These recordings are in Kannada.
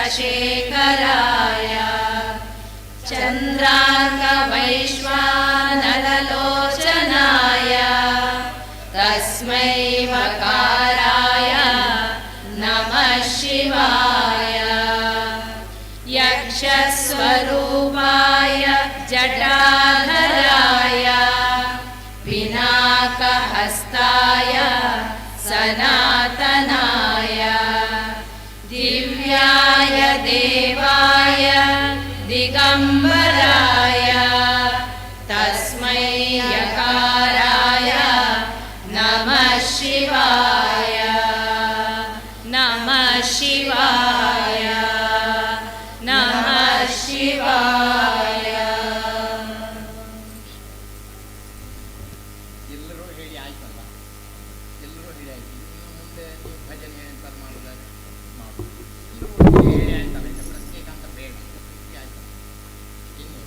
चन्द्रशेखराय चन्द्राङ्गवैश्वानरलोचनाय तस्मै मकाराय नमः शिवाय। यक्षस्वरूपाय जटाधराय पिनाकहस्ताय सनातनाय दिव्याय देवाय दिगम्बराय तस्मै यकाराय नमः शिवाय नमः शिवाय नमः शिवाय। ಎಲ್ಲರೂ ಹೇಳಿ ಆಯ್ತಲ್ಲ, ಎಲ್ಲರೂ ಹೇಳಿ ಆಯ್ತು. ಇನ್ನು ಮುಂದೆ ನೀವು ಭಜನೆ ಅಂತ ಮಾಡೋದಾದ್ರೆ ಮಾಡು. ಎಲ್ಲರೂ ಹೇಳಿ ಆಯ್ತಲ್ಲ, ಈಗ ಪ್ರತ್ಯೇಕ ಅಂತ ಬೇಡ, ಆಯ್ತು. ಇನ್ನು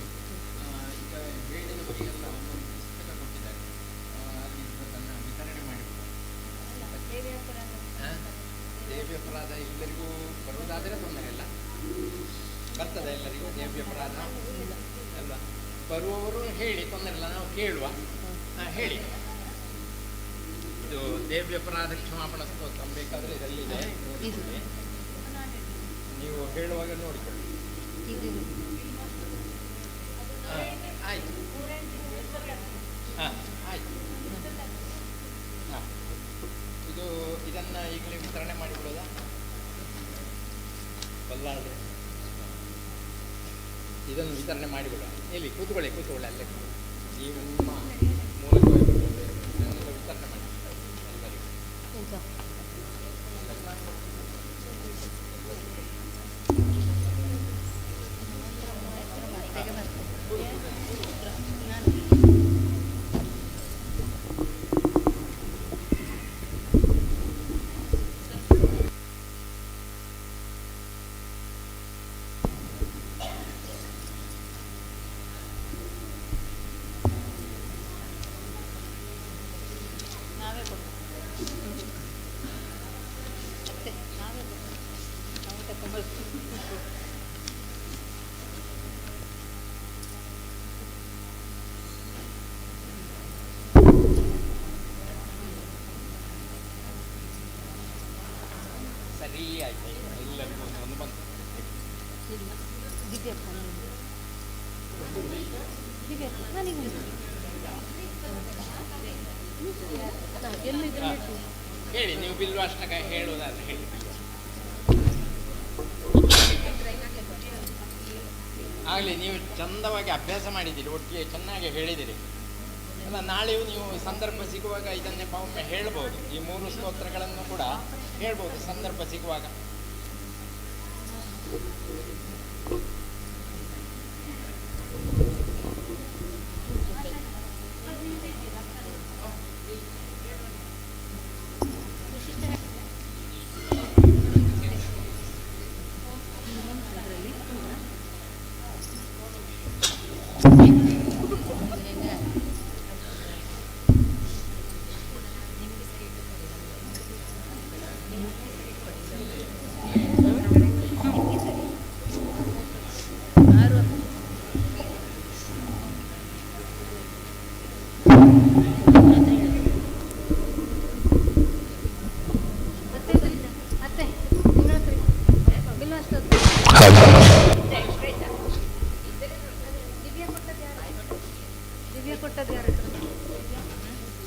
ಈಗ ಹೇಳಿದವರಿಗೆಲ್ಲ ಒಂದೊಂದು ಪುಸ್ತಕ ಕೊಟ್ಟಿದ್ದಾರೆ, ಅಲ್ಲಿ ಅದನ್ನು ವಿತರಣೆ ಮಾಡಿಬಿಟ್ಟು ದೇವಿ ಅಪರಾಧ ಎಲ್ಲರಿಗೂ ಬರುವುದಾದರೆ ತೊಂದರೆ ಇಲ್ಲ, ಬರ್ತದೆ ಎಲ್ಲರಿಗೂ ದೇವಿ ಅಪರಾಧ ಅಲ್ವಾ? ಬರುವವರು ಹೇಳಿ, ತೊಂದರೆ ಇಲ್ಲ, ನಾವು ಕೇಳುವ. ಹೇಳಿ, ಇದು ದೇವಿ ಅಪರಾಧ ಕ್ಷಮಾಪಣ ಸ್ತೋತ್ರ ಬೇಕಾದರೆ ಇದರಲ್ಲಿದೆ, ನೀವು ಹೇಳುವಾಗ ನೋಡಿಕೊಳ್ಳಿ. ಆಯ್ತು, ಹಾಂ ಆಯ್ತು, ಹಾಂ. ಇದನ್ನು ಈಗಲೇ ವಿತರಣೆ ಮಾಡಿಬಿಡೋದಾ? ಬಲ್ಲಾದ್ರೆ ಇದನ್ನು ವಿತರಣೆ ಮಾಡಿಬಿಡ. ಇಲ್ಲಿ ಕೂತ್ಕೊಳ್ಳಿ ಅಲ್ಲೇ ನೀವು ನಿಮ್ಮ ಮೂಲಕ ಇದನ್ನೆಲ್ಲ ವಿತರಣೆ ಮಾಡಿ ಎಲ್ಲರಿಗೂ. ಸರಿ ಆಯ್ತು, ಎಲ್ಲರಿಗೂ ಒಂದು ಬಂತು. ಹೇಳಿ, ನೀವು ಬಿಲ್ಲು ಅಷ್ಟಕ ಹೇಳುವುದಾದ್ರೆ ಹೇಳಿ. ಆಗಲಿ, ನೀವು ಚಂದವಾಗಿ ಅಭ್ಯಾಸ ಮಾಡಿದ್ದೀರಿ, ಒಟ್ಟಿಗೆ ಚೆನ್ನಾಗಿ ಹೇಳಿದ್ದೀರಿ ಅಲ್ಲ. ನಾಳೆಯೂ ನೀವು ಸಂದರ್ಭ ಸಿಗುವಾಗ ಇದನ್ನೇ ಒಮ್ಮೆ ಹೇಳ್ಬೋದು, ಈ 3 ಸ್ತೋತ್ರಗಳನ್ನು ಕೂಡ ಹೇಳ್ಬೋದು ಸಂದರ್ಭ ಸಿಗುವಾಗ.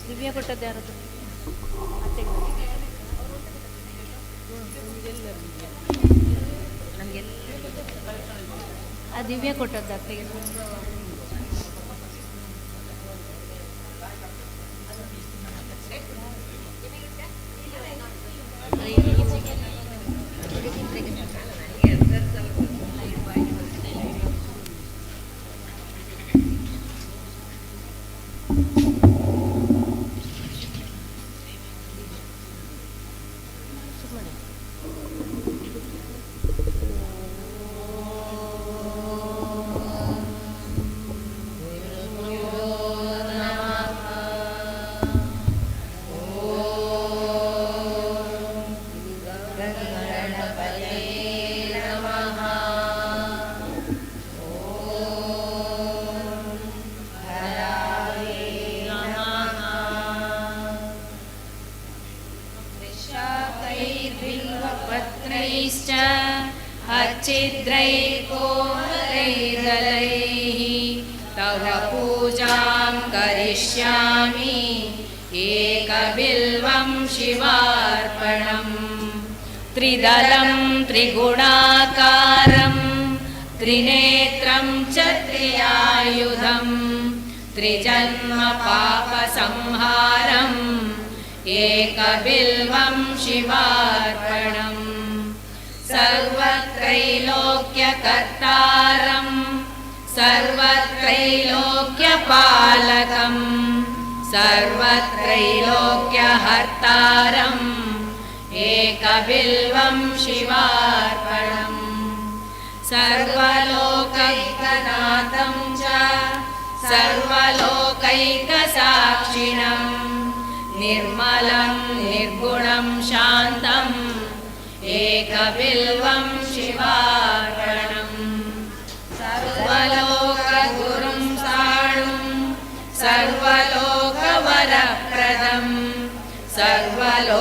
ದಿವ್ಯ ಕೊಟ್ಟದ್ದು ಯಾರದು? ನಮಗೆಲ್ಲ ಆ ದಿವ್ಯ ಕೊಟ್ಟದ್ದು ಅತ್ತೆಗೆ. गणपते पुष्पैर्बिल्वपत्रैश्च अच्छिद्रैर्कोमलैर्दलैः तव पूजां करिष्यामि एकबिल्वं शिवार्पणम् त्रिदलं त्रिगुणाकारं त्रिनेत्रं च त्रियायुधं त्रिजन्म पापसंहारम् एकबिल्वं शिवार्पणम् सर्वत्रैलोक्यकर्तारं सर्वत्रैलोक्यपालकं सर्वत्रैलोक्यहर्तारम् एकबिल्वं शिवार्पणम् सर्वलोकैकनाथं च सर्वलोकैकसाक्षिणं निर्मलं निर्गुणं शान्तम् एकबिल्वं शिवार्पणम् सर्वलोकगुरुं साणुं सर्वलोकवरप्रदं सर्वलोकैकनेत्रं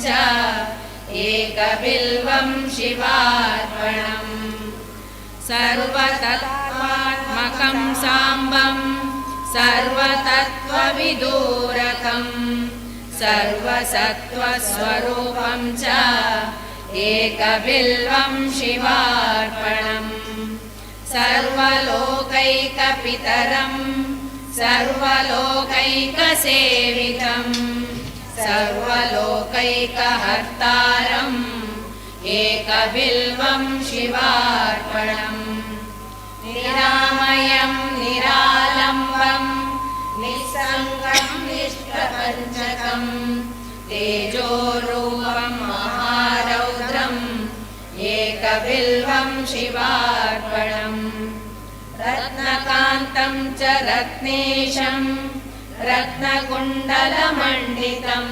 च एकबिल्वं शिवार्पणम् सर्वतत्त्वात्मकं साम्बं सर्वतत्त्वविदूरकं सर्वसत्त्वस्वरूपं च एकबिल्वं शिवार्पणम् सर्वलोकैकपितरं सर्वलोकैकसेवितं सर्वलोकैकहर्तारम् एकबिल्वं शिवार्पणम् निरामयं निरालम्बं निस्सङ्गं निष्प्रपञ्चकं तेजोरूपं महारौद्रम् एकबिल्वं शिवार्पणम् रत्नकान्तं च रत्नेशं रत्नकुण्डलमण्डितं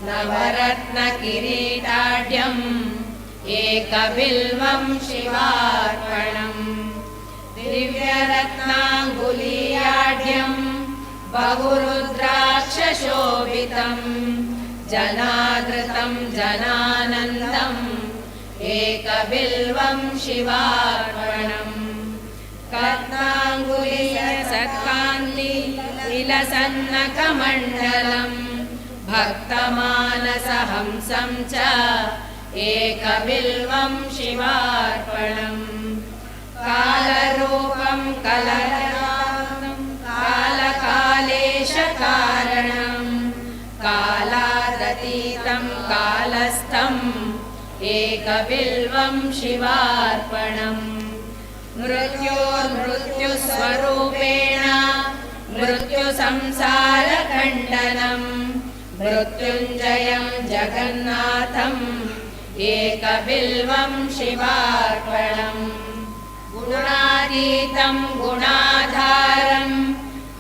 नवरत्नकिरीटाढ्यम् एकबिल्वं शिवार्पणम् दिव्यरत्नाङ्गुलीयाढ्यं बहुरुद्राक्षशोभितं जनादृतं जनानन्दम् एकबिल्वं शिवार्पणम् कर्णाङ्गुलीयसत्कान्ति विलसन्नकमण्डलं भक्तमानसहंसं च एकबिल्वं शिवार्पणम् कालरूपं कलरनादं कालकालेशकारणं कालादतीतं कालस्थम् एकबिल्वं शिवार्पणम् मृत्योर्मृत्युस्वरूपेण मृत्युसंसारखण्डनं मृत्युञ्जयं जगन्नाथम् एकबिल्वं शिवार्पणम् गुणातीतं गुणाधारं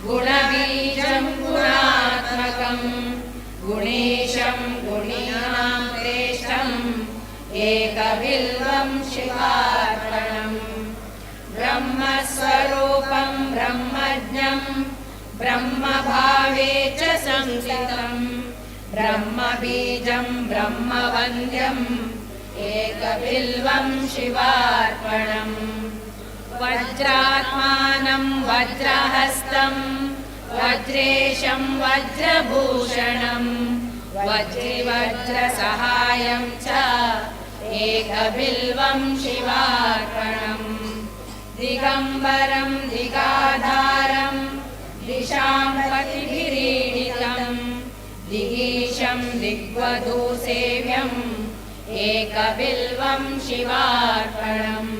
गुणबीजं गुणात्मकं गुणेशं गुणीनां श्रेष्ठम् एकबिल्वं शिवार्पणम् ब्रह्मस्वरूपं ब्रह्मज्ञं ब्रह्मभावे च संस्थितं ब्रह्मबीजं ब्रह्मवन्द्यम् एकबिल्वं शिवार्पणम् वज्रात्मानं वज्रहस्तं वज्रेशं वज्रभूषणं वज्रिवज्रसहायं च एकबिल्वं शिवार्पणम् दिगम्बरं दिगाधारं दिशां पतिभिरीडितं दिगीशं दिग्वधूसेव्यम् एकबिल्वं शिवार्पणम्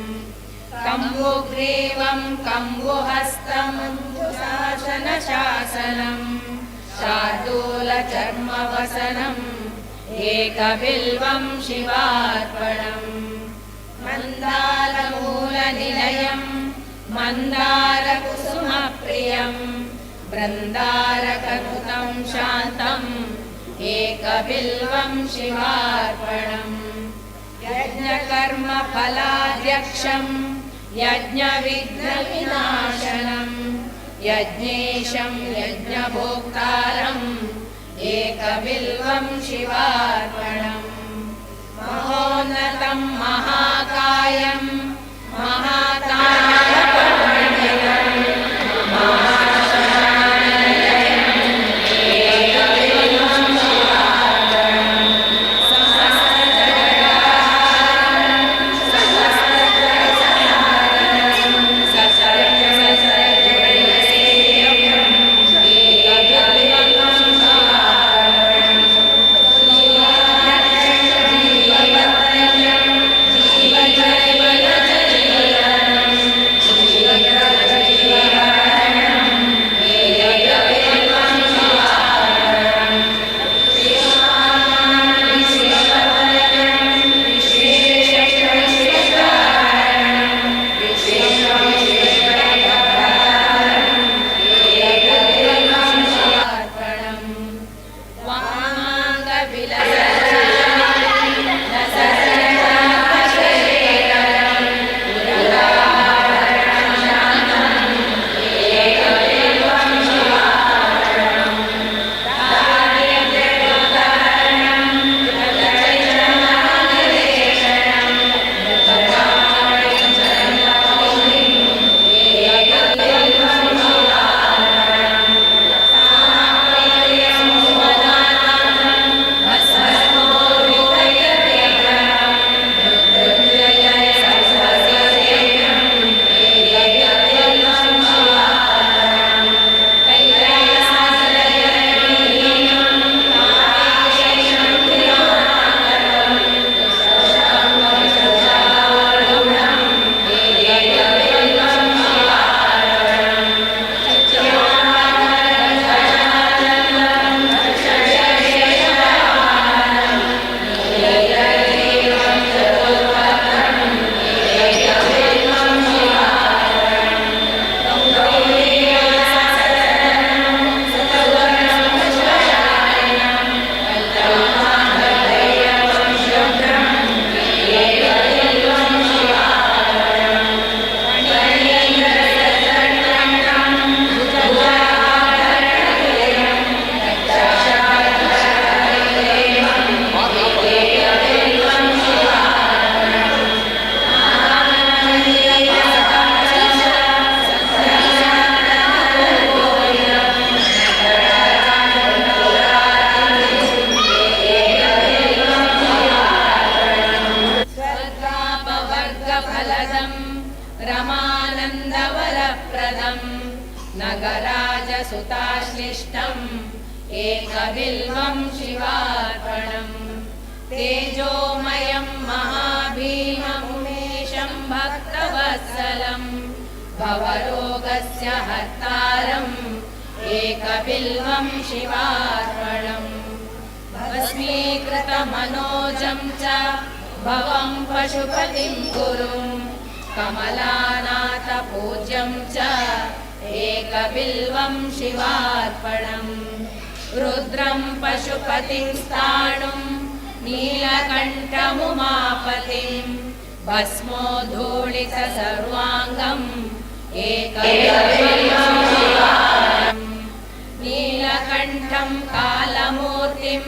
कम्बुग्रीवं कम्बुहस्तं शासनशासनं शार्दूलचर्मवसनम् एकबिल्वं शिवार्पणम् मन्दारमूलनिलयं मन्दारकुसुमप्रियं बृन्दारकनुतं शान्तम् एकबिल्वं शिवार्पणम् यज्ञकर्मफलाध्यक्षं यज्ञविघ्नविनाशनं यज्ञेशं यज्ञभोक्तारम् एकबिल्वं शिवार्पणम् महोन्नतं महाकायं महातापमण्डितं रमानन्दवरप्रदं नगराजसुताश्लिष्टम् एकबिल्वं शिवार्पणम् तेजोमयं महाभीममुमेशं भक्तवत्सलं भवरोगस्य हर्तारम् एकबिल्वं शिवार्पणम् भस्मीकृतमनोजं च भवं पशुपतिं गुरुं कमलानाथपूज्यं च एकबिल्वं शिवार्पणम् रुद्रं पशुपतिं स्थाणुं नीलकण्ठमुमापतिं भस्मोद्धूलित सर्वाङ्गम् एकबिल्वं शिवार्पणम् नीलकण्ठं कालमूर्तिं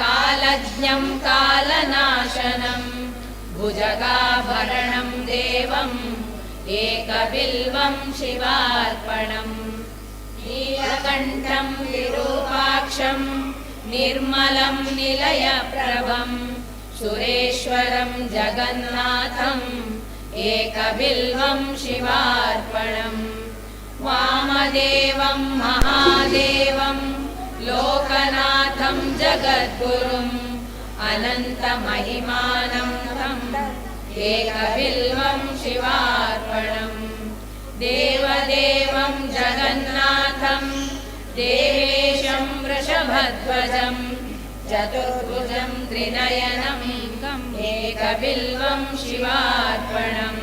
कालज्ञं कालनाशनं भुजगाभरणं देवम् एकबिल्वं शिवार्पणम् नीलकण्ठं विरूपाक्षं निर्मलं निलयप्रभं सुरेश्वरं जगन्नाथम् एकबिल्वं शिवार्पणम् वामदेवं महादेवं लोकनाथं जगद्गुरुम् अनन्तमहिमानं तम् एकबिल्वं शिवार्पणम् देवदेवं जगन्नाथं देवेशं वृषभध्वजं चतुर्भुजं त्रिनयनं एकबिल्वं शिवार्पणम्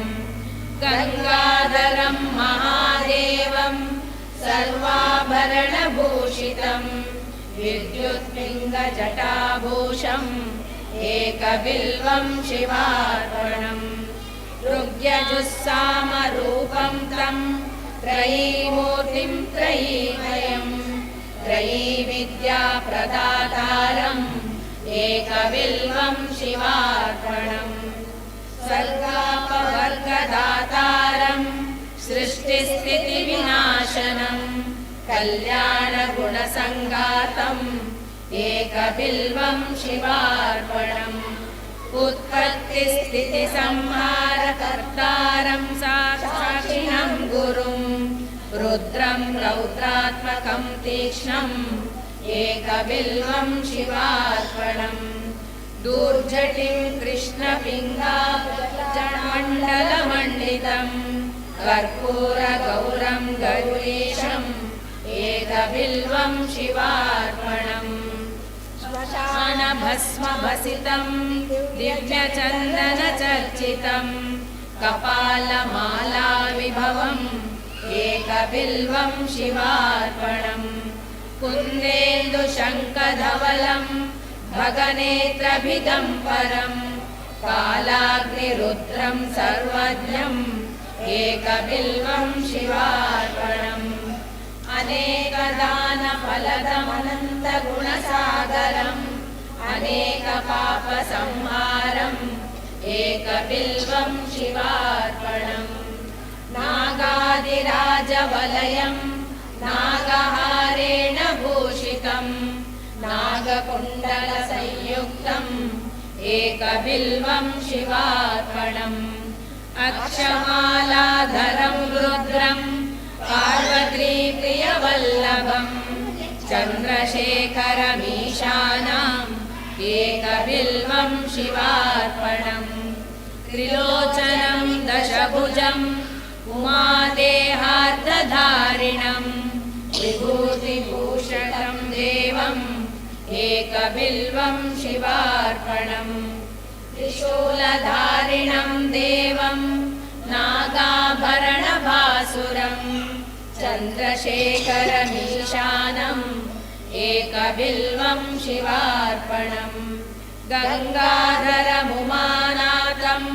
गंगाधरं महादेवं सर्वाभरणभूषितं विद्युत्पिङ्गजटाभूषम् एकबिल्वं शिवार्पणम् ऋग्यजुस्सामरूपं तं त्रयीमूर्तिं त्रयीमयं त्रयीविद्या विद्याप्रदातारम् एकबिल्वं शिवार्पणम् सर्गापवर्गदातारं सृष्टिस्थितिविनाशनम् कल्याणगुणसङ्गातम् एकबिल्वं शिवार्पणम् उत्पत्तिस्थितिसंहारकर्तारं साक्षिणं गुरुं रुद्रं रौद्रात्मकं तीक्ष्णम् एकबिल्वं शिवार्पणम् दूर्जटिं कृष्णपिङ्गामण्डलमण्डितं कर्पूरगौरं गौरीशम् एकबिल्वं शिवार्पणम् श्मशानभस्मभसितं दिव्यचन्दनचर्चितं कपालमालाविभवम् एकबिल्वं शिवार्पणम् कुन्देन्दुशङ्खधवलं भगनेत्रभिगम्बरं कालाग्निरुद्रं सर्वज्ञम् एकबिल्वं शिवार्पणम् अनेकदानफलदमनन्तगुणसागरम् अनेकपापसंहारम् एकबिल्वं शिवार्पणम् नागादिराजवलयम् नागहारेण भूषितम् नागकुण्डलसंयुक्तम् एकबिल्वं शिवार्पणम् अक्षमालाधरं रुद्रम् पार्वतीप्रियवल्लभम् चन्द्रशेखरमीशानाम् एकबिल्वं शिवार्पणम् त्रिलोचनं दशभुजम् उमादेहार्धधारिणम् विभूतिभूषणं देवम् एकबिल्वं शिवार्पणम् त्रिशूलधारिणं देवं नागाभरणभासुरम् चन्द्रशेखरमीशानम् एकबिल्वं शिवार्पणम् गङ्गाधरमुमानाथम्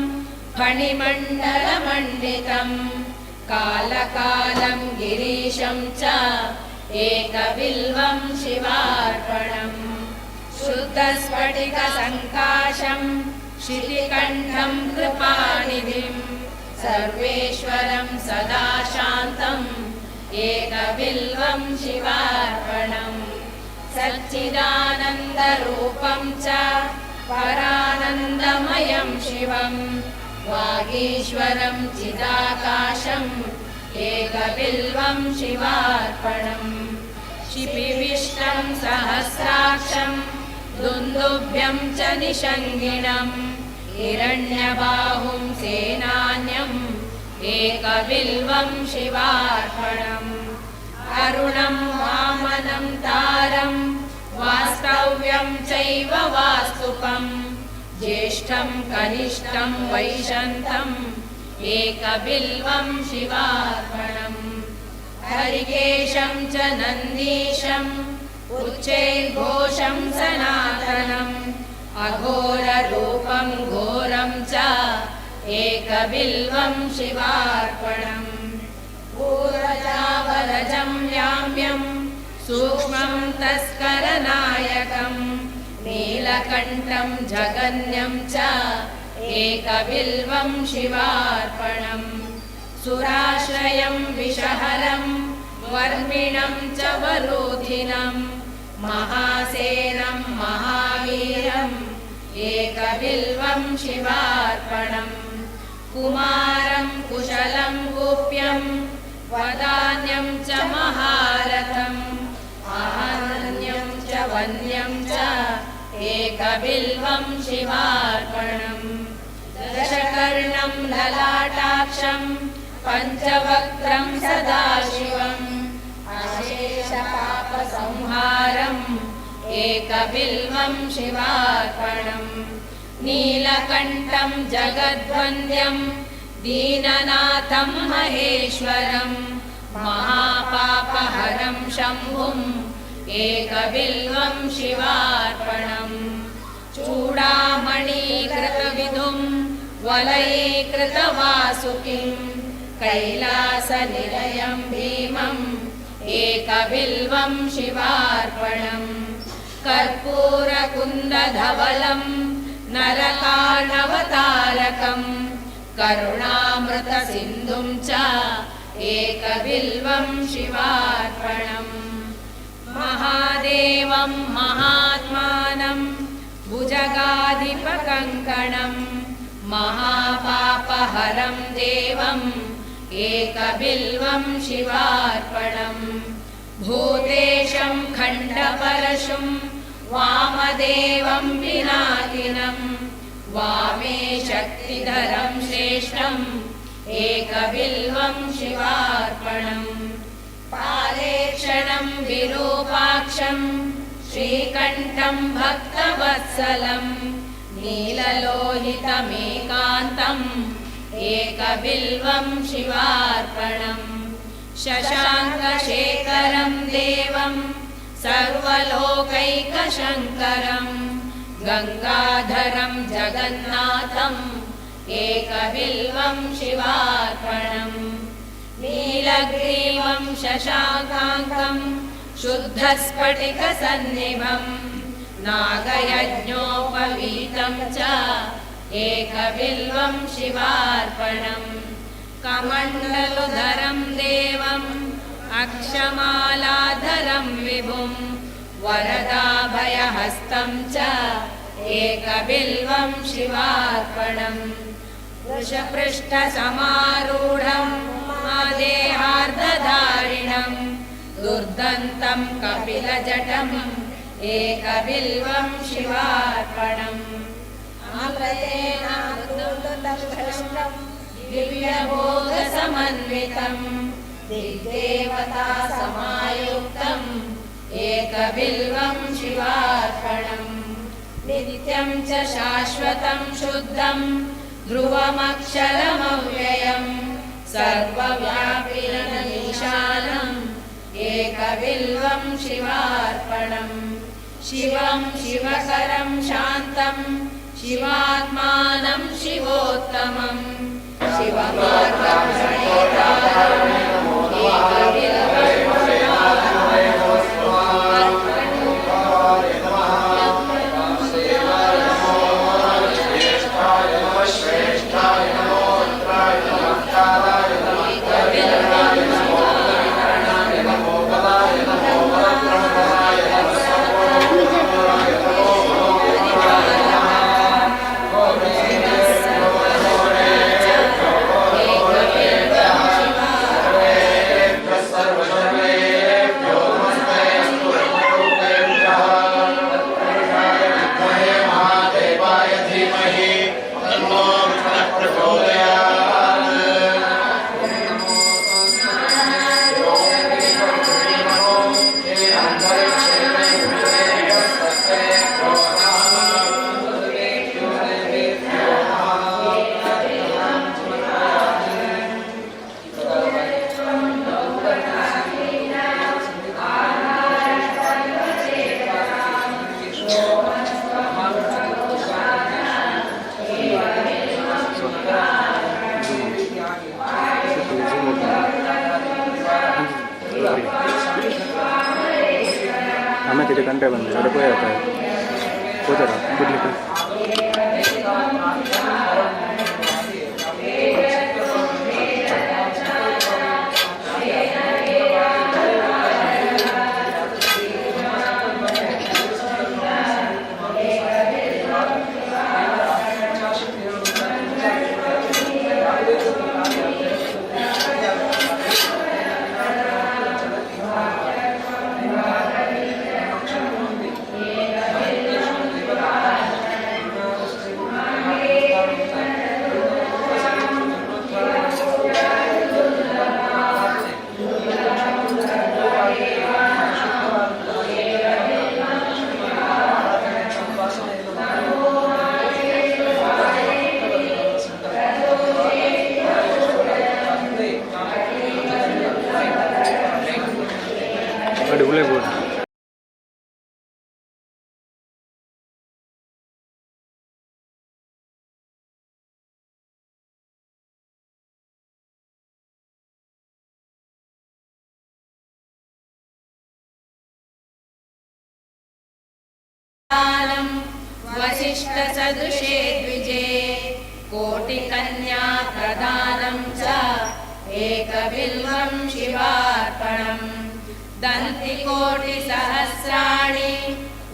फणिमण्डलमण्डितम् कालकालं गिरीशं च एकबिल्वं शिवार्पणम् शुद्धस्फटिकसङ्काशम् शितिकण्ठं कृपानिधिं सर्वेश्वरं सदा शान्तम् एकबिल्वं शिवार्पणम् सच्चिदानन्दरूपं च परानन्दमयं शिवम् वागीश्वरं चिदाकाशम् एकबिल्वं शिवार्पणम् शिपिविष्टं सहस्राक्षं दुन्दुभ्यं च निषङ्गिणम् हिरण्यबाहुं सेनान्यम् एकबिल्वं शिवार्पणम् अरुणं वामनं तारं वास्तव्यं चैव वास्तुकम् ज्येष्ठं कनिष्ठं वैशन्तम् एकबिल्वं शिवार्पणम् हरिकेशं च नन्दीशम् उच्चैर्घोषं सनातनम् अघोररूपं घोरं च एकबिल्वं शिवार्पणम् पूर्वजावरजं व्याम्यं सूक्ष्मं तस्करनायकम् नीलकण्ठं जगन्यं च एकबिल्वं शिवार्पणम् सुराश्रयं विषहरं वर्मिणं च वरोधिनं महासेनं महावीरम् एकबिल्वं शिवार्पणम् कुमारं कुशलं गोप्यं वदान्यं च महारथम् अहन्यं च वन्यं च एकबिल्वं शिवार्पणम् दशकर्णं ललाटाक्षं पञ्चवक्त्रं सदाशिवम् अशेषपापसंहारम् एकबिल्वं शिवार्पणम् नीलकण्ठं जगद्वन्द्यं दीननाथं महेश्वरम् महापापहरं शम्भुम् एकबिल्वं शिवार्पणम् चूडामणीकृतविधुं वलयीकृतवासुकिं कैलासनिलयं भीमम् एकबिल्वं शिवार्पणम् कर्पूरकुन्दधवलं नरकार्णवतारकम् करुणामृतसिन्धुं च एकबिल्वं शिवार्पणम् महादेवं महात्मानं भुजगाधिपकङ्कणं महापापहरं देवम् एकबिल्वं शिवार्पणम् भूतेशं खण्डपरशुं वामदेवं पिनाकिनं वामे शक्तिधरं श्रेष्ठम् एकबिल्वं शिवार्पणम् पालेक्षणं विरूपाक्षं श्रीकण्ठं भक्तवत्सलं नीललोहितमेकान्तम् एकबिल्वं शिवार्पणम् शशाङ्कशेखरं देवं सर्वलोकैकशङ्करं गङ्गाधरं जगन्नाथम् एकबिल्वं शिवार्पणम् नीलग्रीवं शशाकाङ्कं शुद्धस्फटिकसन्निभं नागयज्ञोपवीतं च एकबिल्वं शिवार्पणम् कमण्डलुधरं देवम् अक्षमालाधरं विभुं वरदाभयहस्तं च एकबिल्वं शिवार्पणम् वृषपृष्ठसमारूढं महादेहार्धधारिणं दुर्दन्तं कपिलजटम् एकबिल्वं शिवार्पणम् दिव्यभोगसमन्वितं दिग्देवता समायुक्तम् एकबिल्वं शिवार्पणम् नित्यं च शाश्वतं शुद्धं ध्रुवमक्षरमव्ययं सर्वव्यापिनमीशानम् एकबिल्वं शिवार्पणम् शिवं शिवकरं शान्तं शिवात्मानं शिवोत्तमं शिवमार्गं प्रणेतारम् एकबिल्वं हमें तेरे घंटे बंद है कोई रहता है उधर दिल्ली पे वसिष्ठसदृशे द्विजे कोटिकन्या प्रदानं च एकबिल्वं शिवार्पणम् दन्तिकोटिसहस्राणि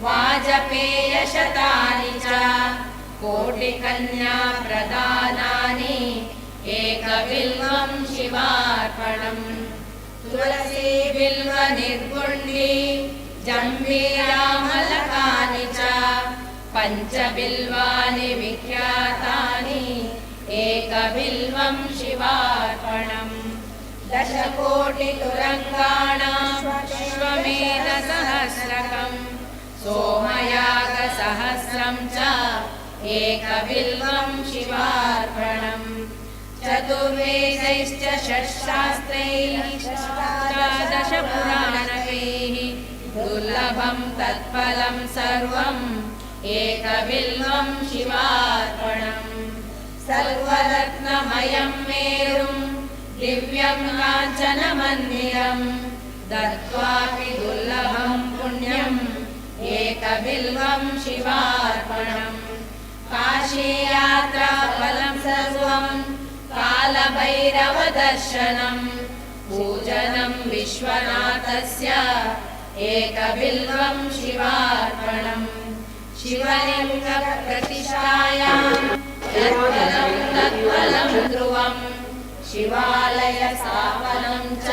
वाजपेयशतानि च कोटिकन्या प्रदानानि एकबिल्वं शिवार्पणम् तुलसी बिल्व निर्गुण्डी जम्बीरामलकानि च पञ्चबिल्वानि विख्यातानि एकबिल्वं शिवार्पणम् दशकोटितुरङ्गाणां श्वमेधसहस्रकम् सोमयागसहस्रं च एकबिल्वं शिवार्पणम् चतुर्वेदैश्च षट्शास्त्रैः अष्टादशपुराणकैः दुर्लभं तत्फलं सर्वम् एकबिल्वं शिवार्पणम् सर्वरत्नमयं मेरुं दिव्यं काञ्चनमन्दिरं दत्त्वापि दुर्लभं पुण्यम् एकबिल्वं शिवार्पणम् काशीयात्राफलं सर्वं कालभैरवदर्शनम् पूजनं विश्वनाथस्य एकबिल्वं शिवार्पणम् शिवलिङ्गप्रतिष्ठायां यत्फलं तत्फलं ध्रुवम् शिवालयस्थापनं च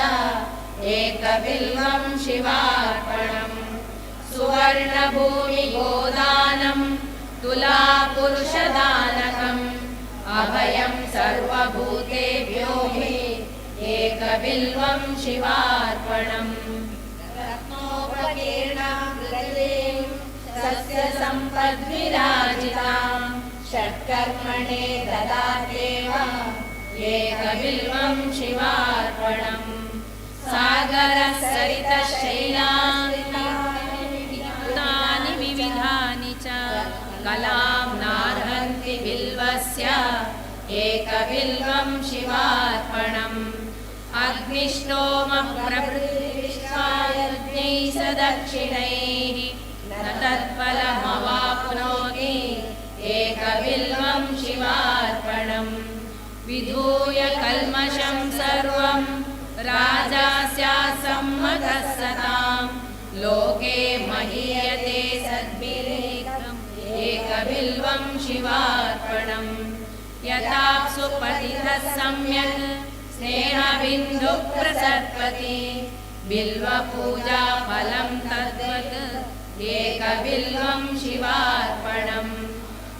एकबिल्वं शिवार्पणम् सुवर्णभूमिगोदानं तुलापुरुषदानकम् अभयं सर्वभूतेभ्यो हि एकबिल्वं शिवार्पणम् रत्नोपकीर्णां हृदयें सस्यसम्पद्विराजितां षट्कर्मणे ददात्येव एकबिल्वं शिवार्पणम् सागरसरितशैलानि विविधानि च कलां नार्हन्ति बिल्वस्य एकबिल्वं शिवार्पणम् अग्निष्टोमप्रभृतिविश्वायज्ञैः सदक्षिणैः न तत्फलमवाप्नोति एकबिल्वं शिवार्पणम् विधूय कल्मषं सर्वं राजा स्यात् सम्मतः सतां लोके महीयते सद्भिरेकम् एकबिल्वं शिवार्पणम् यथाप्सु पतितः सम्यक् स्नेहबिन्दुः प्रसर्पति बिल्वपूजा फलं तद्वत् एकबिल्वं शिवार्पणम्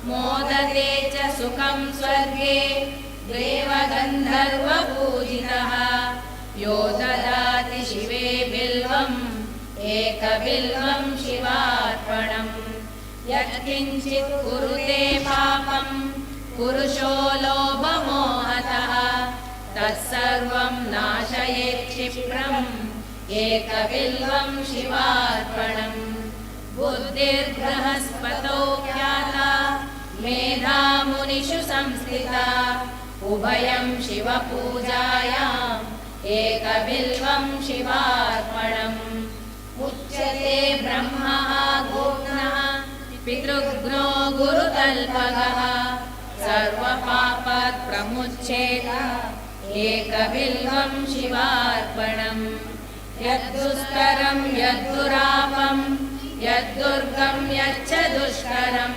मोदते च सुखं स्वर्गे देवगन्धर्वपूजितः यो ददाति शिवे बिल्वम् एकबिल्वं शिवार्पणम् यत्किञ्चित् कुरुते पापं पुरुषो लोभमोहतः तत्सर्वं नाशयेत् क्षिप्रम् एकबिल्वं शिवार्पणम् बुद्धिर्बृहस्पतौ ख्याता मेधामुनिषु संस्थिता उभयं शिवपूजायाम् एकबिल्वं शिवार्पणम् उच्यते ब्रह्मः गोप्नः पितृघ्नो गुरुतल्पगः सर्वपापात् प्रमुच्येत एकबिल्वं शिवार्पणम् यद्दुस्तरं यद्दुरापं यद्दुर्गं यच्च दुष्करं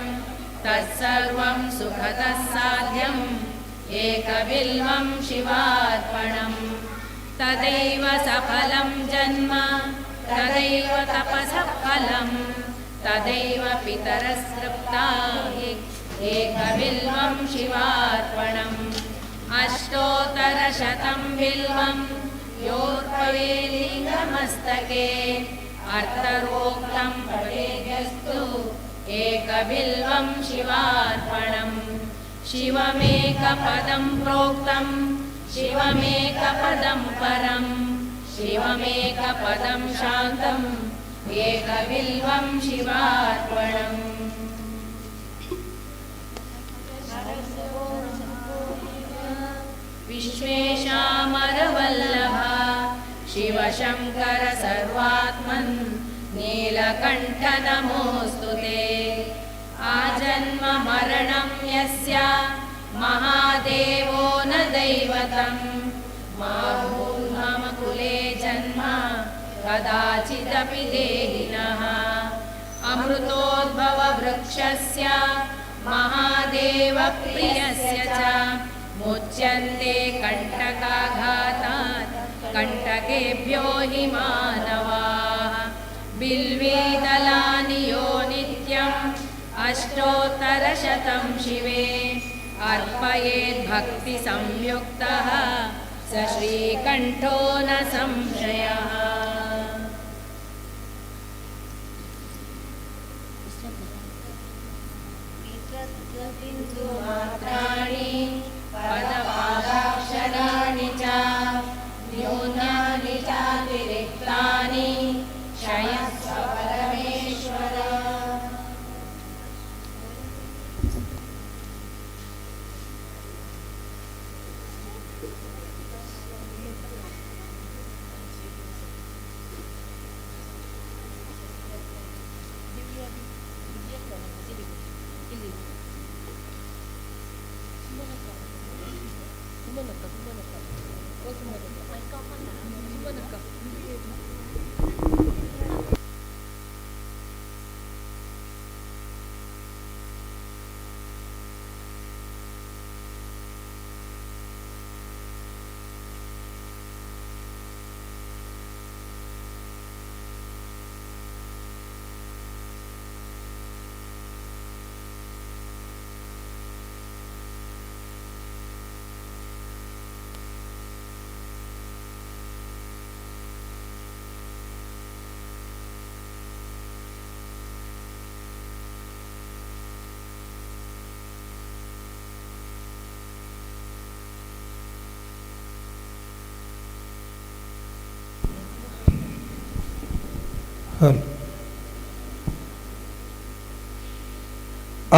तत्सर्वं सुखतः साध्यम् एकबिल्वं शिवार्पणम् तदैव सफलं जन्म तदैव तपसः फलम् तदैव पितरस्तृप्ता एकबिल्वं शिवार्पणम् अष्टोत्तरशतं बिल्वं योर्पवेलिङ्गमस्तके अर्थरोक्तं पठेद्यस्तु एकबिल्वं शिवार्पणम् शिवमेकपदं प्रोक्तं शिवमेकपदं परं शिवमेकपदं शान्तम् एकबिल्वं शिवार्पणम् विश्वेशामरवल्लभा शिवशङ्कर सर्वात्मन् नीलकण्ठ नमोऽस्तु ते। यस्य महादेवो न दैवतम् मा भून् मम कुले जन्म कदाचिदपि देहिनः अमृतोद्भववृक्षस्य महादेवप्रियस्य च मुच्यन्ते कण्टकाघातात् कण्टकेभ्यो हि मानवाः बिल्वीदलानि यो नित्यम् अष्टोत्तरशतं शिवे अर्पयेद्भक्तिसंयुक्तः स श्रीकण्ठो न संशयः बिन्दुमात्राणि पदपादाक्षराणि च न्यूनानि चातिरिक्तानि क्षयस्व परमेश्वर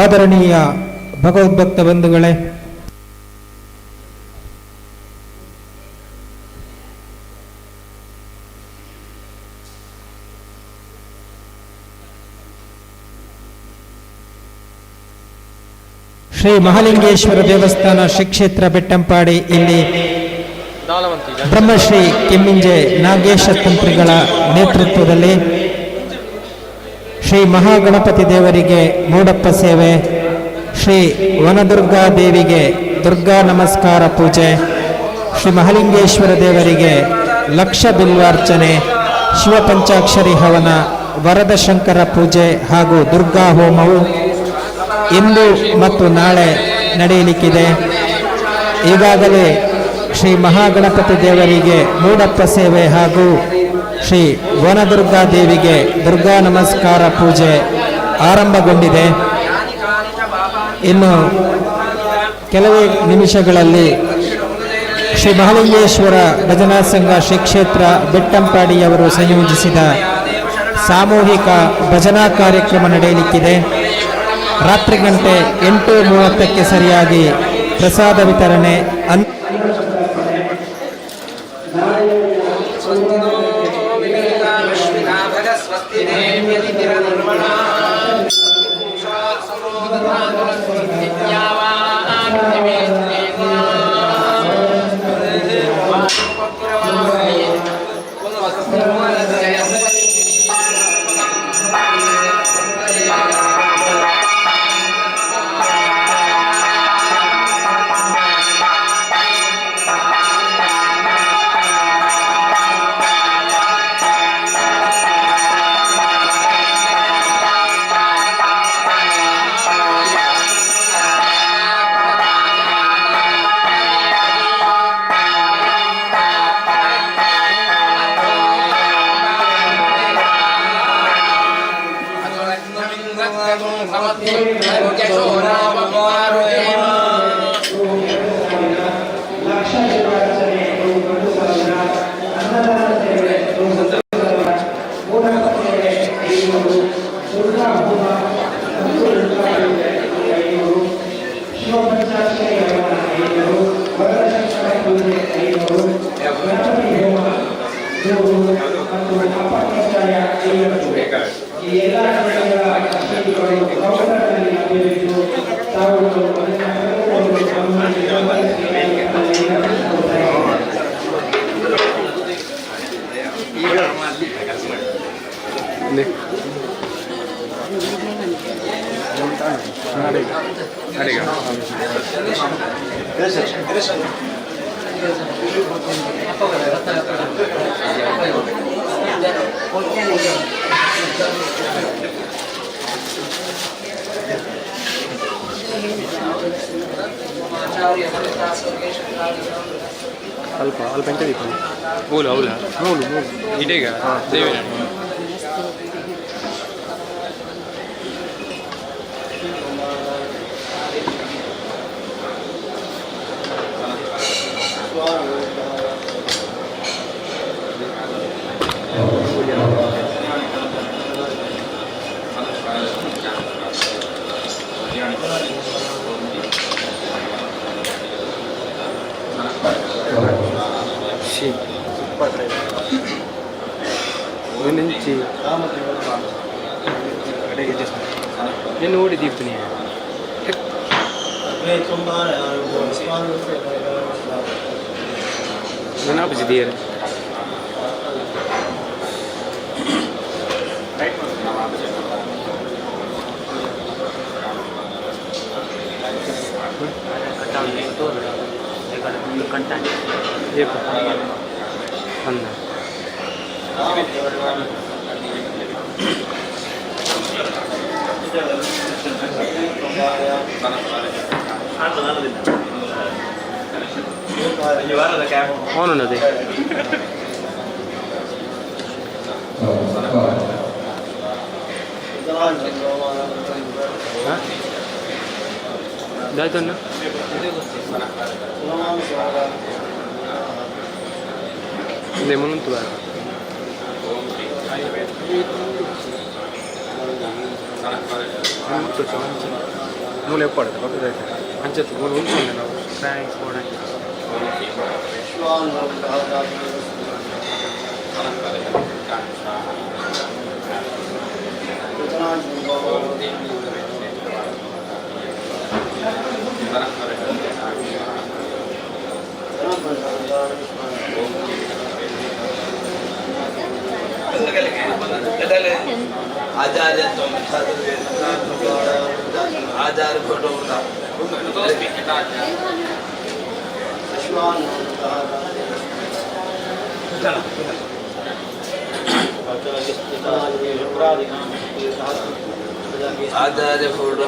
ಆದರಣೀಯ ಭಗವದ್ಭಕ್ತ ಬಂಧುಗಳೇ, ಶ್ರೀ ಮಹಾಲಿಂಗೇಶ್ವರ ದೇವಸ್ಥಾನ ಶ್ರೀ ಕ್ಷೇತ್ರ ಬೆಟ್ಟಂಪಾಡಿ ಇಲ್ಲಿ ಬ್ರಹ್ಮಶ್ರೀ ಕೆಮ್ಮಿಂಜೆ ನಾಗೇಶ ತಂತ್ರಿಗಳ ನೇತೃತ್ವದಲ್ಲಿ ಶ್ರೀ ಮಹಾಗಣಪತಿ ದೇವರಿಗೆ ಮೂಡಪ್ಪ ಸೇವೆ, ಶ್ರೀ ವನದುರ್ಗಾ ದೇವಿಗೆ ದುರ್ಗಾ ನಮಸ್ಕಾರ ಪೂಜೆ, ಶ್ರೀ ಮಹಾಲಿಂಗೇಶ್ವರ ದೇವರಿಗೆ ಲಕ್ಷ ಬಿಲ್ವಾರ್ಚನೆ, ಶಿವಪಂಚಾಕ್ಷರಿ ಹವನ, ವರದ ಶಂಕರ ಪೂಜೆ ಹಾಗೂ ದುರ್ಗಾ ಹೋಮವು ಇಂದು ಮತ್ತು ನಾಳೆ ನಡೆಯಲಿಕ್ಕಿದೆ. ಈಗಾಗಲೇ ಶ್ರೀ ಮಹಾಗಣಪತಿ ದೇವರಿಗೆ ಮೂಡಪ್ಪ ಸೇವೆ ಹಾಗೂ ಶ್ರೀ ವನದುರ್ಗಾ ದೇವಿಗೆ ದುರ್ಗಾ ನಮಸ್ಕಾರ ಪೂಜೆ ಆರಂಭಗೊಂಡಿದೆ. ಇನ್ನು ಕೆಲವೇ ನಿಮಿಷಗಳಲ್ಲಿ ಶ್ರೀ ಮಹಾಲಿಂಗೇಶ್ವರ ಭಜನಾ ಸಂಘ ಶ್ರೀ ಕ್ಷೇತ್ರ ಬೆಟ್ಟಂಪಾಡಿಯವರು ಸಂಯೋಜಿಸಿದ ಸಾಮೂಹಿಕ ಭಜನಾ ಕಾರ್ಯಕ್ರಮ ನಡೆಯಲಿಕ್ಕಿದೆ. ರಾತ್ರಿ ಗಂಟೆ 8:30ಕ್ಕೆ ಸರಿಯಾಗಿ ಪ್ರಸಾದ ವಿತರಣೆ ಈ ಎಲ್ಲ ತಾವು अरेगा अल्प अल्प ಎಂತ ಬೇಕು ಮೂಲ ಅವಲ ಮೂಲು ಮೂಲು ಇದೀಗ ದೇವೇನ నుంచి అడిగే చేస్తాను నేను ఓడి తీపుతున్నాయి నేను ఆపి తీయాలి ये अंदर అవునున్నది దాయితోన్నా ఇదేమన్నా ఉంటుందా మూలు ఎప్పుడు అంచెత్తు మూలు ఉంచుకోండి ನಾವು ట్రాక్స్ పోవడానికి Acharya Acharya photo Acharya photo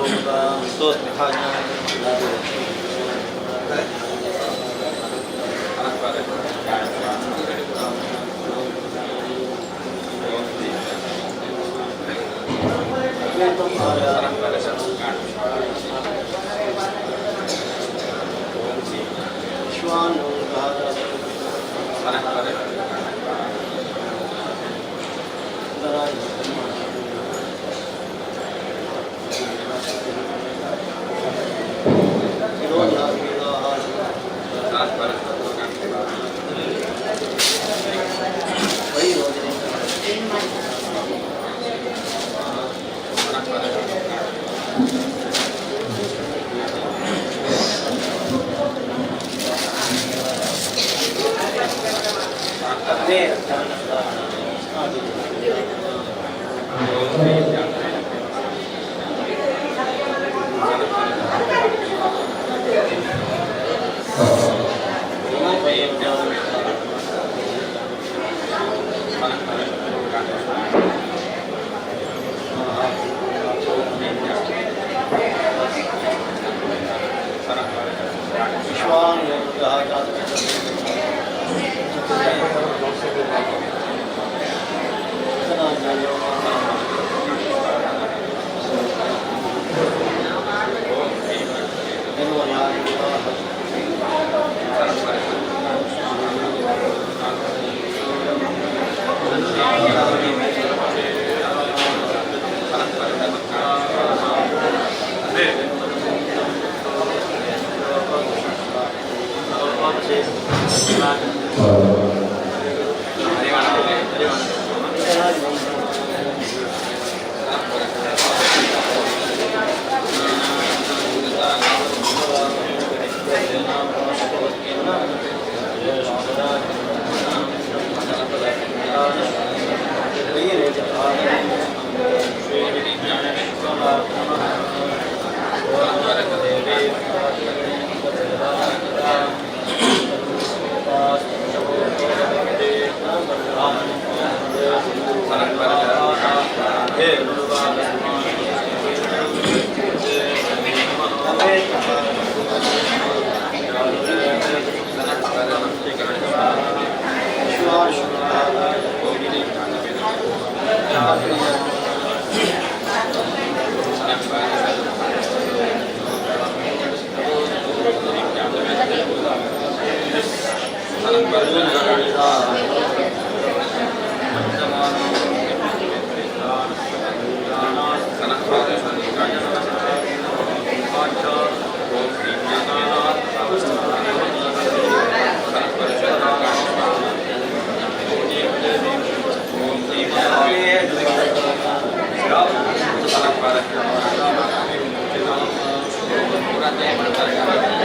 Thank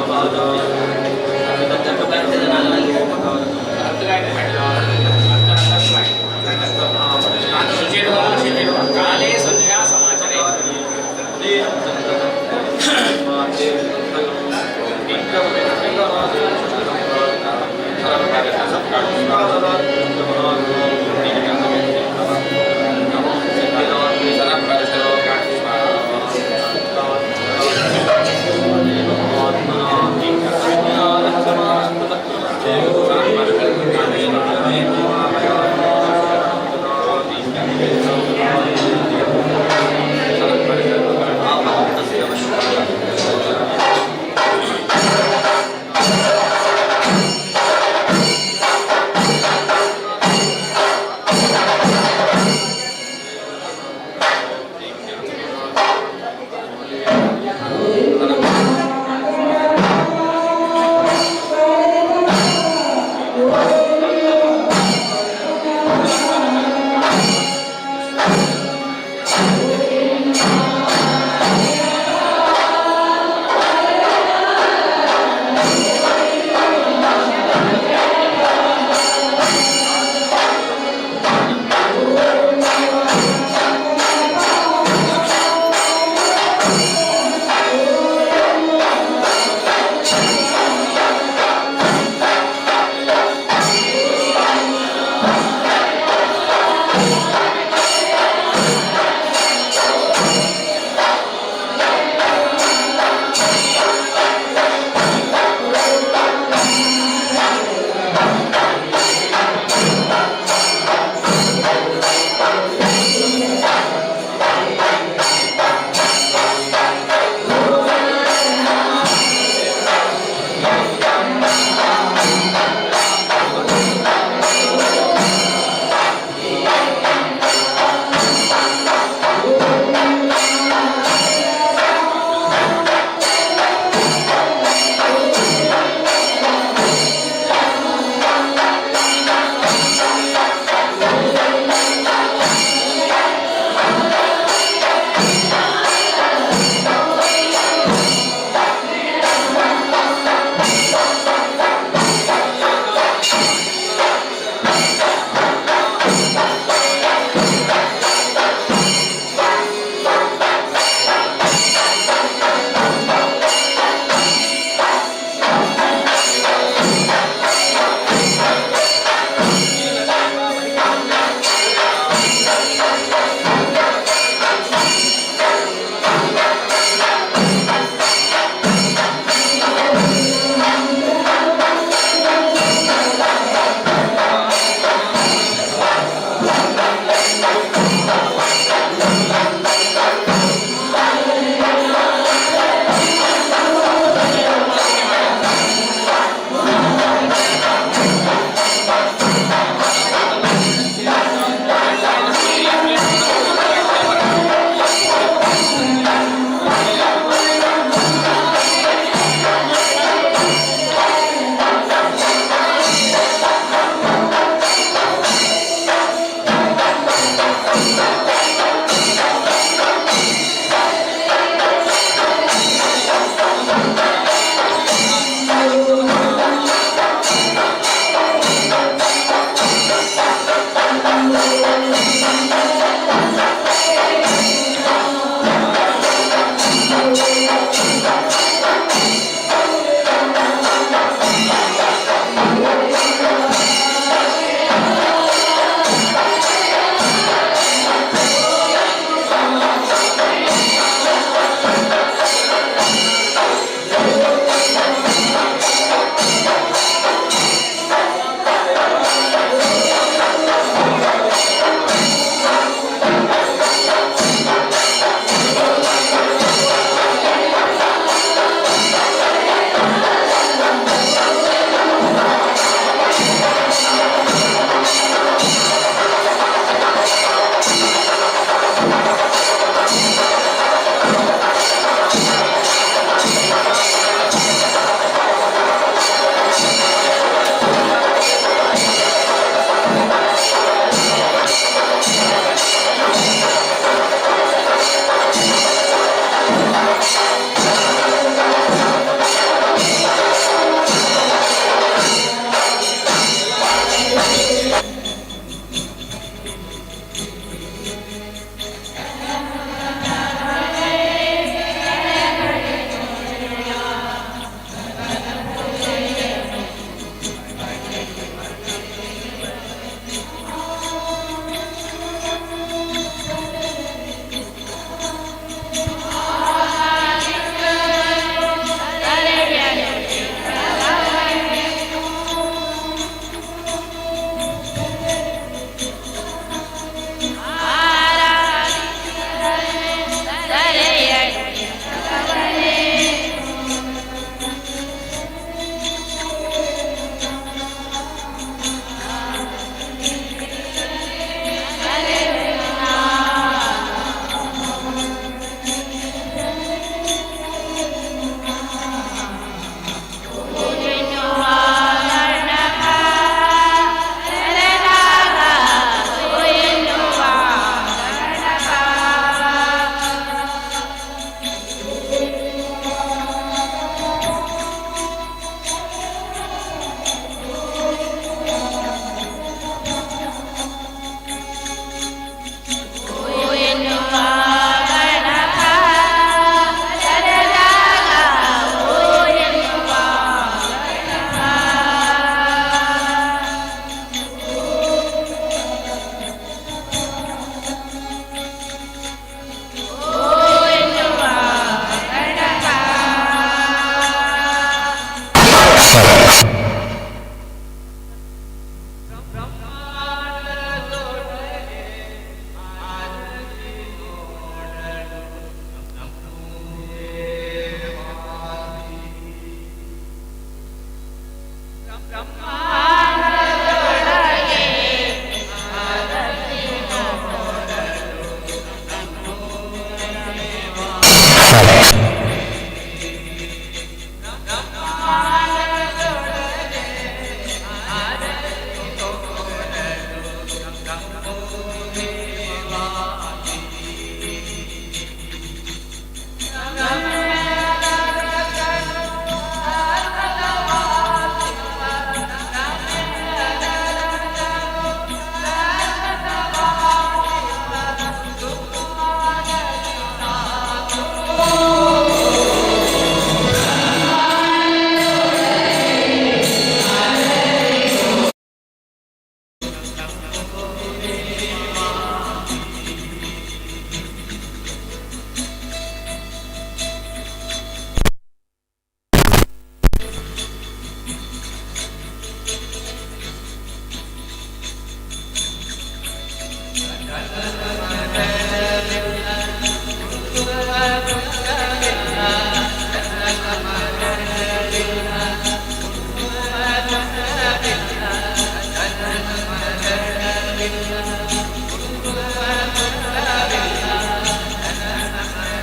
you.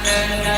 Hey!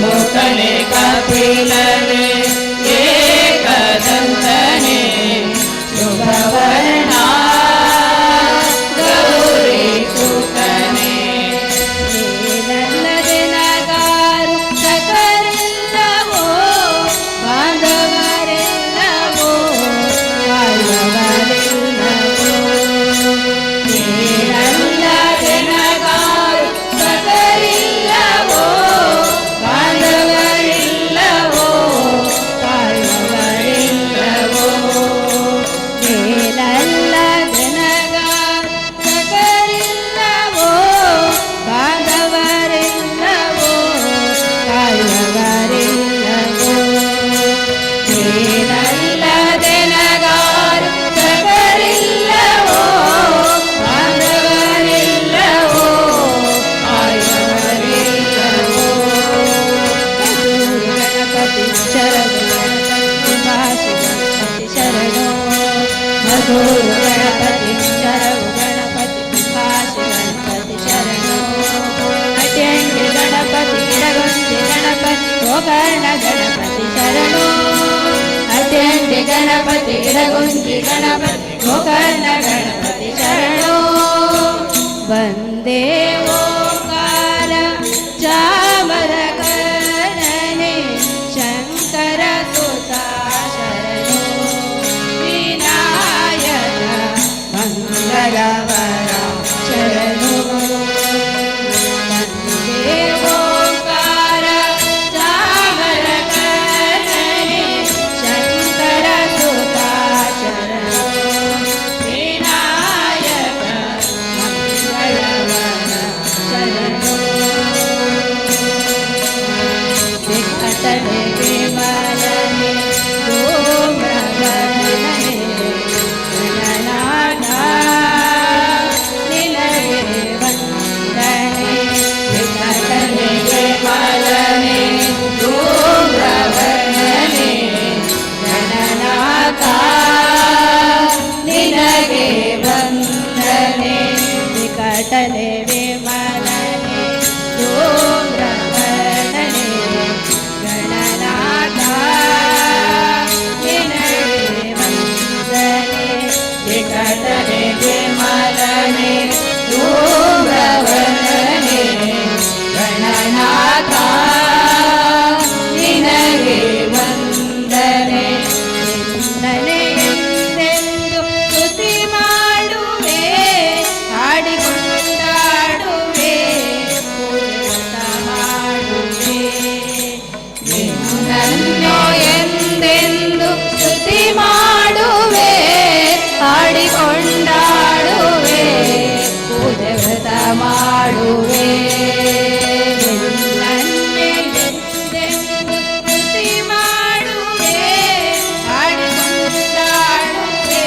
ಮೂಕನೆ ಕಪಿಲನೆ ಏಕದಂತನೆ ಶುಭವರ್ಣ ಗೌರಿ ಸುತನೆ ನೀನಲ್ಲದೆ ನಗಾರು ಸಕರೆಲ್ಲವೋ ಬಾಂಧವರೆಲ್ಲವೋ ಬಾಳುವರೆಲ್ಲವೋ ನೀನಲ್ಲದೆ ನಗಾರು ಸಕರಿಲ್ಲವೋ ಬಾಂಧವರಿಲ್ಲವೋ ಬಾಳುವರಿಲ್ಲವೋ ನೀನಲ್ಲದೆ ನಗಾರು ಸಕರೆಲ್ಲವೋ ಬಾಂಧವರೆಲ್ಲವೋ ಬಾಳುವರೆಲ್ಲವೋ ನೀನಲ್ಲದೆ ನಗಾರು ಸಕರಿಲ್ಲವೋ ಬಾಂಧವರಿಲ್ಲವೋ ಬಾಳುವರಿಲ್ಲವೋ ಗಣಪತಿ ಶರಣು ಮಧುರ ಗಣಪತಿ ಶರಣು ಗಣಪತಿ ಭಾಷೆ ಗಣಪತಿ ಶರಣು ಅಟೆಂಡಿ ಗಣಪತಿ ಇಡಗೊಂದಿ ಗಣಪತಿ ಗೋಕರ್ಣ ಗಣಪತಿ ಶರಣು ಅತ್ಯಂತ ಗಣಪತಿ ಇಡಗುಂಜಿ ಗಣಪತಿ ಗೋಕರ್ಣ ಗಣಪತಿ ಶರಣು ವಂದೇ ಓಂಕಾರ ಚಾಮರ ಕರ್ಣನೆ ಶಂಕರ ಸುತ ಶರಣು ವಿನಾಯಕ ಮಂಗಳವರ ಶರಣು ವಂದೇ ಓಂಕಾರ ಚಾಮರ ಕರ್ಣನೆ ಶಂಕರ ಸುತ ಶರಣು ವಿನಾಯಕ ಮಂಗಳವರ ಶರಣು ವಿಕಟನೆ ವಿಮಲನೆ ಧೂಮ್ರವರ್ಣನೆ ಗಣನಾಥ ನಿನಗೆ ವಂದನೆ ವಿಕಟನೆ ವಿಮಲನೆ ಧೂಮ್ರವರ್ಣನೆ ಗಣನಾಥ ನಿನಗೆ ವಂದನೆ ವಿಕಟನೆ ವಿಮಲನೆ ಧೂಮ್ರವರ್ಣನೆ ಗಣನಾಥ ನಿನಗೆ ವಂದನೆ ವಿಕಟನೆ ವಿಮಲನೆ ಧೂಮ್ರವರ್ಣನೆ ಗಣನಾಥ ನಿನಗೆ ವಂದನೆ ನನಗೆಂದೆಂದು ಸ್ತುತಿ ಮಾಡುವೆ ಹಾಡಿಕೊಂಡಾಡುವೆ ಪೂಜೆತ ಮಾಡುವೆ ನಿನ್ನನ್ನು ಎಂದೆಂದು ಸ್ತುತಿ ಮಾಡುವೆ ಹಾಡಿಕೊಂಡಾಡುವೆ ಪೂಜೆ ವ್ರತ ಮಾಡುವೆ ನನ್ನೆ ಎಂದೆಂದು ಸ್ತುತಿ ಮಾಡುವೆ ಹಾಡಿಕೊಂಡಾಡುವೆ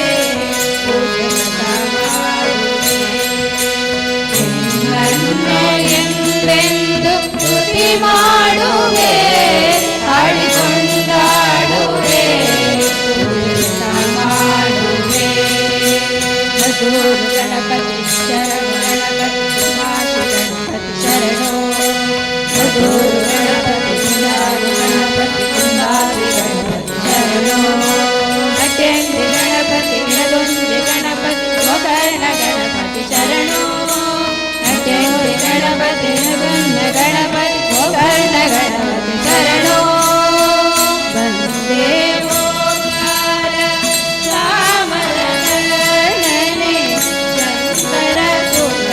ಪೂಜೆತ ಮಾಡುವೆ ನಿನ್ನನ್ನು ಎಂದೆಂದು ಸ್ತುತಿ ಮಾಡುವೆ ಹಾಡಿಕೊಂಡಾಡುವೆ ಪೂಜೆ ವ್ರತ ಮಾಡುವೆ ಮಧುರ ಗಣಪತಿ ಶರಣು ಗಣಪತಿ ಭಾಷೆ ಗಣಪತಿ ಶರಣು ಮಧುರ ಗಣಪತಿ ಶರಣು ಗಣಪತಿ ಕುಂದಾರಿ ಗಣಪತಿ ಶರಣು ಅಟೆಂಡಿ ಗಣಪತಿ ಇಡಗುಂದಿ ಗಣಪತಿ ಗೋಕರ್ಣ ಗಣಪತಿ ಶರಣು ಅಟೆಂಡಿ ಗಣಪತಿ ಇಡಗುಂದ ಗಣಪತಿ ಗೋಕರ್ಣ ಗಣಪತಿ ಶರಣು ವಂದೇ ಓಂಕಾರ ಚಾಮರ ಕರ್ಣನೆ ಶಂಕರ ಸುತ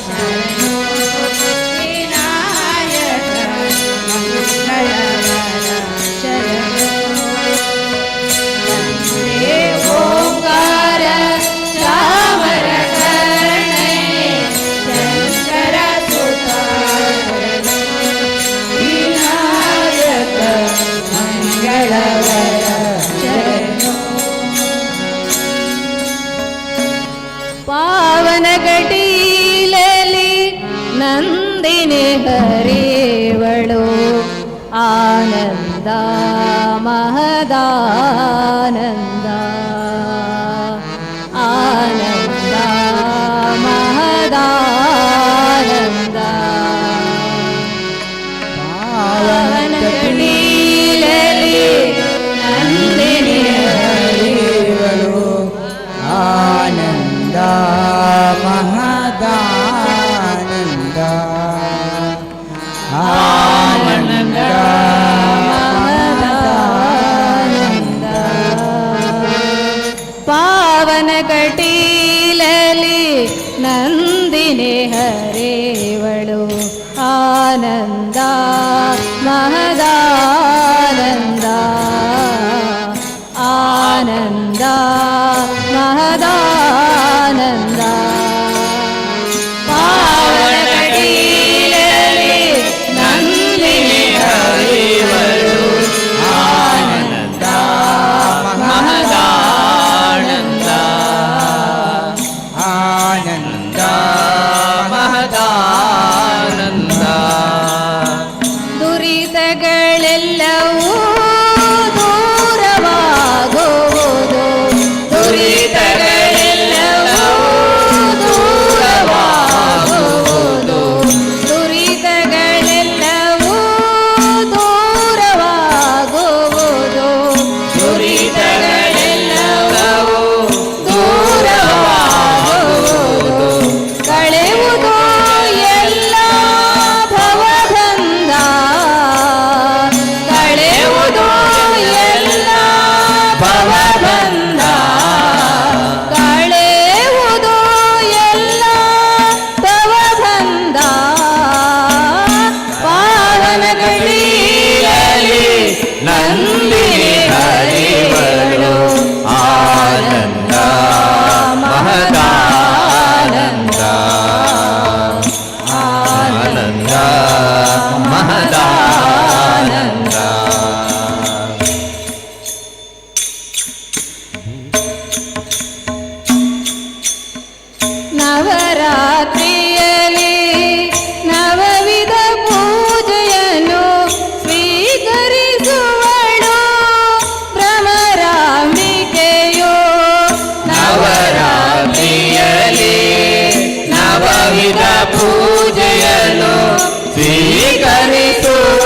ಶರಣು ವಿನಾಯಕ ಮಂಗಳವರ ಶರಣು ವಂದೇ ಓಂಕಾರ ಚಾಮರ ಕರ್ಣನೆ ಶಂಕರ ಸುತ ಶರಣು ವಿನಾಯಕ ಮಂಗಳವರ ಶರಣು ಪಾವನ ಗಟೀಲಲಿ ನಂದಿನಿ ಹರಿವಳು ಆನಂದ ಮಹದಾನಂದ ಆನಂದ ಮಹದಾನಂದ ಪಾವನ ಕಟೀಲಲಿ ನಂದಿನಿ ಹರಿವಳು ಆನಂದ ಮಹದಾನಂದ ಆನಂದ ಮಹದಾನಂದ ಪಾವನ ಕಟೀಲಲಿ ನಂದಿನಿ ಹರೇವಳು ಆನಂದ ಮಹದಾನಂದ ಆನಂದ ಮಹದಾನಂದ ಪಾವನ ಕಟೀಲಲಿ ನಂದಿನಿ ಹರೇವಳು ಆನಂದ ಮಹದಾನಂದ ಆನಂದ ಮಹದಾನಂದ ದುರಿತಗಳೆಲ್ಲವೂ ದೂರವಾಗುವುದು ದುರಿತಗಳೆಲ್ಲವೂ ದೂರವಾಗುವುದು ದುರಿತಗಳೆಲ್ಲವೂ ದೂರವಾಗುವುದು ದುರಿತಗಳೆಲ್ಲವೂ ದೂರವಾಗುವುದು ಕಳೆಯುವುದು ಎಲ್ಲ ಭವಬಂಧ ಕಳೆಯುವುದು ಎಲ್ಲ ಭವಬಂಧ ಕಳೆಯುವುದು ಎಲ್ಲ ಭವಬಂಧ ಪಾವನ ಕಟೀಲಲಿ ನಂದಿನಿ ಹರಿವಳು ಆನಂದ ಮಹದಾನಂದ ಆನಂದ ಮಹದಾನಂದ ನವರಾತ್ರಿಯಲ್ಲಿ ನವವಿಧ ಪೂಜೆಯನ್ನು ಸ್ವೀಕರಿಸುವಳು ಭ್ರಮರಾಂಬಿಕೆಯೋ ನವರಾತ್ರಿಯಲ್ಲಿ ನವವಿಧ ಪೂಜೆಯನ್ನು ಸ್ವೀಕರಿಸುವ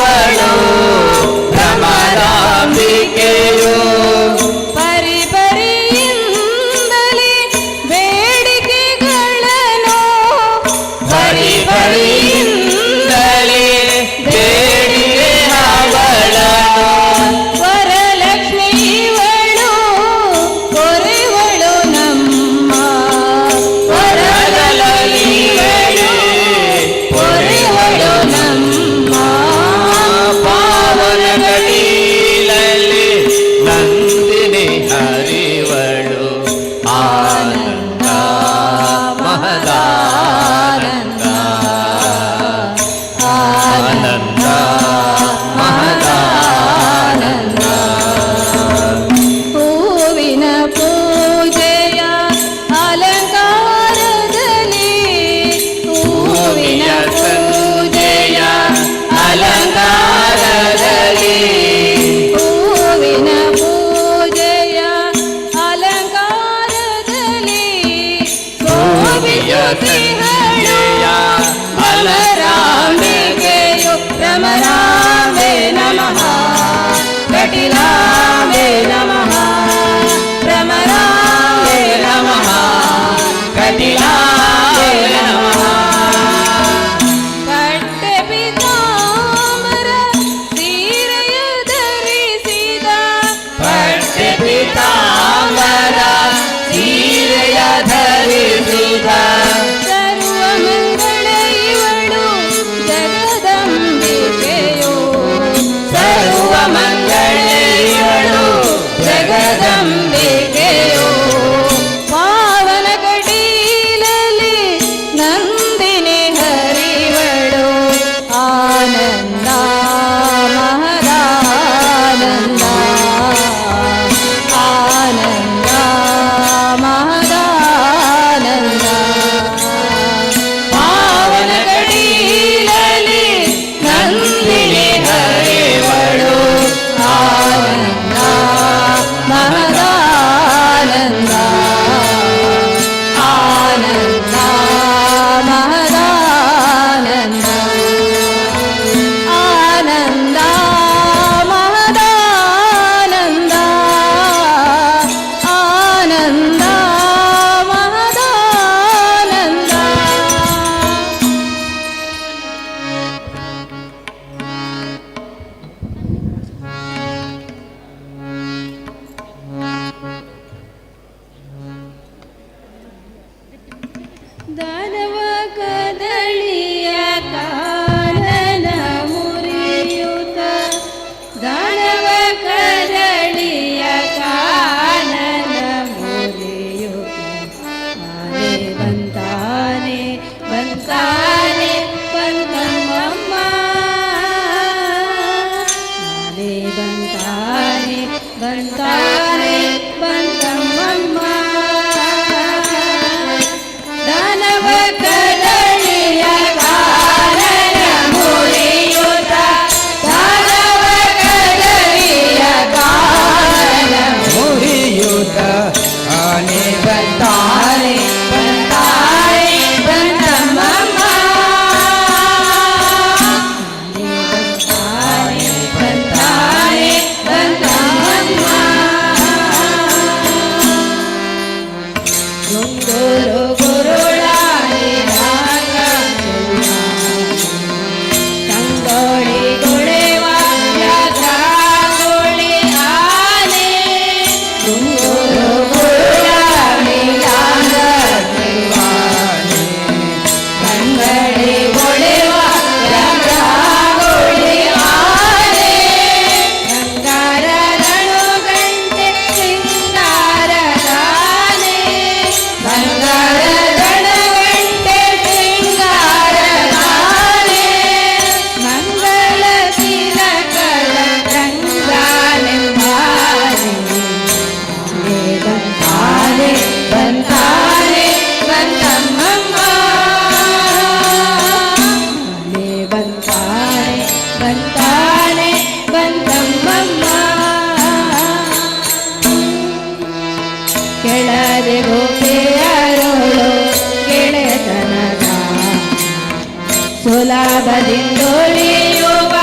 ಸುಲಭದಿಂದುಳಿಯುವ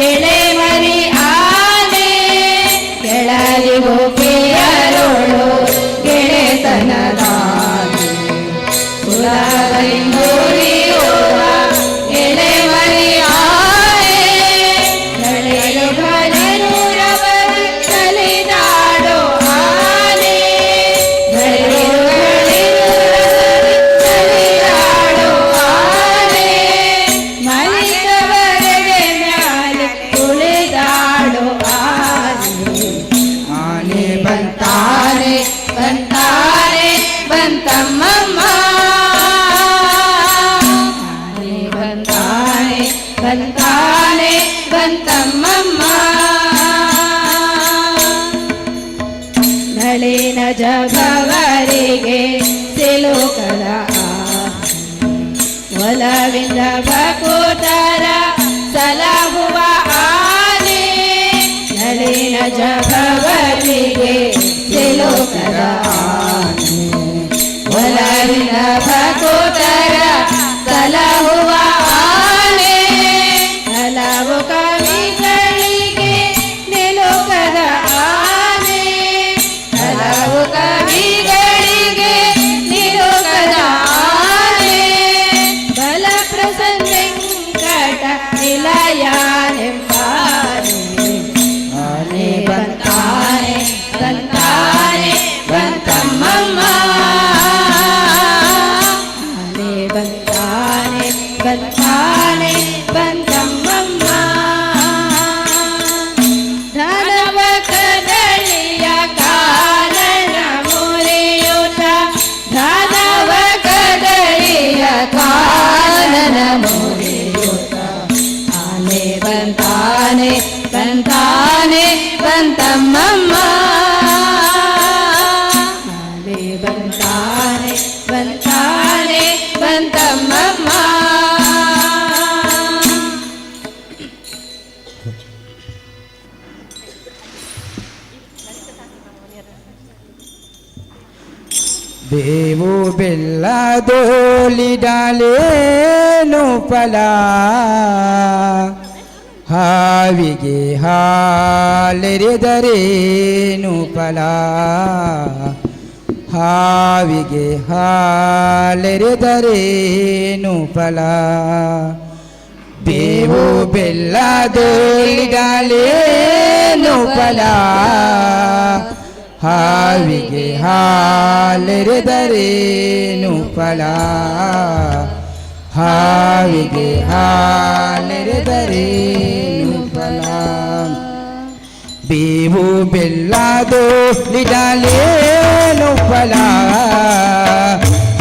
ಎಳೆಮರಿ ಆನೆ ಕೆಳದಿ ಗೋಪಿಯರೋಳು ಗೆಳೆತನದಾನೆ ಸುಲಭದಿಂದುಳಿಯುವ ಎಳೆಮರಿ ಆನೆ ಗಳೇರು ಗಳೇರು ರವರು ಕಲಿದಾಡೋ ಆನೆ ಗಳೇರು ಗಳೇರು ರವರು ಕಲಿದಾಡೋ ಆನೆ ಮಲಿತವರೆಗೆ ಮ್ಯಾಲೆ ಕುಳಿದಾಡೋ ಆನೆ ಆನೆ ಬಂತಾನೆ ಬಂತಾನೆ ಬಂತಮ್ಮಮ್ಮ ಆನೆ ಬಂತಾನೆ ಬಂತಾನೆ ಬಂತಮ್ಮಮ್ಮ ನಳಿನ ಜಗವರಿಗೆ ಸಿಲುಕದ ಒಲವಿಂದ ಬಕುತರ ಸಲಹುವ ಆನೆ ನಳಿನ ಜಗವರಿಗೆ ಸಿಲುಕದ ಆನೆ ಒಲವಿಂದ ಬಕುತರ ಸಲಹುವ ಆನೆ ಹಲವು ಕವಿಗಳಿಗೆ ನಿಲುಕದ ಆನೆ ಹಲವು ಕವಿಗಳಿಗೆ ನಿಲುಕದ ಆನೆ ಬಲ ಪ್ರಸನ್ನ ನಿಲಯನೆಂಬಾನೆ ಆನೆ ಬಂತಾನೆ ಬಂತಾನೆ ಬಂತಮ್ಮಮ್ಮ ಆನೆ ಬಂತಾನೆ ಬಂತಾನೆ ಬಂತಮ್ಮಮ್ಮ ಧನವ ಕದಳಿಯ ಕಾರಣ ಮುರಿಯುತ ಧನವ ಕದಳಿಯ ಕಾರಣ ಮುರಿಯುತ ಆನೆ ಬಂತಾನೆ ಬಂತಾನೆ ಬಂತಮ್ಮಮ್ಮ ಆನೆ ಬಂತಾನೆ ಬಂತಾನೆ ಬಂತಮ್ಮಮ್ಮ ಬೇವು ಬೆಲ್ಲದೋಲಿಡಲೇನು ಫಲ ಹಾವಿಗೆ ಹಾಲೆರೆದರೇನು ಫಲ ಹಾವಿಗೆ ಹಾಲೆರೆದರೇನು ಫಲ ಬೇವು ಬೆಲ್ಲದೋಲಿಡಲೇನು ಫಲ ಹಾವಿಗೆ ಹಾಲೆರೆದರೇನು ಫಲ ಹಾವಿಗೆ ಹಾಲೆರೆದರೇನು ಫಲ ಬೇವು ಬೆಲ್ಲದೋಲಿಡಲೇನು ಫಲ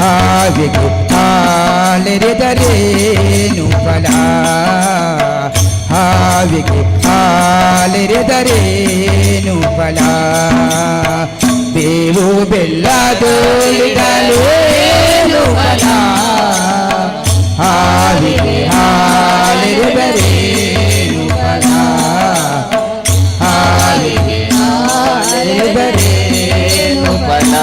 ಹಾವಿಗೆ ಹಾಲೆರೆದರೇನು ಫಲ ಹಾವಿಗೆ ಹಾಲೆರೆದರೇನು ಫಲ ಬೇವು ಬೆಲ್ಲದೋಲಿಡಲೇನು ಫಲ ಹಾವಿಗೆ ಹಾಲೆರೆದರೇನು ಫಲ ಹಾವಿಗೆ ಹಾಲೆರೆದರೇನು ಫಲ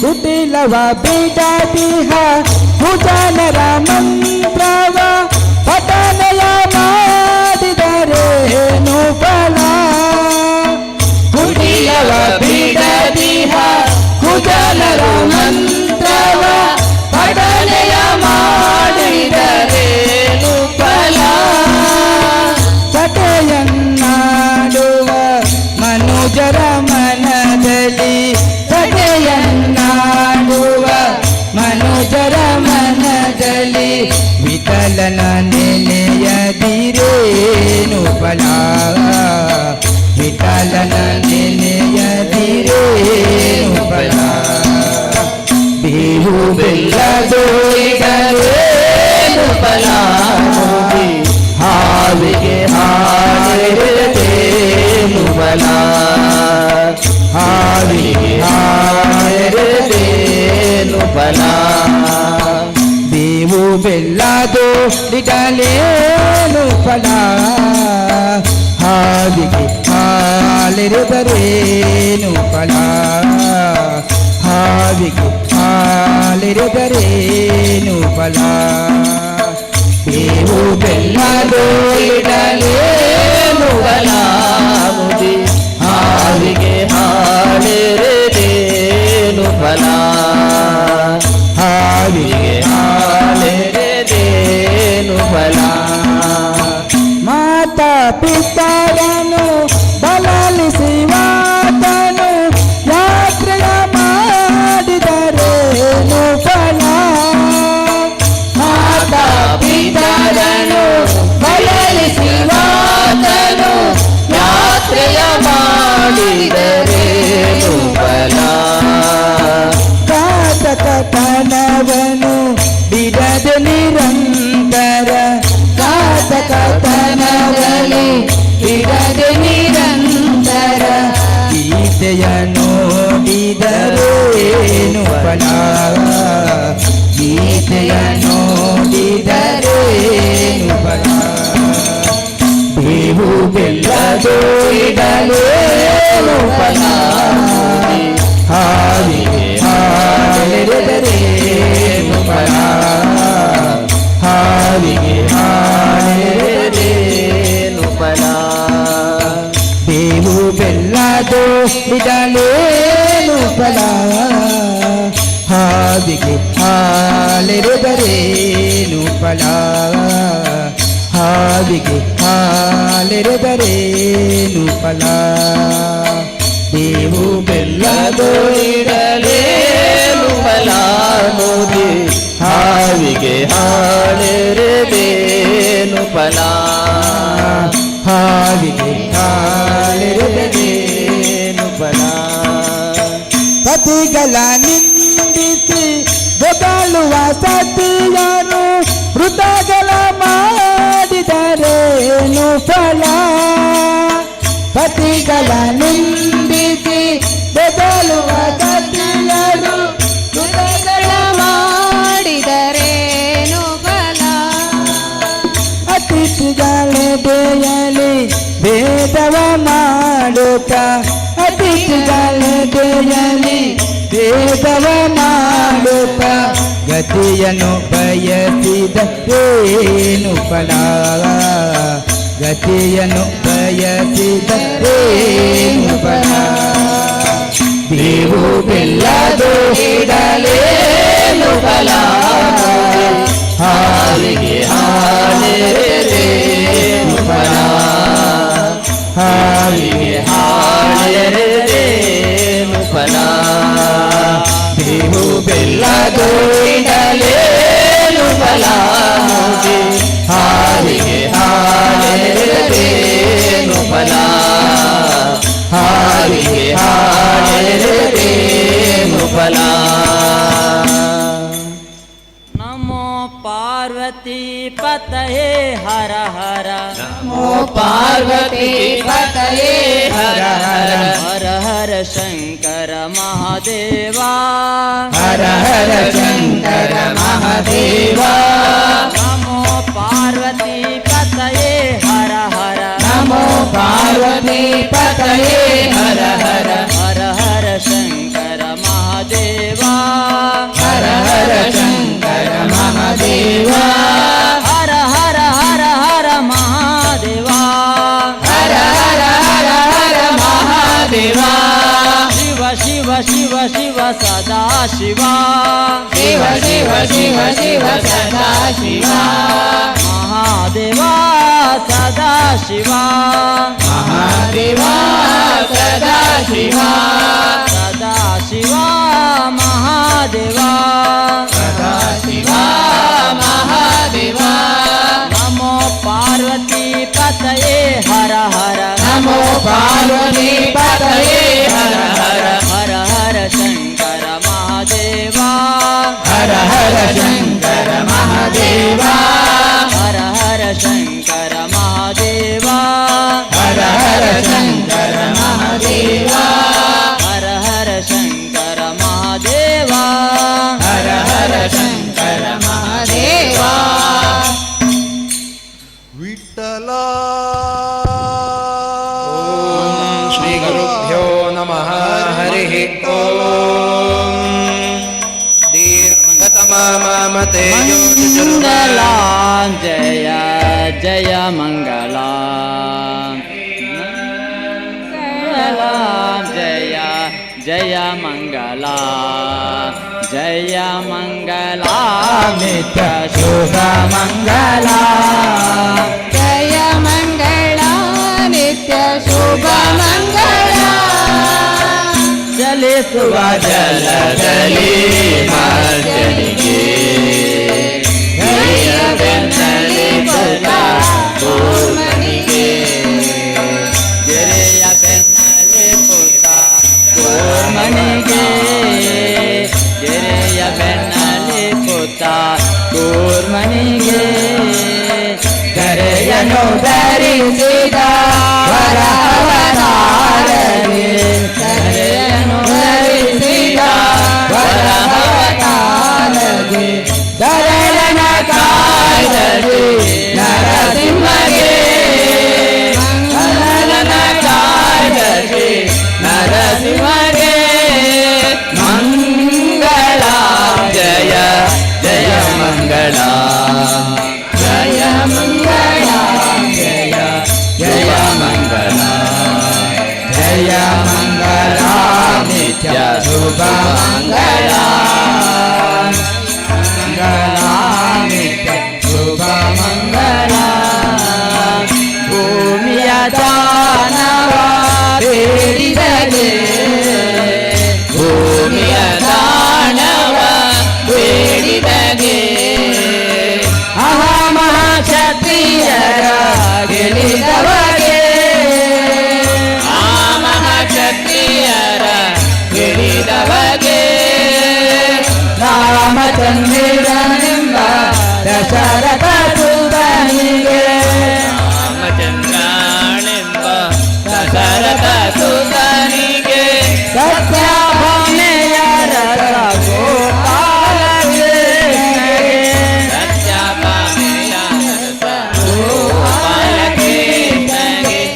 ಕುಟಿಲವ ಬಿಡದಿಹ ಕುಜನರ ಮಂತ್ರವ ಪಠನಯ ಮಾಡಿದರೇನು ಫಲ ಕುಟಿಲವ ಬಿಡದಿಹ ಕುಜನರ ಮಂತ್ರವ ಪಠನಯ ಮಾಡಿದರೇನು ಫಲ ಸಟೆಯನ್ನಾಡುವ ಮನುಜರ ಮನದಲ್ಲಿ ಸಟೆಯನ್ನಾಡುವ ಮನುಜರ ಮನದಲ್ಲಿ ವಿಠಲನ ನೆನೆಯದಿರೇನು ಫಲ ವಿಠಲನ ನೆನೆಯದಿರೇನು ಫಲ ಬೇವು ಬೆಲ್ಲದೋಲಿಡಲೇನು ಫಲ ಹಾವಿಗೆ ಹಾಲೆರೆದರೇನು ಫಲ ಹಾವಿಗೆ ಹಾಲೆರೆದರೇನು ಫಲ ಬೇವು ಬೆಲ್ಲದೋಲಿಡಲೇನು ಫಲ ಹಾವಿಗೆ ಹಾಲೆರೆದರೇನು ಫಲ ಹಾವಿಗೆ ಹಾಲೆರೆದರೇನು ಫಲ ಬೇವು ಬೆಲ್ಲದು ಇಡಲೇನು ಬಲಾಮುದಿ ಹಾವಿಗೆ ಹಾಳೆರೆದೇನು ಫಲ ಹಾವಿಗೆ ಹಾಳೆರೆದೇನು ಫಲ ಮಾತಾ ಪಿತರನು ಬಲಲಿಸುವಾತನು ಯಾತ್ರೆಯ ಮಾಡಿದರೇನು ಫಲ ಮಾತಾ ಪಿತರನು ಬಲಲಿಸುವಾತನು ಯಾತ್ರೆಯ ಮಾಡಿದರೇನು ಫಲ ಘಾತಕತನವನು ಬಿಡದೆ ನಿರಂತರ ಘಾತಕತನವನು ಬಿಡದೆ ನಿರಂತರ ಗೀತೆಯ ನೋಡಿದರೇನು ಫಲ ಗೀತೆಯ ನೋಡಿದರೇನು ಫಲ ಬೇವು ಬೆಲ್ಲದು ಇಡಲೇನು ಫಲ ಹಾವಿಗೆ ಹಾಳೆರೆದರೇನು ಫಲ ಹಾವಿಗೆ ಹಾಳೆರೆದರೇನು ಫಲ ಬೇವು ಬೆಲ್ಲದು ಇಡಲೇನು ಫಲ ಹಾವಿಗೆ ಹಾಲೆರೆದರೇನು ಫಲ ಹಾವಿಗೆ ಹಾಲೆರೆದರೇನು ಫಲ ಬೇವು ಬೆಲ್ಲದು ಇಡಲೇನು ಫಲ ಮೋದಿ ಹಾವಿಗೆ ಹಾಳೆರೆದೇನು ಫಲ ಹಾವಿಗೆ ಹಾಲೆರೆದರೇನು ಫಲ ಪತಿಗಳ ನಿಂದಿಸಿ ಬೊಗಳುವ ಸತಿಯನು ವೃತಗಳ ಮಾಡಿದರೇನು ಫಲ ಪತಿಗಳ ನಿಂದಿಸಿ ಬೊಗಳುವ ಸತಿಯನು ವೃತಗಳ ಮಾಡಿದರೇನು ಫಲ ಅತಿಥಿಗಳೆಡೆಯಲಿ ಭೇದವ ಮಾಡುತ್ತ ಅತಿಥಿಗಳೆಡೆಯಲಿ ಭೇದವ ಮಾಡುತ್ತ ಗತಿಯನ್ನು ಬಯಸಿದರೇನು ಫಲ ಗತಿಯನ್ನು ಬಯಸಿದರೇನು ಫಲ ಬೇವು ಬೆಲ್ಲದು ಇಡಲೇನು ಫಲ ಹಾವಿಗೆ ಹಾಳೆರೆದೇನು ಫಲ ಹಾವಿಗೆ ಹಾಳೆರೆದೇನು ಫಲ ಬೇವು ಬೆಲ್ಲದು ಇಡಲೇನು ಫಲ ಹಾವಿಗೆ ಹಾಳೆರೆದೇನು ಫಲ ಹಾವಿಗೆ ಹಾಳೆರೆದೇನು ಫಲ ನಮೋ ಪಾರ್ವತಿ ಪತಯೇ ಹರ ಹರ ನಮೋ ಪಾರ್ವತಿ ಪತಯೇ ಹರ ಹರ ಹರ ಹರ ಶಂಕರ ಮಹಾದೇವ ಹರ ಹರ ಶಂಕರ ಮಹಾದೇವ ನಮೋ ಪಾರ್ವತಿ ಪತಯೇ ಹರ ಹರ ನಮೋ ಪಾರ್ವತಿ ಪತಯೇ ಹರ ಹರ ಹರ ಹರ ಶಂಕರ ಮಹಾದೇವ ಹರ ಹರ ಶಂಕರ ಮಹಾದೇವ ಹರ ಹರ ಹರ ಹರ ಮಹಾದೇವ ಹರ ಹರ ಹರ ಹರ ಮಹಾದೇವ ಶಿವ ಶಿವ ಶಿವ ಶಿವ ಸದಾ ಶಿವ ಶಿವ ಶಿವ ಶಿವ ಶಿವ ಸದಾ ಶಿವ ಮಹಾದೇವ ಸದಾ ಶಿವ ಮಹಾದೇವ ಸದಾ ಶಿವ ಸದಾ ಶಿವ ಮಹಾದೇವ ಸದಾ ಶಿವ ಮಹಾದೇವ ನಮೋ ಪಾರ್ವತಿ ಪತಯೇ ಹರ ಹರ ನಮೋ ಪಾರ್ವತಿ ಪತಯೇ ಹರ ಹರ ಹರ ಹರ ಶಂಕರ ಮಹಾದೇವ ಹರ ಹರ ಶಂಕರ ಮಹಾದೇವ ಹರ ಹರ ಶಂಕರ ಮಹಾದೇವ ಹರ ಹರ ಶಂಕರ ಮಹಾದೇವ ಹರ ಹರ ಶಂಕರ ಮಹಾದೇವ ಹರ ಹರ ಶಂಕರ ಮಹಾದೇವ ವಿಠಲ ಶ್ರೀ ಗುರುಭ್ಯೋ ನಮಃ ಹರಿ ಓಂ ದೀರ್ಘತಮಾಮತೆ ಮಂಗಲಾಂಜಯ ಜಯ ಮಂಗಳ ಜಯ ಜಯ ಮಂಗಳ ಜಯ ಮಂಗಳ ನಿತ್ಯ ಶುಭ ಮಂಗಳ ಜಯ ಮಂಗಳ ನಿತ್ಯ ಶುಭ ಮಂಗಳ ಚಲಿಸುವ ಜಲದಲ್ಲಿ ಮರ್ಜನಿಗೆ ಜಯ ಬೆನ್ನಲಿ ಬಲ ಕೂರ್ಮನಿಗೆ ಗೆರೆಯ ಬೆನ್ನಲಿ ಪುಟ ಕೂರ್ಮನಿಗೆ ಗೆರೆಯ ಬೆನ್ನಲಿ ಪುಟ ಕೂರ್ಮನಿಗೆ ಕರೆಯನ್ನು ಧರಿಸಿದ ವರವತಾರನೆ ಕರೆಯನ್ನು ಧರಿಸಿದ ವರವತಾರನೆ ಧರಣನ ಕಾಯ್ದದೆ ನರಸಿಂಹಗೆ ಧರಣನ ಕಾಯ್ದದೆ ನರಸಿಂಹಗೆ ಮಂಗಳ ಜಯ ಜಯ ಮಂಗಳ ಜಯ ಮಂಗಳ ಜಯ ಜಯ ಮಂಗಳ ಜಯ ಮಂಗಳ ನಿತ್ಯ ಶುಭ ಮಂಗಳ ಮಂಗಳ ನಿತ್ಯ ಶುಭ ಮಂಗಳ ಭೂಮಿಯ ದಾನವ ಬೇಡಿದಗೆ ಭೂಮಿಯ ದಾನವ ಬೇಡಿದಗೆ ಮಹಾಕ್ಷತ್ರಿಯರ ಗೆಲಿದವಗೆ ಮಹಾಕ್ಷತ್ರಿಯರ ಗೆಲಿದವಗೆ ರಾಮಚಂದ್ರನೆಂಬ ದಶರಥ ಸುತನಿಗೆ ರಾಮಚಂದ್ರನೆಂಬ ದಶರಥ ಸುತನಿಗೆ ಸತ್ಯಭಾಮೆಯ ರಥ ಗೋಪಾಲಗೆ ಸತ್ಯಭಾಮೆಯ ರಥ ಗೋಪಾಲಗೆ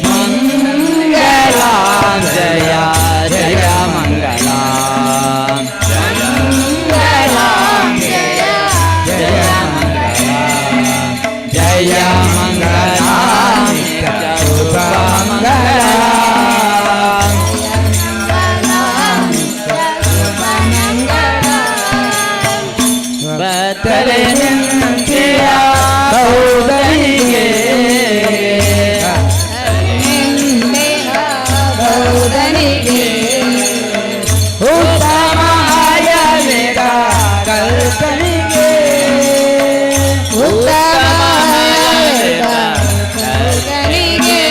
ಮಂಗಳ ಜಯ ಜಯ ಮಂಗಳ ಜಯ ಮಂಗಳ ಜಯ ಜಯ ಮಂಗಳ ಜಯ ಮಂಗಳ ನಿತ್ಯ ಶುಭ ಮಂಗಳ ಬತ್ತಲೆ ನಿಂತೆಯ ಸೌದನಿಗೆ ಸೌದನಿಗೆ ಉತ್ತಮ ಆಯವೇದ ಕಲ್ಪನಿಗೆ ಉತ್ತಮ ಕಲ್ಪನಿಗೆ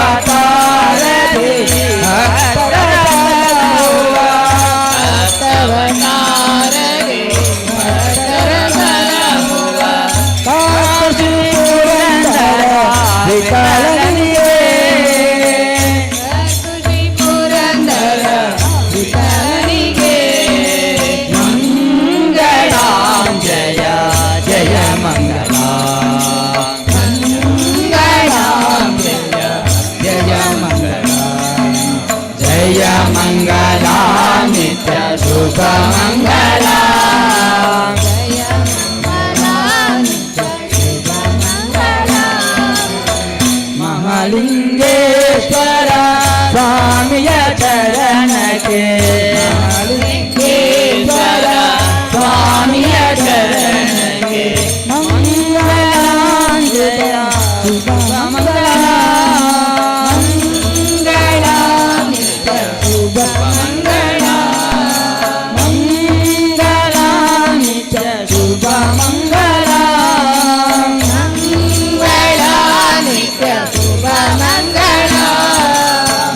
ಹಸ್ತವತಾರದೆ ಹಸ್ತವತಾರದೆ ಭಕ್ತರ ಸಲಹುವ ವಿಕಲನಿಗೆ ಖುಷಿ ಪುರಂದರ ವಿಠಲನಿಗೆ ಮಂಗಳ ಜಯ ಜಯ ಮಂಗಳ ಮಂಗಳ ಜಯ ಜಯ ಮಂಗಳ ಜಯ ಮಂಗಳ ನಿತ್ಯ ಶುಭ ಮಂಗಳ ಜಯ ಮಂಗಳ ನಿತ್ಯ ಶುಭ ಮಂಗಳ ಮಹಾಲಿಂಗೇಶ್ವರ ಸ್ವಾಮಿಯ ಚರಣಕ್ಕೆ ಮಹಾಲಿಂಗೇಶ್ವರ ಸ್ವಾಮಿಯ ಚರಣಕ್ಕೆ ಮಂಗಳಾಂಜಯ ಶುಭ ಮಂಗಳ ಮಂಗಳ ನಿತ್ಯ ಶುಭ ಮಂಗಳ ಮಂಗಳ ನಿತ್ಯ ಶುಭ ಮಂಗಳ ಮಂಗಳ ನಿತ್ಯ ಶುಭ ಮಂಗಳ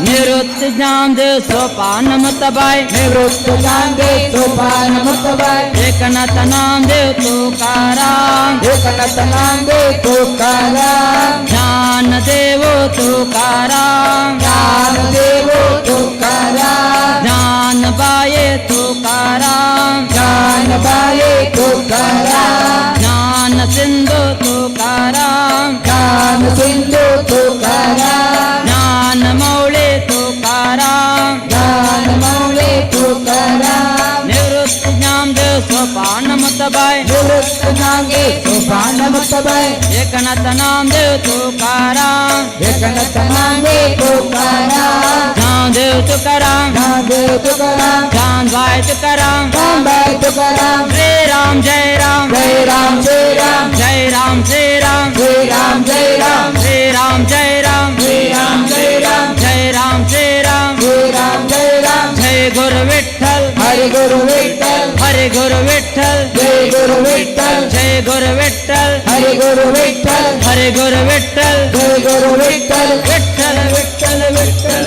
निवृत्त ज्ञानदेव सोपान मतबाई निवृत्त ज्ञानदेव सोपान मतबाई एकनाथ नामदेव तुकाराम एकनाथ नामदेव तुकाराम ज्ञानदेव तुकाराम ज्ञानदेव तुकाराम ज्ञानबाये तुकाराम ज्ञानबाये तुकाराम ज्ञान सिंधु तुकाराम ज्ञान सिंधु तुकाराम ज्ञान मौले तुकाराम ज्ञान मौले तुकाराम निवृत्त ज्ञानदेव सोपान मुक्ताबाई निवृत्त नागे सोपान मुक्ताबाई एकनाथ नामदेव तुकाराम एकनाथ नागे तुकाराम नामदेव तुकाराम नामदेव तुकाराम जानभाई तुकाराम रामबाई तुकाराम श्री राम जय राम जय राम जय राम जय राम श्री राम जय राम जय राम श्री राम जय राम जय राम जय राम जय राम श्री राम जय राम जय राम जय गुरु विठ्ठल हरे गुरु विठ्ठल हरे गुरु विठ्ठल जय गुरु विठ्ठल जय गुरु विठ्ठल हरे गुरु विठ्ठल हरे गुरु विठ्ठल जय गुरु विठ्ठल विठ्ठल विठ्ठल विठ्ठल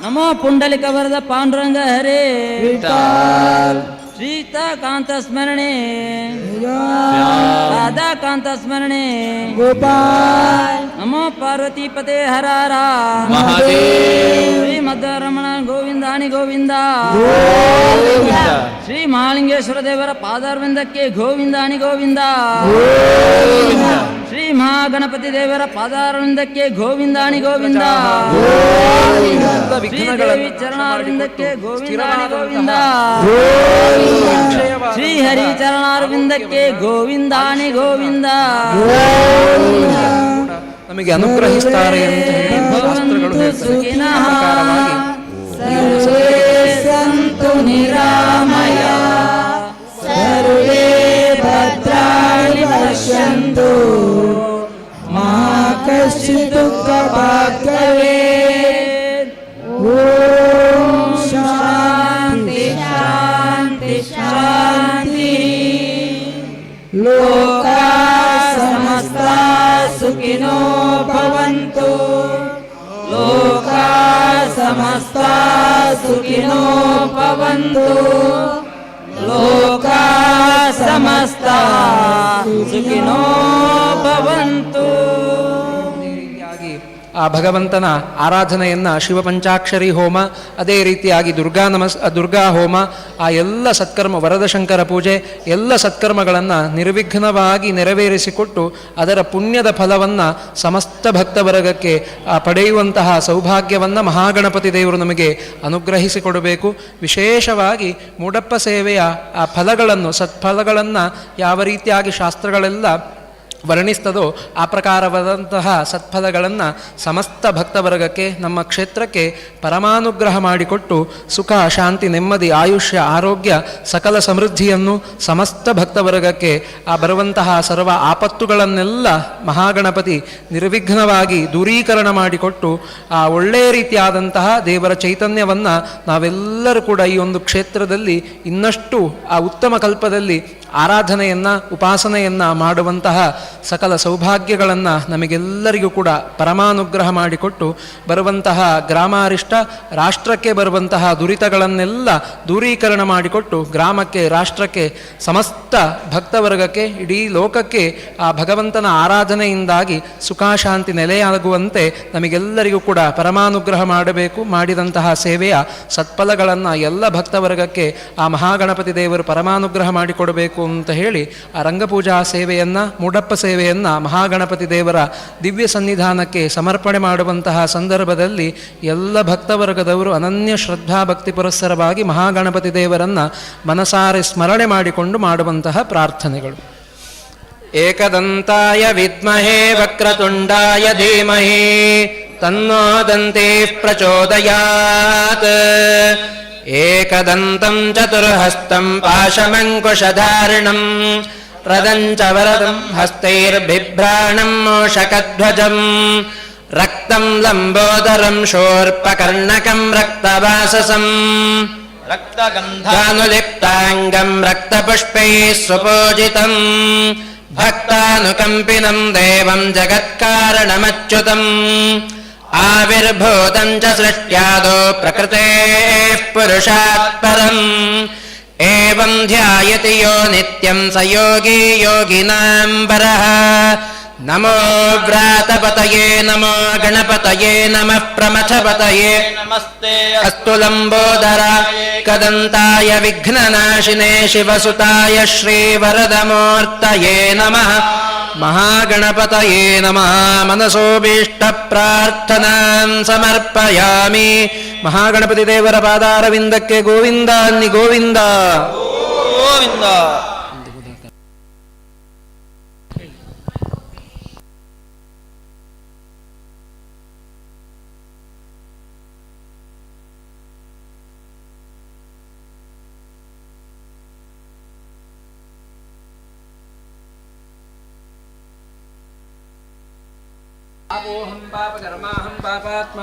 नमो पुंडलिक वरद पांडुरंग हरे श्रीकांत स्मरणे राधा कांत स्मरणे गोपाल नमो पार्वती पते हर हर महादेव श्री मध्वरमण ಗೋವಿಂದಾನಿ ಗೋವಿಂದ ಶ್ರೀ ಮಹಾಲಿಂಗೇಶ್ವರ ದೇವರ ಪಾದಾರವಿಂದಕ್ಕೆ ಗೋವಿಂದಾನಿ ಗೋವಿಂದ ಶ್ರೀ ಮಹಾಗಣಪತಿ ದೇವರ ಪಾದಾರವಿಂದಕ್ಕೆ ಗೋವಿಂದಾನಿ ಗೋವಿಂದ ಶ್ರೀ ದೇವಿ ಚರಣಾರವಿಂದಕ್ಕೆ ಗೋವಿಂದಾನಿ ಗೋವಿಂದ ಶ್ರೀ ಹರಿ ಚರಣಾರವಿಂದಕ್ಕೆ ಗೋವಿಂದಾನಿ ಗೋವಿಂದ ನಮಗೆ ಅನುಗ್ರಹಿಸ್ತಾರೆ ಅಂತ ಹೇಳಿ ಶಾಸ್ತ್ರಗಳು ಹೇಳ್ತವೆ. ಈ ಪ್ರಕಾರವಾಗಿ ಸರ್ವೇ ಸಂತು ನಿರಾಮಯ ಸರ್ವೇ ಭದ್ರಾಣಿ ಪಶ್ಯಂತು ಮಾ ಕಶ್ಚಿತ್ ದುಃಖ ಓಂ ಶಾಂತಿ ಶಾಂತಿ ಶಾಂತಿ ಲೋಕಾ ಸಮಸ್ತಾ ಸುಖಿನೋ ಭವಂತು ಲೋಕಾ ಸಮಸ್ತಾ ಸುಖಿನೋ ಭವಂತು ಲೋಕಾ ಸಮಸ್ತಾ ಸುಖಿನೋ ಭವಂತು. ಆ ಭಗವಂತನ ಆರಾಧನೆಯನ್ನು ಶಿವಪಂಚಾಕ್ಷರಿ ಹೋಮ, ಅದೇ ರೀತಿಯಾಗಿ ದುರ್ಗಾ ಹೋಮ, ಆ ಎಲ್ಲ ಸತ್ಕರ್ಮ, ವರದಶಂಕರ ಪೂಜೆ, ಎಲ್ಲ ಸತ್ಕರ್ಮಗಳನ್ನು ನಿರ್ವಿಘ್ನವಾಗಿ ನೆರವೇರಿಸಿಕೊಟ್ಟು ಅದರ ಪುಣ್ಯದ ಫಲವನ್ನು ಸಮಸ್ತ ಭಕ್ತವರ್ಗಕ್ಕೆ ಪಡೆಯುವಂತಹ ಸೌಭಾಗ್ಯವನ್ನು ಮಹಾಗಣಪತಿ ದೇವರು ನಮಗೆ ಅನುಗ್ರಹಿಸಿಕೊಡಬೇಕು. ವಿಶೇಷವಾಗಿ ಮೂಡಪ್ಪ ಸೇವೆಯ ಆ ಫಲಗಳನ್ನು, ಸತ್ಫಲಗಳನ್ನು ಯಾವ ರೀತಿಯಾಗಿ ಶಾಸ್ತ್ರಗಳೆಲ್ಲ ವರ್ಣಿಸ್ತದೋ ಆ ಪ್ರಕಾರವಾದಂತಹ ಸತ್ಫಲಗಳನ್ನು ಸಮಸ್ತ ಭಕ್ತವರ್ಗಕ್ಕೆ, ನಮ್ಮ ಕ್ಷೇತ್ರಕ್ಕೆ ಪರಮಾನುಗ್ರಹ ಮಾಡಿಕೊಟ್ಟು ಸುಖ, ಶಾಂತಿ, ನೆಮ್ಮದಿ, ಆಯುಷ್ಯ, ಆರೋಗ್ಯ, ಸಕಲ ಸಮೃದ್ಧಿಯನ್ನು ಸಮಸ್ತ ಭಕ್ತವರ್ಗಕ್ಕೆ, ಆ ಬರುವಂತಹ ಸರ್ವ ಆಪತ್ತುಗಳನ್ನೆಲ್ಲ ಮಹಾಗಣಪತಿ ನಿರ್ವಿಘ್ನವಾಗಿ ದೂರೀಕರಣ ಮಾಡಿಕೊಟ್ಟು ಆ ಒಳ್ಳೆಯ ರೀತಿಯಾದಂತಹ ದೇವರ ಚೈತನ್ಯವನ್ನು ನಾವೆಲ್ಲರೂ ಕೂಡ ಈ ಒಂದು ಕ್ಷೇತ್ರದಲ್ಲಿ ಇನ್ನಷ್ಟು ಆ ಉತ್ತಮ ಕಲ್ಪದಲ್ಲಿ ಆರಾಧನೆಯನ್ನು, ಉಪಾಸನೆಯನ್ನು ಮಾಡುವಂತಹ ಸಕಲ ಸೌಭಾಗ್ಯಗಳನ್ನು ನಮಗೆಲ್ಲರಿಗೂ ಕೂಡ ಪರಮಾನುಗ್ರಹ ಮಾಡಿಕೊಟ್ಟು ಬರುವಂತಹ ಗ್ರಾಮಾರಿಷ್ಟ, ರಾಷ್ಟ್ರಕ್ಕೆ ಬರುವಂತಹ ದುರಿತಗಳನ್ನೆಲ್ಲ ದೂರೀಕರಣ ಮಾಡಿಕೊಟ್ಟು ಗ್ರಾಮಕ್ಕೆ, ರಾಷ್ಟ್ರಕ್ಕೆ, ಸಮಸ್ತ ಭಕ್ತವರ್ಗಕ್ಕೆ, ಇಡೀ ಲೋಕಕ್ಕೆ ಆ ಭಗವಂತನ ಆರಾಧನೆಯಿಂದಾಗಿ ಸುಖ ಶಾಂತಿ ನೆಲೆಯಾಗುವಂತೆ ನಮಗೆಲ್ಲರಿಗೂ ಕೂಡ ಪರಮಾನುಗ್ರಹ ಮಾಡಬೇಕು. ಮಾಡಿದಂತಹ ಸೇವೆಯ ಸತ್ಫಲಗಳನ್ನು ಎಲ್ಲ ಭಕ್ತವರ್ಗಕ್ಕೆ ಆ ಮಹಾಗಣಪತಿ ದೇವರು ಪರಮಾನುಗ್ರಹ ಮಾಡಿಕೊಡಬೇಕು ಅಂತ ಹೇಳಿ ಆ ರಂಗಪೂಜಾ ಸೇವೆಯನ್ನು, ಮೂಡಪ್ಪ ಸೇವೆಯನ್ನು ಮಹಾಗಣಪತಿ ದೇವರ ದಿವ್ಯ ಸನ್ನಿಧಾನಕ್ಕೆ ಸಮರ್ಪಣೆ ಮಾಡುವಂತಹ ಸಂದರ್ಭದಲ್ಲಿ ಎಲ್ಲ ಭಕ್ತವರ್ಗದವರು ಅನನ್ಯ ಶ್ರದ್ಧಾ ಭಕ್ತಿ ಪುರಸ್ಸರವಾಗಿ ಮಹಾಗಣಪತಿ ದೇವರನ್ನು ಮನಸಾರೆ ಸ್ಮರಣೆ ಮಾಡಿಕೊಂಡು ಮಾಡುವಂತಹ ಪ್ರಾರ್ಥನೆಗಳು. ಏಕದಂತಾಯ ವಿದ್ಮಹೇ ವಕ್ರತುಂಡಾಯ ಧೀಮಹಿ ತನ್ನೋ ದಂತೇಃ ಪ್ರಚೋದಯಾತ್. ಏಕದಂತಂ ಚತುರ್ಹಸ್ತಂ ಪಾಶಮಂಕುಶಧಾರಿಣಂ ರದಂಚ ವರದಂ ಹಸ್ತೈರ್ಬಿಭ್ರಾಣಂ ಮೂಷಕಧ್ವಜಂ ರಕ್ತಂ ಲಂಬೋದರಂ ಶೂರ್ಪಕರ್ಣಕಂ ರಕ್ತವಾಸಸಂ ರಕ್ತಗಂಧಾನುಲಿಪ್ತಾಂಗಂ ರಕ್ತಪುಷ್ಪೈಃ ಸುಪೂಜಿತಂ ಭಕ್ತಾನುಕಂಪಿನಂ ದೇವಂ ಜಗತ್ಕಾರಣಮಚ್ಯುತಂ ಆವಿರ್ಭೂತಂ ಚ ಸೃಷ್ಟ್ಯಾದೋ ಪ್ರಕೃತೇಃ ಪುರುಷಾತ್ ಪರಂ ಏವಂ ಧ್ಯಾಯತಿ ಯೋ ನಿತ್ಯಂ ಸ ಯೋಗಿ ಯೋಗಿನಾಂ ವರಃ ನಮೋ ವ್ರಾತಪತಯೇ ನಮೋ ಗಣಪತಯೇ ನಮಃ ಪ್ರಮಥಪತಯೇ ನಮಸ್ತೆ ಅಸ್ತು ಲಂಬೋದರಾಯ ಕದಂತಾಯ ವಿಘ್ನನಾಶಿನೇ ಶಿವಸುತಾಯ ಶ್ರೀವರದಮೂರ್ತಯೇ ನಮಃ ಮಹಾಗಣಪತಯೇ ನಮಃ ಮನಸೋಭೀಷ್ಟ ಪ್ರಾರ್ಥನಾನ್ ಸಮರ್ಪಯಾಮಿ. ಮಹಾಗಣಪತಿ ದೇವರ ಪಾದಾರವಿಂದಕ್ಕೆ ಗೋವಿಂದ ಅನ್ನಿ ಗೋವಿಂದ ಗೋವಿಂದ.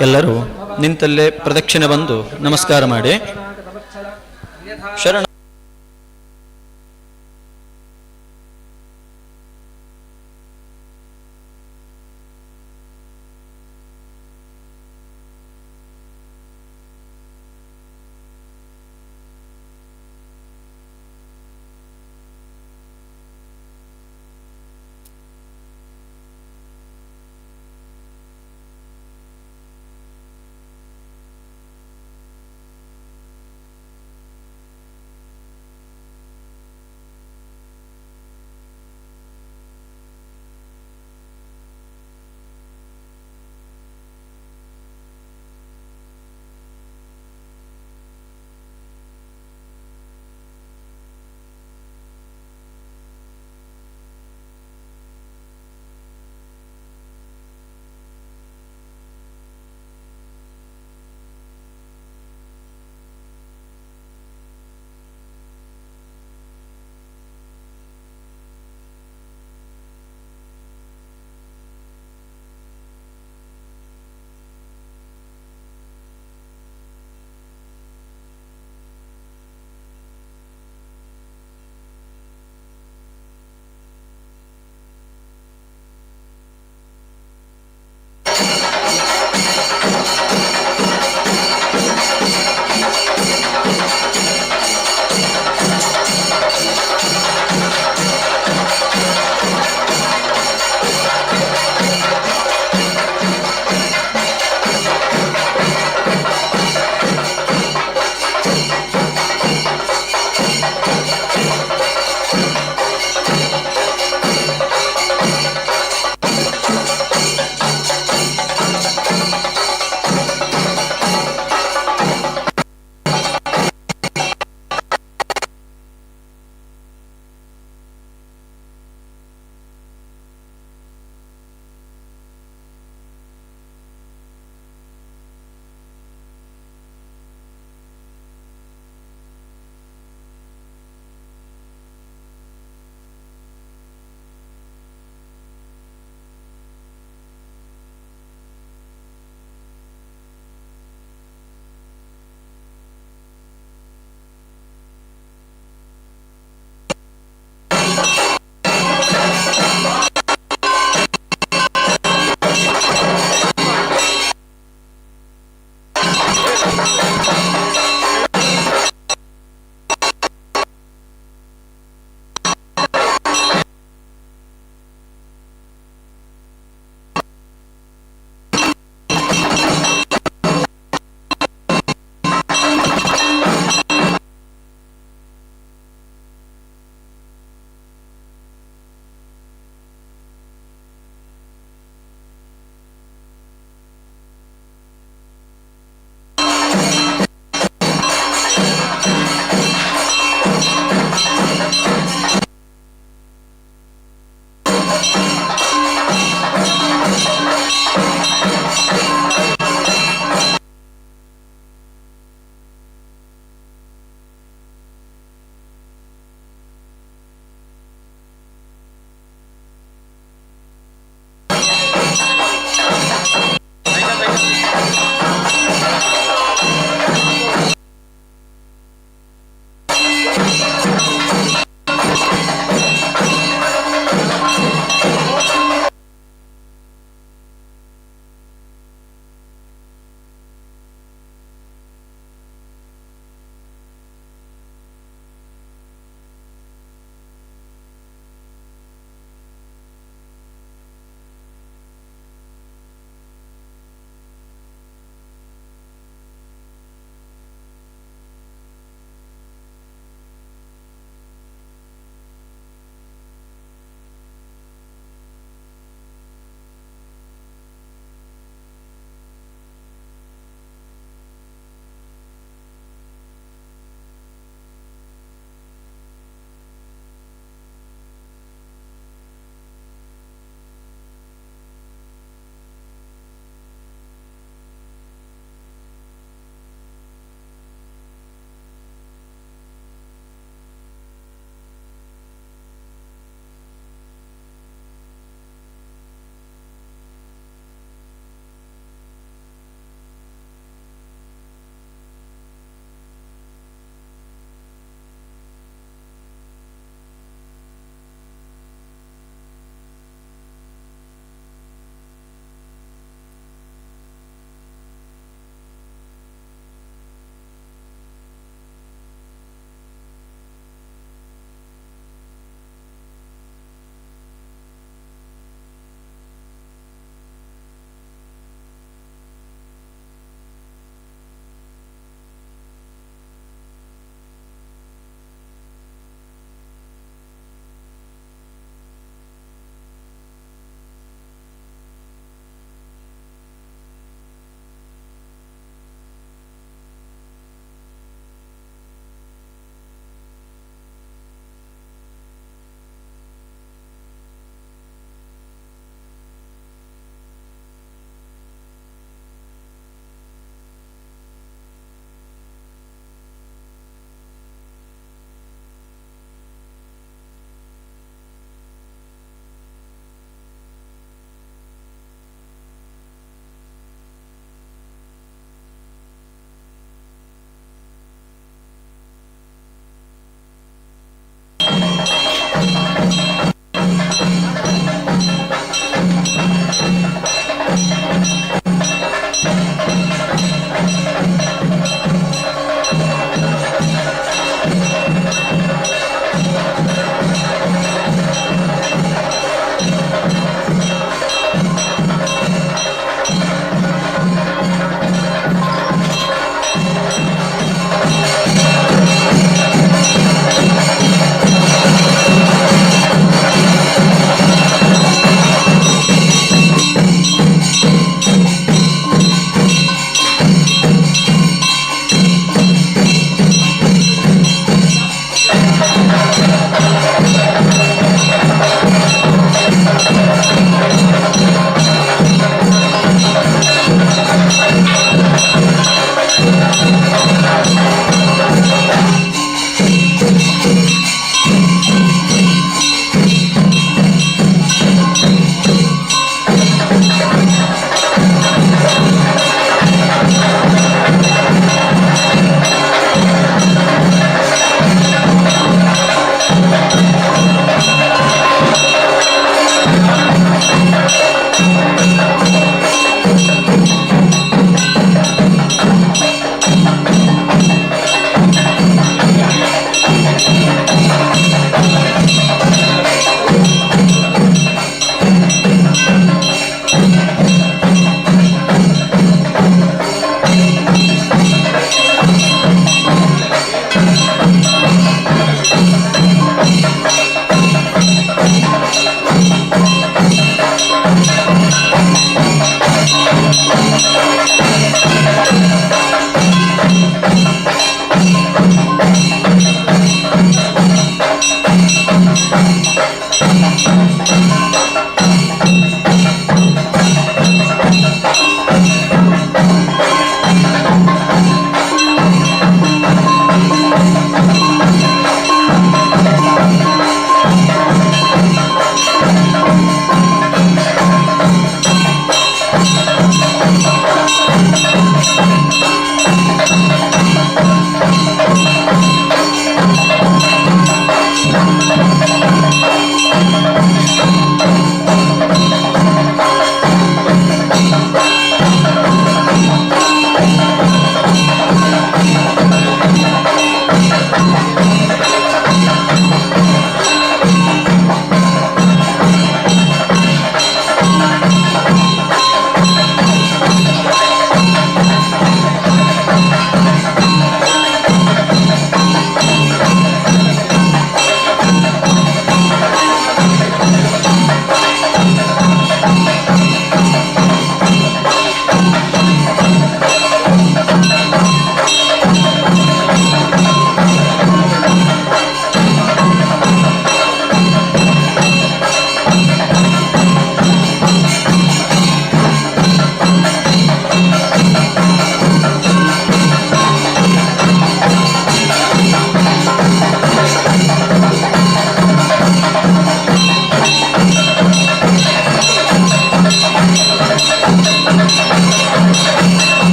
ಎಲ್ಲರೂ ನಿಂತಲ್ಲೇ ಪ್ರದಕ್ಷಿಣೆ ಬಂದು ನಮಸ್ಕಾರ ಮಾಡಿ. ಶರಣ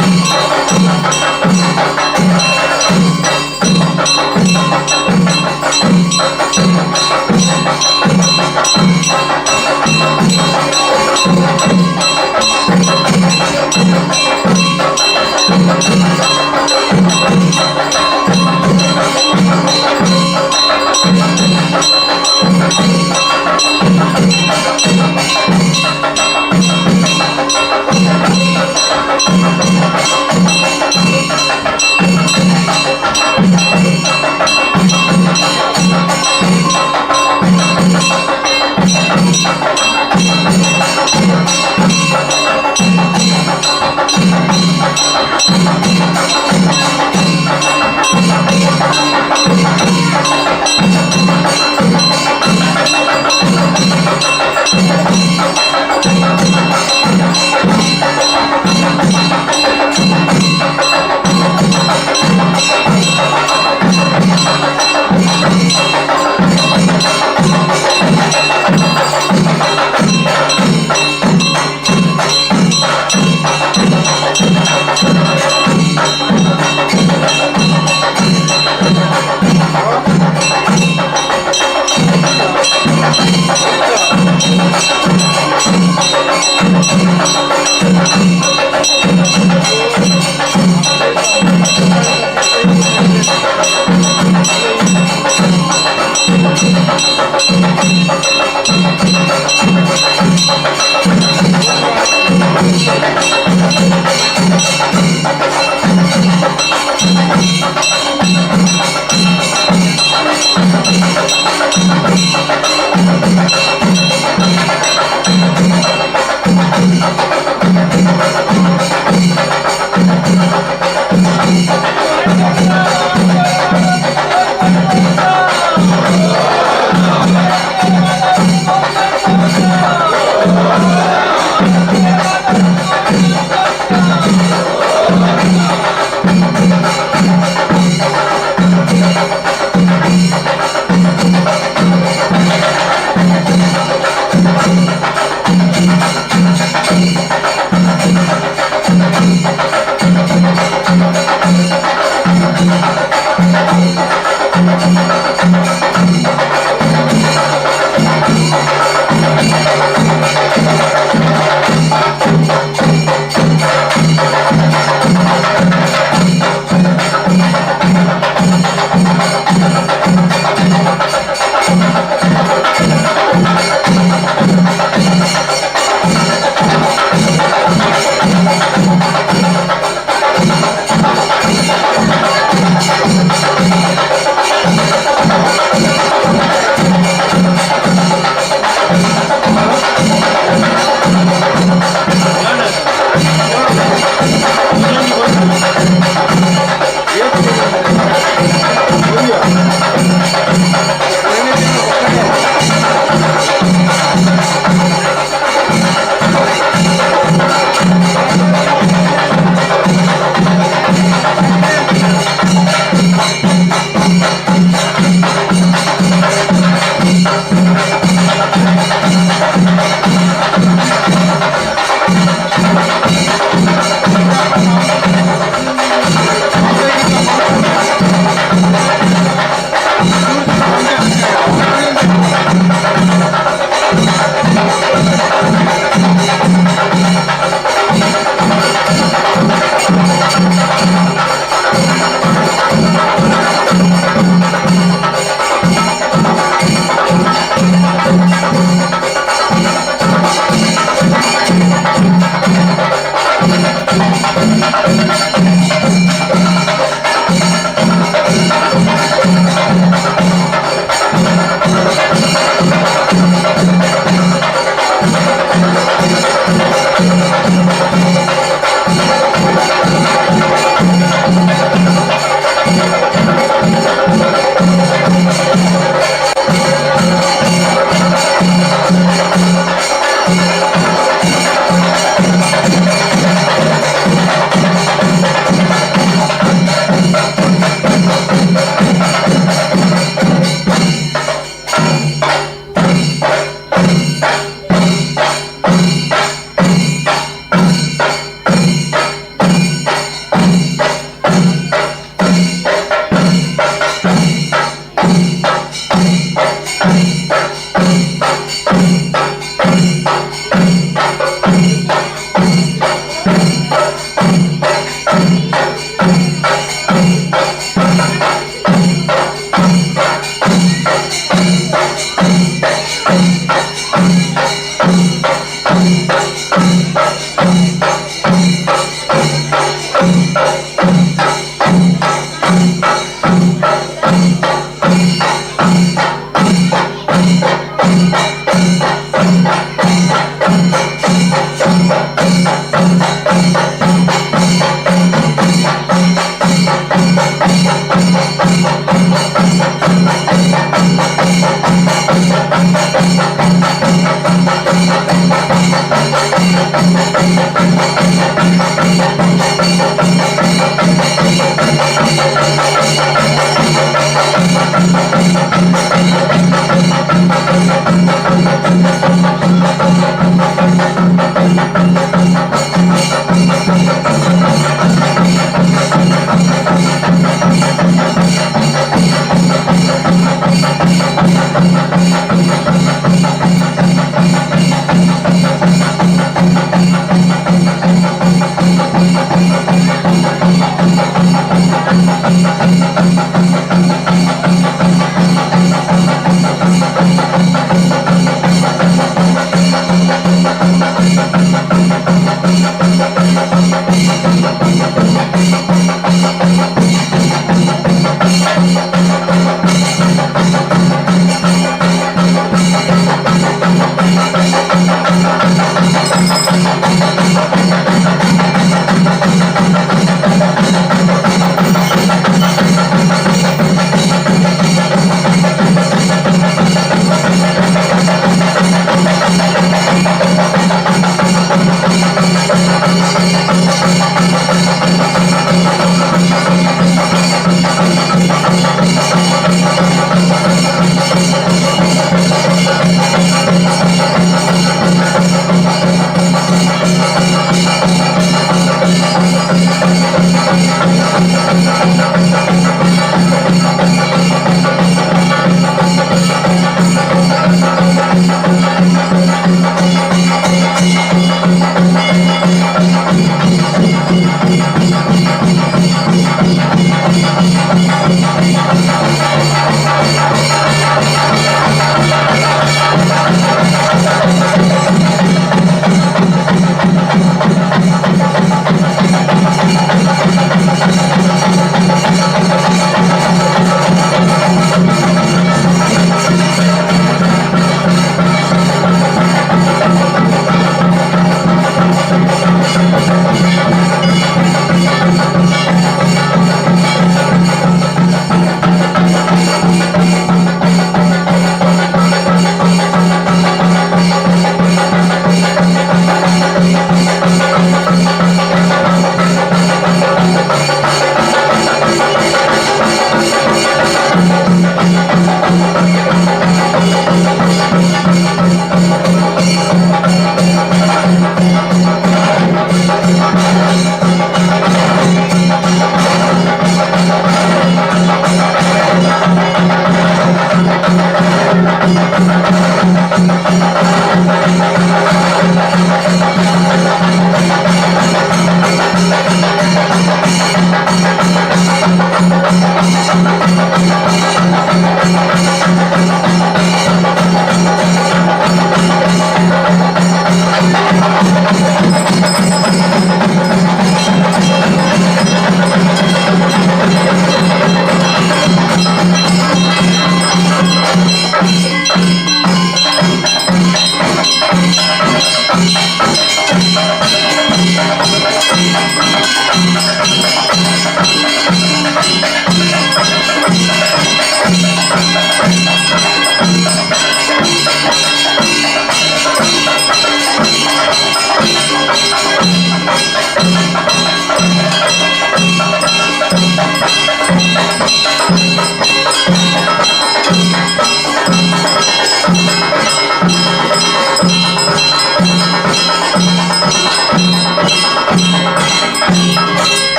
Thank you.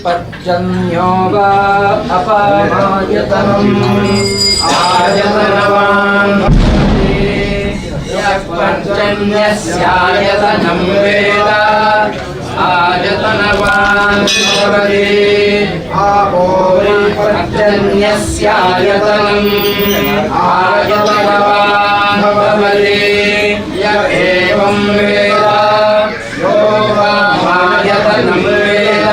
पर्जन्यो वा अपामायतनम् आयतनवान् भवति यः पर्जन्यस्यायतनं वेद आयतनवान् भवति आपो वै पर्जन्यस्यायतनम् आयतनवान् भवति य एवं वेद यो वा आयतनं वेद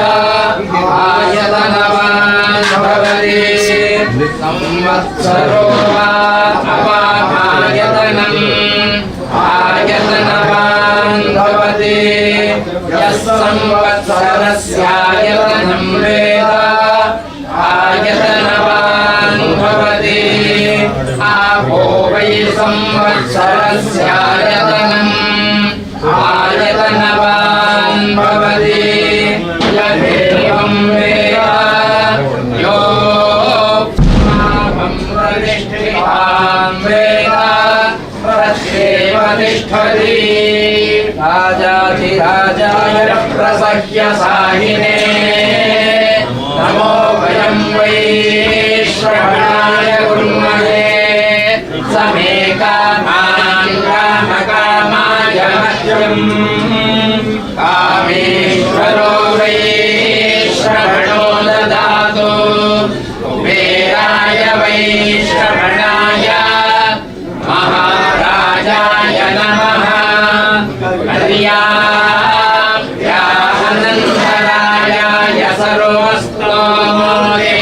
आयतनवान् भवति संवत्सरो वा अपामायतनम् आयतनवान् भवति यः संवत्सरस्यायतनं वेद आयतनवान् भवति आपो वै संवत्सरस्यायतनम् आयतनवान् भवति यदेवं वेद यो मामं प्रतिष्ठितां वेद प्रत्येव तिष्ठति राजाधिराजाय प्रसह्य साहिने नमो वयं वै श्रवणाय कुर्महे समे कामान् कामकामाय मह्यम् कामेश्वरो वै श्रवणो ददातु कुबेराय वै श्रवणाय महाराजाय नमः कल्याण्यानन्दरायाय सर्वस्तोमोदे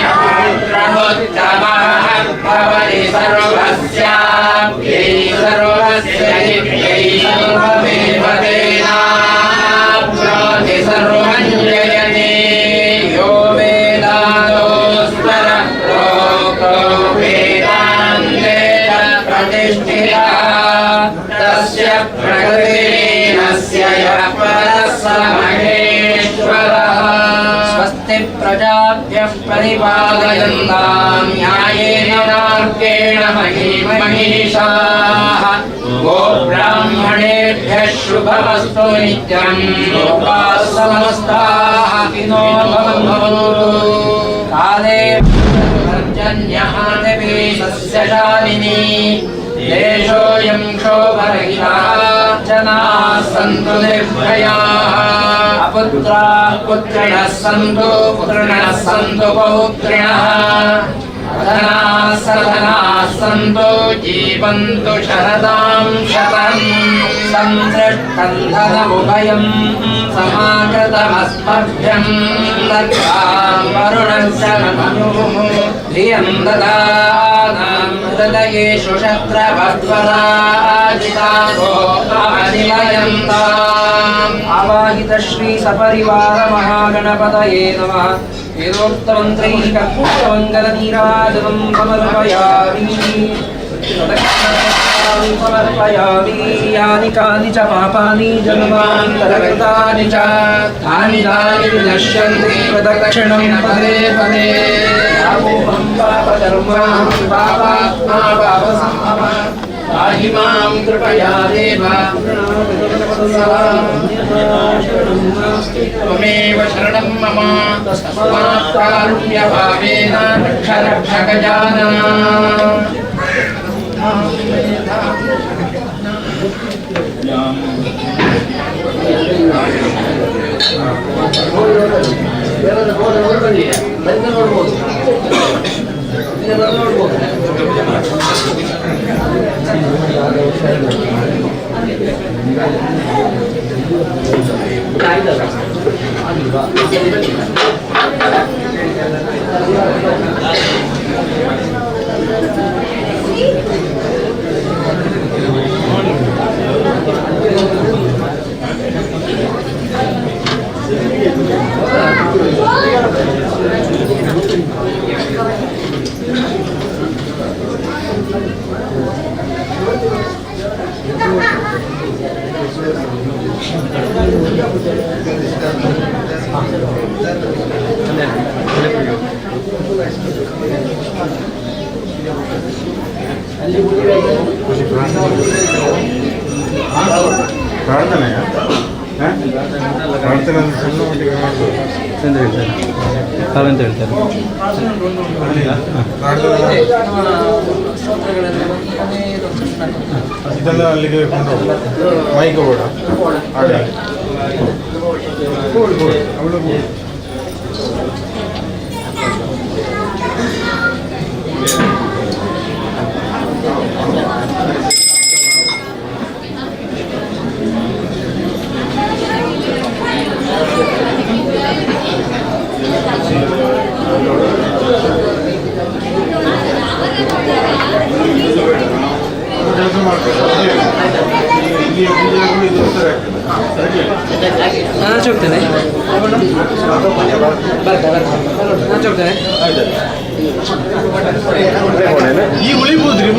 पुत्रमुत्तमः भवति सर्वस्याप्यै सर्वस्य दिव्यै सर्वमेव तेनाप्नोति सर्वं जयते प्रत्ययः परः स महेश्वरः स्वस्ति प्रजाभ्यः परिपालयन्तां न्यायेन मार्गेण महीषाः गोब्राह्मणेभ्यः शुभमस्तु नित्यं लोकाः समस्ताः सुखिनो भवन्तु काले पर्जन्यः देवी सस्यशालिनी देशोऽयं क्षोभरहितः जनाः सन्तु निर्भयाः अपुत्राः पुत्रिणः सन्तु पुत्रिणः सन्तु पौत्रिणः धनाः सधनाः सन्तु जीवन्तु शरदां शतम् सन्तृष्टं धनमुभयं समागतमस्मभ्यं दत्तां वरुणश्च मनुः धियं ददानां हृदयेषु शत्रवत्वराजितासो अनिलयन्ताम् आवाहित श्री सपरिवार महागणपतये नमः वेदोक्तमन्त्रैः कर्पूरमङ्गलनीराजनं समर्पयामि यानि कानि च पापानि जन्मान्तरकृतानि च तानि विनश्यन्ति प्रदक्षिणं पदे पदे पापोऽहं पापकर्माहं पापात्मा पापसम्भवः पाहि मां कृपया देव त्वमेव शरणं मम तस्मात् कारुण्यभावेन रक्ष रक्ष गजानन ತಾವೆಂತ ಹೇಳ್ತಾರೆ ಇದೆಲ್ಲ ಅಲ್ಲಿಗೆ ಮೈಕ್ ಕೂಡ ಈ ಉಳಿಬೋದ್ರಿ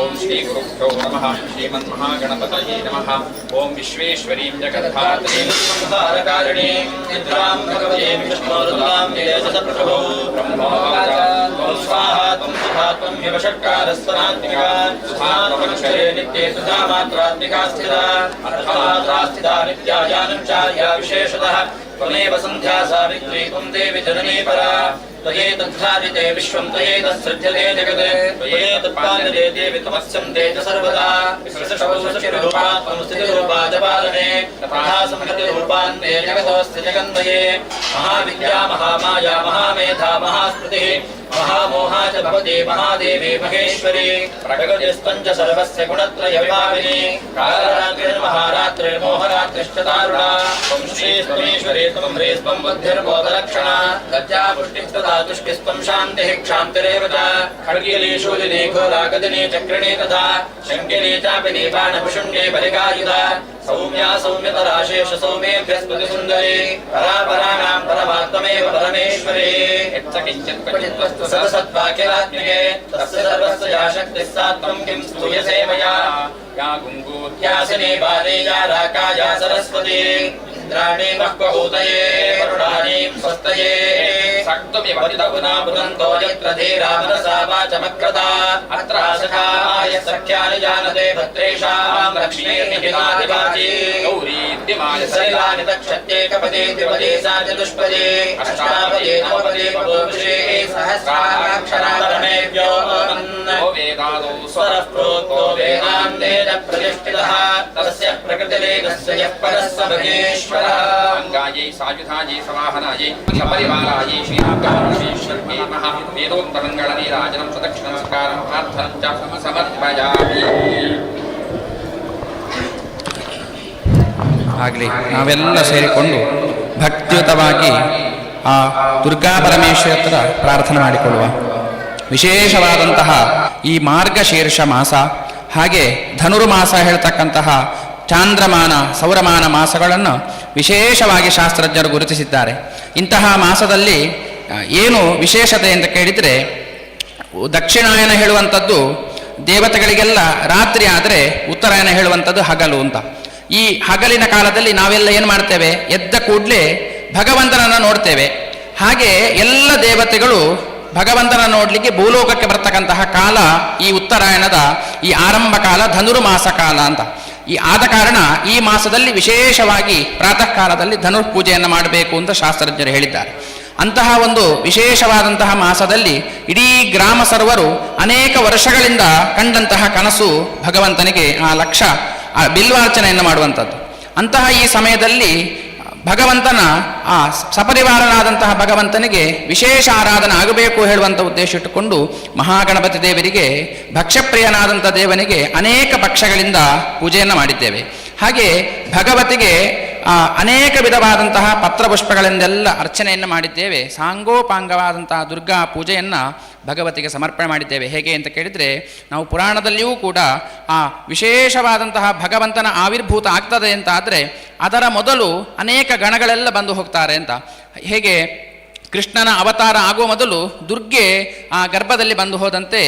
ಓಂ ಶ್ರೀ ಗುರುಭ್ಯೋ ನಮಃ. ಶ್ರೀಮನ್ಮಹಾಗಣಪತಯೇ ನಮಃ. ಓಂ ವಿಶ್ವೇಶ್ವರೀಂ ಜಗದ್ಧಾತ್ರೀಂ ಸಂಹಾರಕಾರಿಣೀಂ ನಿದ್ರಾಂ ಭಗವತೀ ವಿಷ್ಣೋರುತಾಂ ತೇಜಸಪ್ರಭೋ ಬ್ರಹ್ಮೋವಾಚ ತ್ವಂ ಸ್ವಾಹಾ ತ್ವಂ ಸುಧಾ ತ್ವಂ ಹ್ಯವ ಷಟ್ಕಾರಸ್ವರಾತ್ಮಿಕಾ ಸುಧಾತ್ಮಕ್ಷರೇ ನಿತ್ಯೇ ಸುಧಾ ಮಾತ್ರಾತ್ಮಿಕಾ ಸ್ಥಿತಾ ಅರ್ಥಮಾತ್ರಾ ಸ್ಥಿತಾ ನಿತ್ಯಾಯಾನಂ ಚಾರ್ಯ ವಿಶೇಷತಃ ತ್ವಮೇವ ಸಂಧ್ಯಾ ಸಾವಿತ್ರೀ ತ್ವಂ ದೇವಿ ಜನನೀ ಪರಾ ತ್ವಯೇತದ್ಧಾರಿತೆ ವಿಶ್ವಂ ತ್ವಯೇತತ್ಸೃಜ್ಯತೆ ಜಗತ್ ತ್ವಯೇತತ್ಪಾಲ್ಯತೆ ದೇವಿ ತ್ವಮಸ್ಯಂ ತೇಜ ಸರ್ವದಾ ವಿಶೇಷಶೌಚರೂಪಾ ತ್ವಂ ಸ್ಥಿತಿರೂಪಾ ಚ ಪಾಲನೆ ತಥಾ ಸಂಹೃತಿರೂಪಾನ್ತೆ ಜಗತೋऽಸ್ತಿ ಜಗನ್ಮಯೇ ಮಹಾವಿದ್ಯಾ ಮಹಾಮಾಯಾ ಮಹಾಮೇಧಾ ಮಹಾಸ್ಮೃತಿಃ ಮಹಾಮೋಹಾ ಚ ಭವತಿ ಮಹಾದೇವಿ ಮಹೇಶ್ವರಿ ಪ್ರಗತಿಸ್ತಂಚ ಸರ್ವಸ್ಯ ಗುಣತ್ರಯ ವಿಭಾವಿನಿ ಕಾಲರಾತ್ರಿರ್ಮಹಾರಾತ್ರಿರ್ಮೋಹರಾತ್ರಿಶ್ಚ ತಾರುಣಾ ತ್ವಂ ಶ್ರೀಸ್ತ್ವಮೇಶ್ವರಿ ತ್ವಂ ಹ್ರೀಸ್ತ್ವಂ ಬುದ್ಧಿರ್ಬೋಧಲಕ್ಷಣಾ ಲಜ್ಜಾ ಪುಷ್ಟಿಸ್ತದಾ ತುಷ್ಟಿಸ್ತ್ವಂ ಶಾಂತಿಃ ಕ್ಷಾಂತಿರೇವ ಚ ಖಡ್ಗಿಲಿ ಶೂಲಿನಿ ಘೋರಾಗದಿನಿ ಚಕ್ರಿಣಿ ತಥಾ ಶಂಕಿನಿ ಚಾಪಿನಿ ಬಾಣಪುಷುಣ್ಯೇ ಬಲಿಕಾಯುಧಾ ಸೌಮ್ಯಾ ಸೌಮ್ಯತರಾ ಶೇಷ ಸೌಮೇಭ್ಯಸ್ಪತಿ ಸುಂದರಿ ಪರಾಪರಾಣಾಂ ಪರಮಾತ್ಮಮೇವ ಪರಮೇಶ್ವರಿ ಯತ್ಸಕಿಂಚಿತ್ ಕ್ವಚಿತ್ ಸದಸತ್ವಾಕ್ಯರಾತ್ಮಿಕೆ ತಸ್ಯ ಸರ್ವಸ್ಯ ಯಾ ಶಕ್ತಿಃ ಸಾ ತ್ವಂ ಕಿಂ ಸ್ತೂಯಸೇ ಮಯಾ ಯಾ ಗುಂಗೂತ್ಯಾಸಿನಿ ಬಾಲೇ ಯಾ ರಾಕಾ ಯಾ ಸರಸ್ವತಿ ಇಂದ್ರಾಣಿ ಬಹ್ವಹೂತಯೇ ವರುಣಾನೀಂ ಸ್ವಸ್ತಯೇ ಸಕ್ತುಮಿವ ಪತಿತಗುಣಾ ಪುನಂತೋ ಯತ್ರ ಧೀರಾ ಮನಸಾ ವಾಚಮಕ್ರತಾ ಅತ್ರ ಸಖಾಯ ಸಖ್ಯಾನಿ ಜಾನತೆ ಭದ್ರೇಷಾಂ ಲಕ್ಷ್ಮೀರ್ನಿಹಿತಾಧಿಪಾತಿ ಗೌರೀದ್ಯಮಾಯ ಸೈಲಾನಿ ತಕ್ಷತ್ಯೇಕಪದೇ ದ್ವಿಪದೇ ಸಾ ಚತುಷ್ಪದೇ ಅಷ್ಟಾಪದೇ ನವಪದೇ ಪಪೋಷೇ ಸಹಸ್ರಾಕ್ಷರಾಧರಣೇಭ್ಯೋ ವೇದಾದೌ ಸ್ವರಃ ಪ್ರೋಕ್ತೋ ವೇದಾಂತೆ ಚ ಪ್ರತಿಷ್ಠಿತಃ ತಸ್ಯ ಪ್ರಕೃತಿರೇಕಸ್ಯ ಯಃ ಪರಃ ಸ ಮಹೇಶ್ವರಃ ಅಂಗಾಯೈ ಸಾಯುಧಾಯೈ ಸವಾಹನಾಯೈ ಸಪರಿವಾರಾಯೈ ಶ್ರೀರಾಮಕೃಷ್ಣೇಶ್ವರೇ ನಮಃ. ವೇದೋಕ್ತಮಂಗಳ ನೀರಾಜನಂ ಪ್ರದಕ್ಷಿಣಂ ಸಕಾರಂ ಪ್ರಾರ್ಥನಂ ಚ ಸಮರ್ಪಯಾಮಿ. ಆಗಲಿ ನಾವೆಲ್ಲ ಸೇರಿಕೊಂಡು ಭಕ್ತಿಯುತವಾಗಿ ಆ ದುರ್ಗಾ ಪರಮೇಶ್ವರಿ ಹತ್ರ ಪ್ರಾರ್ಥನೆ ಮಾಡಿಕೊಳ್ಳುವ. ವಿಶೇಷವಾದಂತಹ ಈ ಮಾರ್ಗಶೀರ್ಷ ಮಾಸ ಹಾಗೆ ಧನುರ್ಮಾಸ ಹೇಳ್ತಕ್ಕಂತಹ ಚಾಂದ್ರಮಾನ ಸೌರಮಾನ ಮಾಸಗಳನ್ನು ವಿಶೇಷವಾಗಿ ಶಾಸ್ತ್ರಜ್ಞರು ಗುರುತಿಸಿದ್ದಾರೆ. ಇಂತಹ ಮಾಸದಲ್ಲಿ ಏನು ವಿಶೇಷತೆ ಅಂತ ಕೇಳಿದರೆ, ದಕ್ಷಿಣಾಯನ ಹೇಳುವಂಥದ್ದು ದೇವತೆಗಳಿಗೆಲ್ಲ ರಾತ್ರಿ ಆದರೆ ಉತ್ತರಾಯಣ ಹೇಳುವಂಥದ್ದು ಹಗಲು ಅಂತ. ಈ ಹಗಲಿನ ಕಾಲದಲ್ಲಿ ನಾವೆಲ್ಲ ಏನು ಮಾಡ್ತೇವೆ, ಎದ್ದ ಕೂಡಲೇ ಭಗವಂತನನ್ನು ನೋಡ್ತೇವೆ. ಹಾಗೆ ಎಲ್ಲ ದೇವತೆಗಳು ಭಗವಂತನ ನೋಡಲಿಕ್ಕೆ ಭೂಲೋಕಕ್ಕೆ ಬರ್ತಕ್ಕಂತಹ ಕಾಲ ಈ ಉತ್ತರಾಯಣದ ಈ ಆರಂಭ ಕಾಲ ಧನುರ್ಮಾಸ ಕಾಲ ಅಂತ. ಈ ಆದ ಕಾರಣ ಈ ಮಾಸದಲ್ಲಿ ವಿಶೇಷವಾಗಿ ಪ್ರಾತಃ ಕಾಲದಲ್ಲಿ ಧನುರ್ ಪೂಜೆಯನ್ನು ಮಾಡಬೇಕು ಅಂತ ಶಾಸ್ತ್ರಜ್ಞರು ಹೇಳಿದ್ದಾರೆ. ಅಂತಹ ಒಂದು ವಿಶೇಷವಾದಂತಹ ಮಾಸದಲ್ಲಿ ಇಡೀ ಗ್ರಾಮ ಸರ್ವರು ಅನೇಕ ವರ್ಷಗಳಿಂದ ಕಂಡಂತಹ ಕನಸು ಭಗವಂತನಿಗೆ ಆ ಲಕ್ಷ ಬಿಲ್ವಾರ್ಚನೆಯನ್ನು ಮಾಡುವಂಥದ್ದು. ಅಂತಹ ಈ ಸಮಯದಲ್ಲಿ ಭಗವಂತನ ಆ ಸಪರಿವಾರನಾದಂತಹ ಭಗವಂತನಿಗೆ ವಿಶೇಷ ಆರಾಧನೆ ಆಗಬೇಕು ಹೇಳುವಂಥ ಉದ್ದೇಶ ಇಟ್ಟುಕೊಂಡು ಮಹಾಗಣಪತಿ ದೇವರಿಗೆ ಭಕ್ಷ್ಯಪ್ರಿಯನಾದಂಥ ದೇವನಿಗೆ ಅನೇಕ ಪಕ್ಷಗಳಿಂದ ಪೂಜೆಯನ್ನು ಮಾಡಿದ್ದೇವೆ. ಹಾಗೆ ಭಗವತಿಗೆ ಅನೇಕ ವಿಧವಾದಂತಹ ಪತ್ರಪುಷ್ಪಗಳಿಂದೆಲ್ಲ ಅರ್ಚನೆಯನ್ನು ಮಾಡಿದ್ದೇವೆ. ಸಾಂಗೋಪಾಂಗವಾದಂತಹ ದುರ್ಗಾ ಪೂಜೆಯನ್ನು ಭಗವತಿಗೆ ಸಮರ್ಪಣೆ ಮಾಡಿದ್ದೇವೆ. ಹೇಗೆ ಅಂತ ಕೇಳಿದರೆ, ನಾವು ಪುರಾಣದಲ್ಲಿಯೂ ಕೂಡ ಆ ವಿಶೇಷವಾದಂತಹ ಭಗವಂತನ ಆವಿರ್ಭೂತ ಆಗ್ತದೆ ಅಂತ ಆದರೆ ಅದರ ಮೊದಲು ಅನೇಕ ಗಣಗಳೆಲ್ಲ ಬಂದು ಹೋಗ್ತಾರೆ ಅಂತ. ಹೇಗೆ ಕೃಷ್ಣನ ಅವತಾರ ಆಗುವ ಮೊದಲು ದುರ್ಗೆ ಆ ಗರ್ಭದಲ್ಲಿ ಬಂದು ಹೋದಂತೆ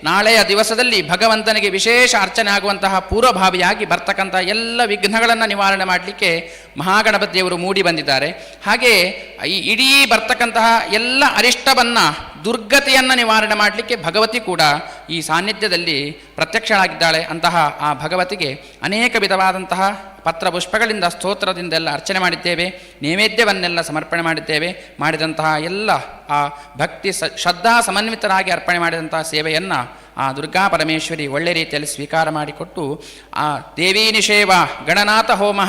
ನಾಳೆಯ ದಿವಸದಲ್ಲಿ ಭಗವಂತನಿಗೆ ವಿಶೇಷ ಅರ್ಚನೆ ಆಗುವಂತಹ ಪೂರ್ವಭಾವಿಯಾಗಿ ಬರ್ತಕ್ಕಂಥ ಎಲ್ಲ ವಿಘ್ನಗಳನ್ನು ನಿವಾರಣೆ ಮಾಡಲಿಕ್ಕೆ ಮಹಾಗಣಪತಿ ದೇವರು ಮೂಡಿ ಬಂದಿದ್ದಾರೆ. ಹಾಗೆ ಈ ಇಡೀ ಬರ್ತಕ್ಕಂತಹ ಎಲ್ಲ ಅರಿಷ್ಟವನ್ನು ದುರ್ಗತಿಯನ್ನು ನಿವಾರಣೆ ಮಾಡಲಿಕ್ಕೆ ಭಗವತಿ ಕೂಡ ಈ ಸಾನ್ನಿಧ್ಯದಲ್ಲಿ ಪ್ರತ್ಯಕ್ಷಳಾಗಿದ್ದಾಳೆ. ಅಂತಹ ಆ ಭಗವತಿಗೆ ಅನೇಕ ವಿಧವಾದಂತಹ ಪತ್ರಪುಷ್ಪಗಳಿಂದ ಸ್ತೋತ್ರದಿಂದೆಲ್ಲ ಅರ್ಚನೆ ಮಾಡಿದ್ದೇವೆ. ನೈವೇದ್ಯವನ್ನೆಲ್ಲ ಸಮರ್ಪಣೆ ಮಾಡಿದ್ದೇವೆ. ಮಾಡಿದಂತಹ ಎಲ್ಲ ಆ ಭಕ್ತಿ ಶ್ರದ್ಧಾ ಸಮನ್ವಿತರಾಗಿ ಅರ್ಪಣೆ ಮಾಡಿದಂತಹ ಸೇವೆಯನ್ನು ಆ ದುರ್ಗಾ ಪರಮೇಶ್ವರಿ ಒಳ್ಳೆ ರೀತಿಯಲ್ಲಿ ಸ್ವೀಕಾರ ಮಾಡಿಕೊಟ್ಟು ಆ ದೇವೀ ನಿಷೇವ ಗಣನಾಥ ಹೋಮ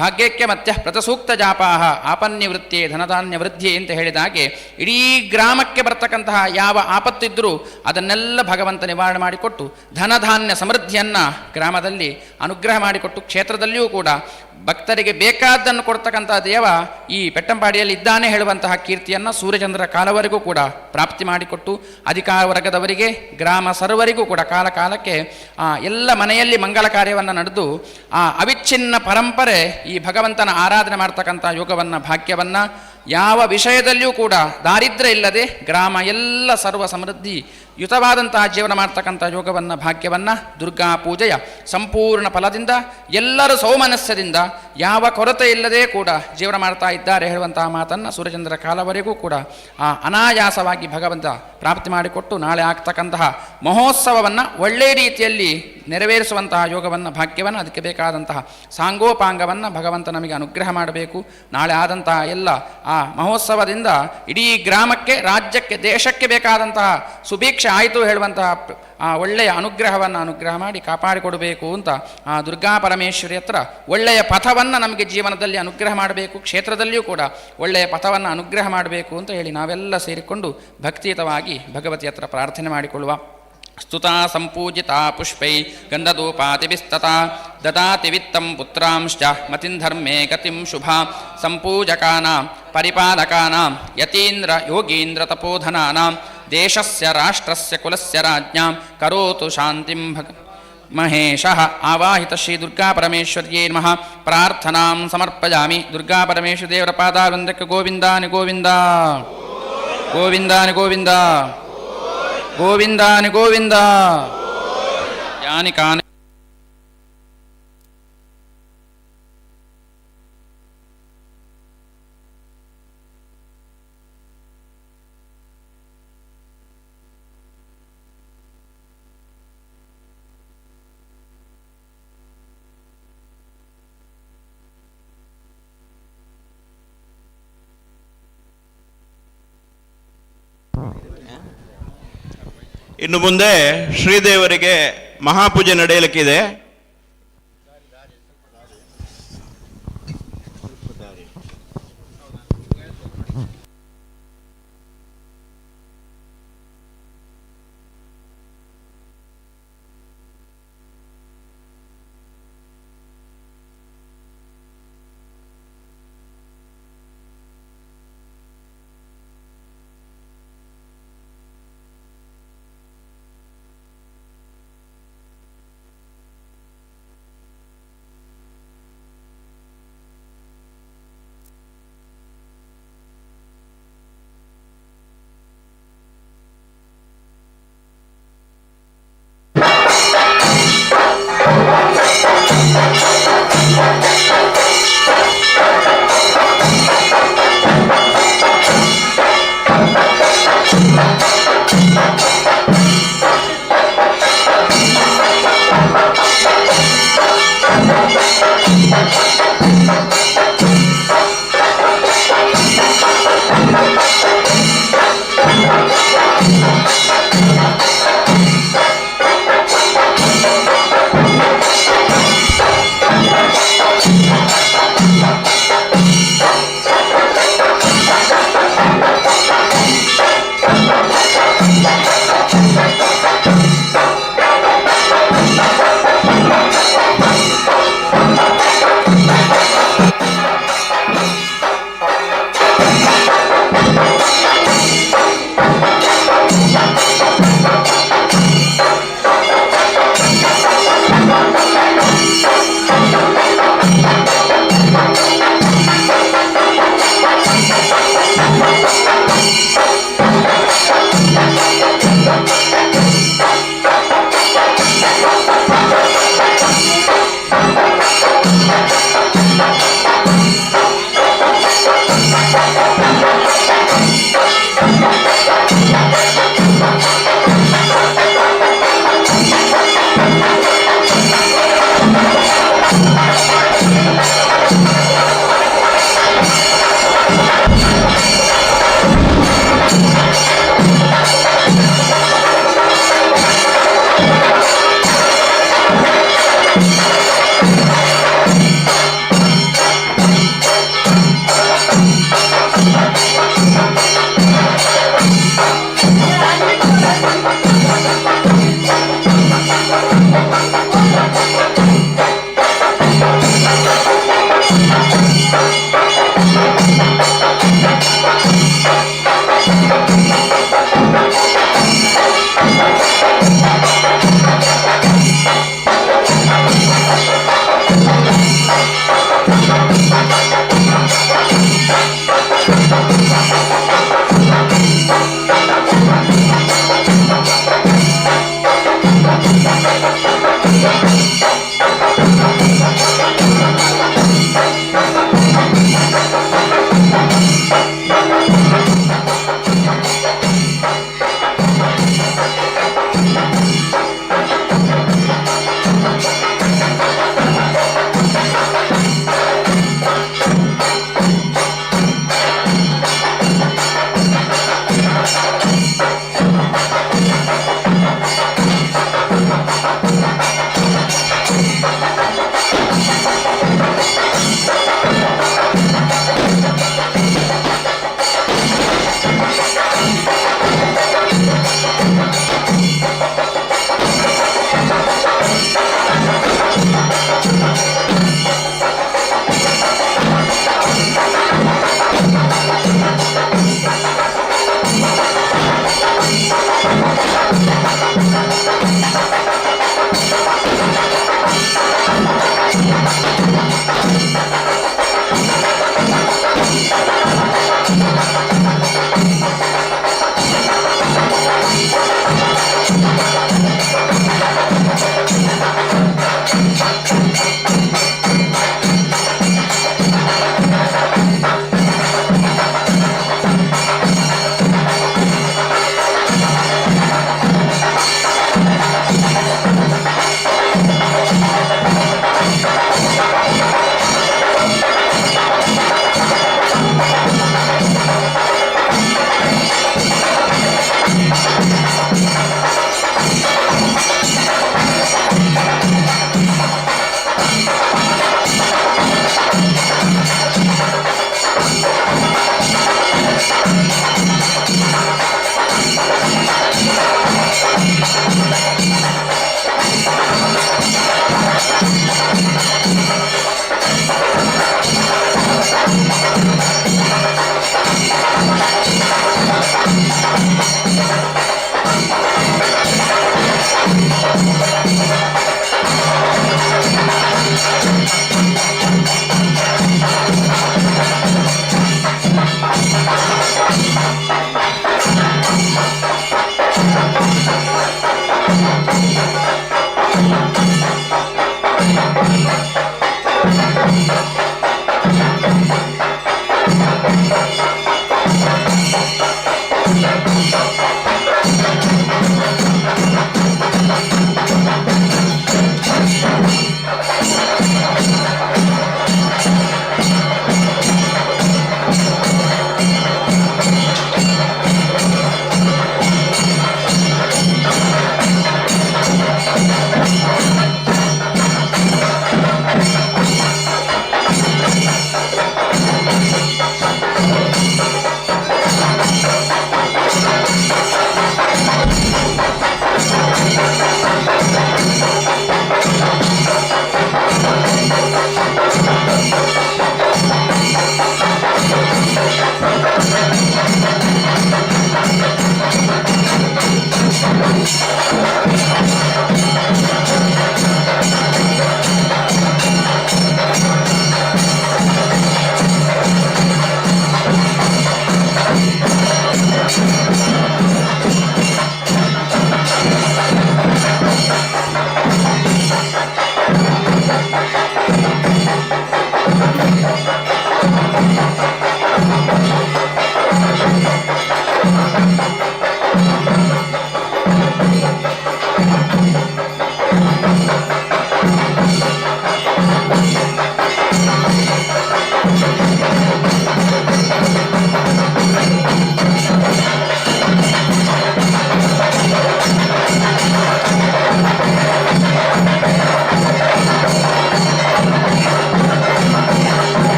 ಭಾಗ್ಯಕ್ಕೆ ಮತ್ಯ ಪ್ರತಸೂಕ್ತ ಜಾಪಾಹ ಆಪನ್ನಿವೃತ್ತಿಯೇ ಧನಧಾನ್ಯ ವೃದ್ಧಿ ಅಂತ ಹೇಳಿದಾಗೆ ಇಡೀ ಗ್ರಾಮಕ್ಕೆ ಬರ್ತಕ್ಕಂತಹ ಯಾವ ಆಪತ್ತಿದ್ದರೂ ಅದನ್ನೆಲ್ಲ ಭಗವಂತ ನಿವಾರಣೆ ಮಾಡಿಕೊಟ್ಟು ಧನಧಾನ್ಯ ಸಮೃದ್ಧಿಯನ್ನು ಗ್ರಾಮದಲ್ಲಿ ಅನುಗ್ರಹ ಮಾಡಿಕೊಟ್ಟು ಕ್ಷೇತ್ರದಲ್ಲಿಯೂ ಕೂಡ ಭಕ್ತರಿಗೆ ಬೇಕಾದ್ದನ್ನು ಕೊಡ್ತಕ್ಕಂಥ ದೇವ ಈ ಪೆಟ್ಟಂಪಾಡಿಯಲ್ಲಿ ಇದ್ದಾನೆ ಹೇಳುವಂತಹ ಕೀರ್ತಿಯನ್ನು ಸೂರ್ಯಚಂದ್ರ ಕಾಲವರೆಗೂ ಕೂಡ ಪ್ರಾಪ್ತಿ ಮಾಡಿಕೊಟ್ಟು ಅಧಿಕಾರ ವರ್ಗದವರಿಗೆ ಗ್ರಾಮ ಸರ್ವರಿಗೂ ಕೂಡ ಕಾಲ ಕಾಲಕ್ಕೆ ಎಲ್ಲ ಮನೆಯಲ್ಲಿ ಮಂಗಲ ಕಾರ್ಯವನ್ನು ನಡೆದು ಅವಿಚ್ಛಿನ್ನ ಪರಂಪರೆ ಈ ಭಗವಂತನ ಆರಾಧನೆ ಮಾಡ್ತಕ್ಕಂಥ ಯೋಗವನ್ನು ಭಾಗ್ಯವನ್ನು ಯಾವ ವಿಷಯದಲ್ಲಿಯೂ ಕೂಡ ದಾರಿದ್ರ್ಯ ಇಲ್ಲದೆ ಗ್ರಾಮ ಎಲ್ಲ ಸರ್ವ ಸಮೃದ್ಧಿ ಯುತವಾದಂತಹ ಜೀವನ ಮಾಡ್ತಕ್ಕಂಥ ಯೋಗವನ್ನು ಭಾಗ್ಯವನ್ನು ದುರ್ಗಾ ಪೂಜೆಯ ಸಂಪೂರ್ಣ ಫಲದಿಂದ ಎಲ್ಲರೂ ಸೌಮನಸ್ಯದಿಂದ ಯಾವ ಕೊರತೆ ಇಲ್ಲದೆ ಕೂಡ ಜೀವನ ಮಾಡ್ತಾ ಇದ್ದಾರೆ ಹೇಳುವಂತಹ ಮಾತನ್ನು ಸೂರ್ಯಚಂದ್ರ ಕಾಲವರೆಗೂ ಕೂಡ ಅನಾಯಾಸವಾಗಿ ಭಗವಂತ ಪ್ರಾಪ್ತಿ ಮಾಡಿಕೊಟ್ಟು ನಾಳೆ ಆಗ್ತಕ್ಕಂತಹ ಮಹೋತ್ಸವವನ್ನು ಒಳ್ಳೆಯ ರೀತಿಯಲ್ಲಿ ನೆರವೇರಿಸುವಂತಹ ಯೋಗವನ್ನು ಭಾಗ್ಯವನ್ನು ಅದಕ್ಕೆ ಬೇಕಾದಂತಹ ಸಾಂಗೋಪಾಂಗವನ್ನು ಭಗವಂತ ನಮಗೆ ಅನುಗ್ರಹ ಮಾಡಬೇಕು. ನಾಳೆ ಆದಂತಹ ಎಲ್ಲ ಆ ಮಹೋತ್ಸವದಿಂದ ಇಡೀ ಗ್ರಾಮಕ್ಕೆ, ರಾಜ್ಯಕ್ಕೆ, ದೇಶಕ್ಕೆ ಬೇಕಾದಂತಹ ಸುಭೀಕ್ಷೆ ಆಯಿತು ಹೇಳುವಂತಹ ಆ ಒಳ್ಳೆಯ ಅನುಗ್ರಹವನ್ನು ಅನುಗ್ರಹ ಮಾಡಿ ಕಾಪಾಡಿಕೊಡಬೇಕು ಅಂತ ಆ ದುರ್ಗಾ ಪರಮೇಶ್ವರಿ ಹತ್ರ ಒಳ್ಳೆಯ ಪಥವನ್ನು ನಮಗೆ ಜೀವನದಲ್ಲಿ ಅನುಗ್ರಹ ಮಾಡಬೇಕು, ಕ್ಷೇತ್ರದಲ್ಲಿಯೂ ಕೂಡ ಒಳ್ಳೆಯ ಪಥವನ್ನು ಅನುಗ್ರಹ ಮಾಡಬೇಕು ಅಂತ ಹೇಳಿ ನಾವೆಲ್ಲ ಸೇರಿಕೊಂಡು ಭಕ್ತಿಯುತವಾಗಿ ಭಗವತಿ ಹತ್ರ ಪ್ರಾರ್ಥನೆ ಮಾಡಿಕೊಳ್ಳುವ. ಸ್ತುತಾ ಸಂಪೂಜಿತಾ ಪುಷ್ಪೈ ಗಂಧಧೂಪಾತಿಭಿಸ್ತತಾ ದದಾತಿ ವಿತ್ತಂ ಪುತ್ರಾಂಶ್ಚ ಮತಿಂಧರ್ಮೇ ಗತಿಂ ಶುಭಾ ಸಂಪೂಜಕಾನಾಂ ಪರಿಪಾಲಕಾನಾಂ ಯತೀಂದ್ರ ಯೋಗೀಂದ್ರ ತಪೋಧನಾನಾಂ ದೇಶಸ್ಯ ರಾಷ್ಟ್ರಸ್ಯ ಕುಲಸ್ಯ ರಾಜ್ಞಾಂ ಕರೋತು ಶಾಂತಿಂ ಮಹೇಶಃ. ಆವಾಹಿತ ಶ್ರೀ ದುರ್ಗಾ ಪರಮೇಶ್ವರ್ಯೇ ನಮಃ ಪ್ರಾರ್ಥನಾಂ ಸಮರ್ಪಯಾಮಿ. ದುರ್ಗಾ ಪರಮೇಶ್ವರ ದೇವರ ಪಾದಾರವಿಂದಕ್ಕೆ ಗೋವಿಂದಾನಿ ಗೋವಿಂದ, ಗೋವಿಂದಾನಿ ಗೋವಿಂದ, ಗೋವಿಂದಾನಿ ಗೋವಿಂದ. ಯಾನಿ ಕಾನಿ ಇನ್ನು ಮುಂದೆ ಶ್ರೀದೇವರಿಗೆ ಮಹಾಪೂಜೆ ನಡೆಯಲಿಕ್ಕಿದೆ.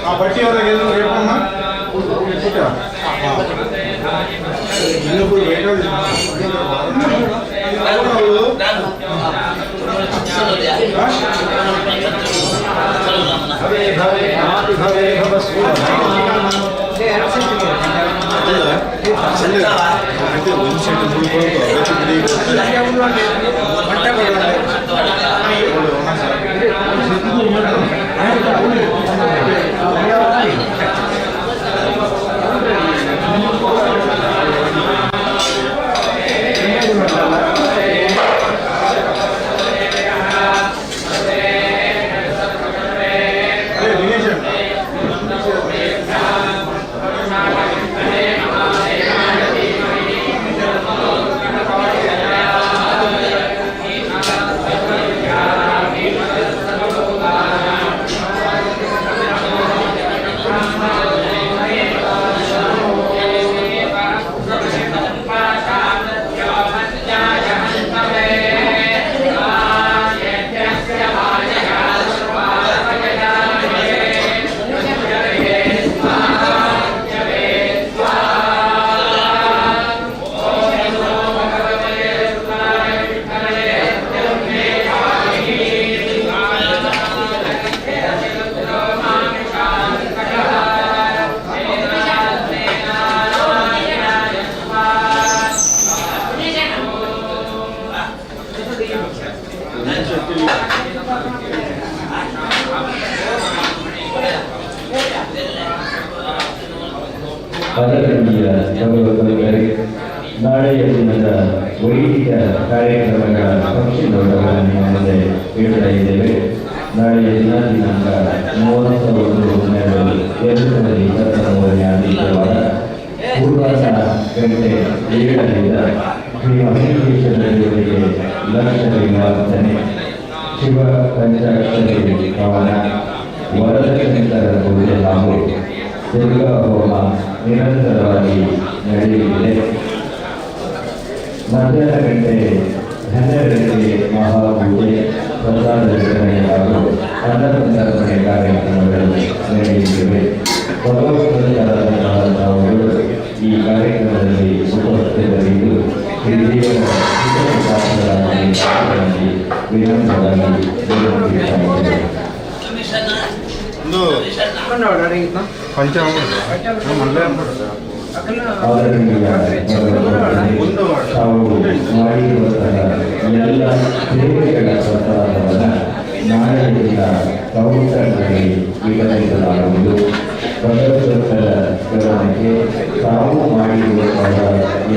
ಆ ಬಟ್ಟಿ ಅವ್ರಿಗೆ ಏನು ಹೇಳ್ಕೊಮ್ಮ ಇನ್ನೊಬ್ಬರು ಪದವಿಯ ಗೌರವರಿಗೆ ನಾಳೆಯ ದಿನದ ವೈದಿಕ ಕಾರ್ಯಕ್ರಮಗಳ ಪಕ್ಷಿಗಳನ್ನು ಮುಂದೆ ಇಡ್ತಾ ಇದ್ದೇವೆ. ನಾಳೆಯ ದಿನಾಂಕ 31/12/2023 ಆದಿತ್ಯವಾರ ಪೂರ್ವಾಹ್ನ ಗಂಟೆ 7ರಿಂದ ಶ್ರೀ ಮಹೇಶ್ವರ ದೇವರಿಗೆ ಲಕ್ಷ ನಿವಾಸನೆ, ಶಿವ ಪಂಚಾಕ್ಷರಿ ಹವನ, ವರದಶಂಕರ ಪೂಜೆ ಹಾಗೂ ದುರ್ಗಾ ಹೋಮ ನಿರಂತರವಾಗಿ ನಡೆಯಲಿದೆ. ಮಧ್ಯಾಹ್ನ ಗಂಟೆ 12ಕ್ಕೆ ಮಹಾಪೂಜೆ, ಪ್ರಸಾದ ವಿತರಣೆ ಹಾಗೂ ಅನ್ನಸಂತರ್ಪಣೆ ಕಾರ್ಯಕ್ರಮಗಳು ನಡೆಯಲಿವೆ. ಭಗವತ್ಪಾದರಾದಂತಹವರು ಈ ಕಾರ್ಯಕ್ರಮದಲ್ಲಿ ಉಪಸ್ಥಿತರಿದ್ದು ಶ್ರೀದೇವರ ವಿನಮ್ರವಾಗಿ ವಿನಂತಿಸುತ್ತೇನೆ. ಆದರಣೀಯ ತಾವು ಮಾಡಿರುವಂತಹ ಎಲ್ಲ ಸೇವೆಗಳ ಪ್ರಸಾದವನ್ನು ನಾಳೆಯಿಂದ ಕೌಂಟರ್ನಲ್ಲಿ ವಿತರಿಸಲಾಗುವುದು. ಸದಸ್ಯರ ಗಮನಕ್ಕೆ ತಾವು ಮಾಡಿರುವಂತಹ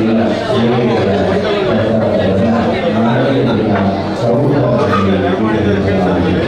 ಎಲ್ಲ ಸೇವೆಗಳ ಪ್ರಸಾದವನ್ನು ನಾಳೆಯಿಂದ ಕೌಂಟರ್ನಲ್ಲಿ ವಿತರಿಸಲಾಗುವುದು.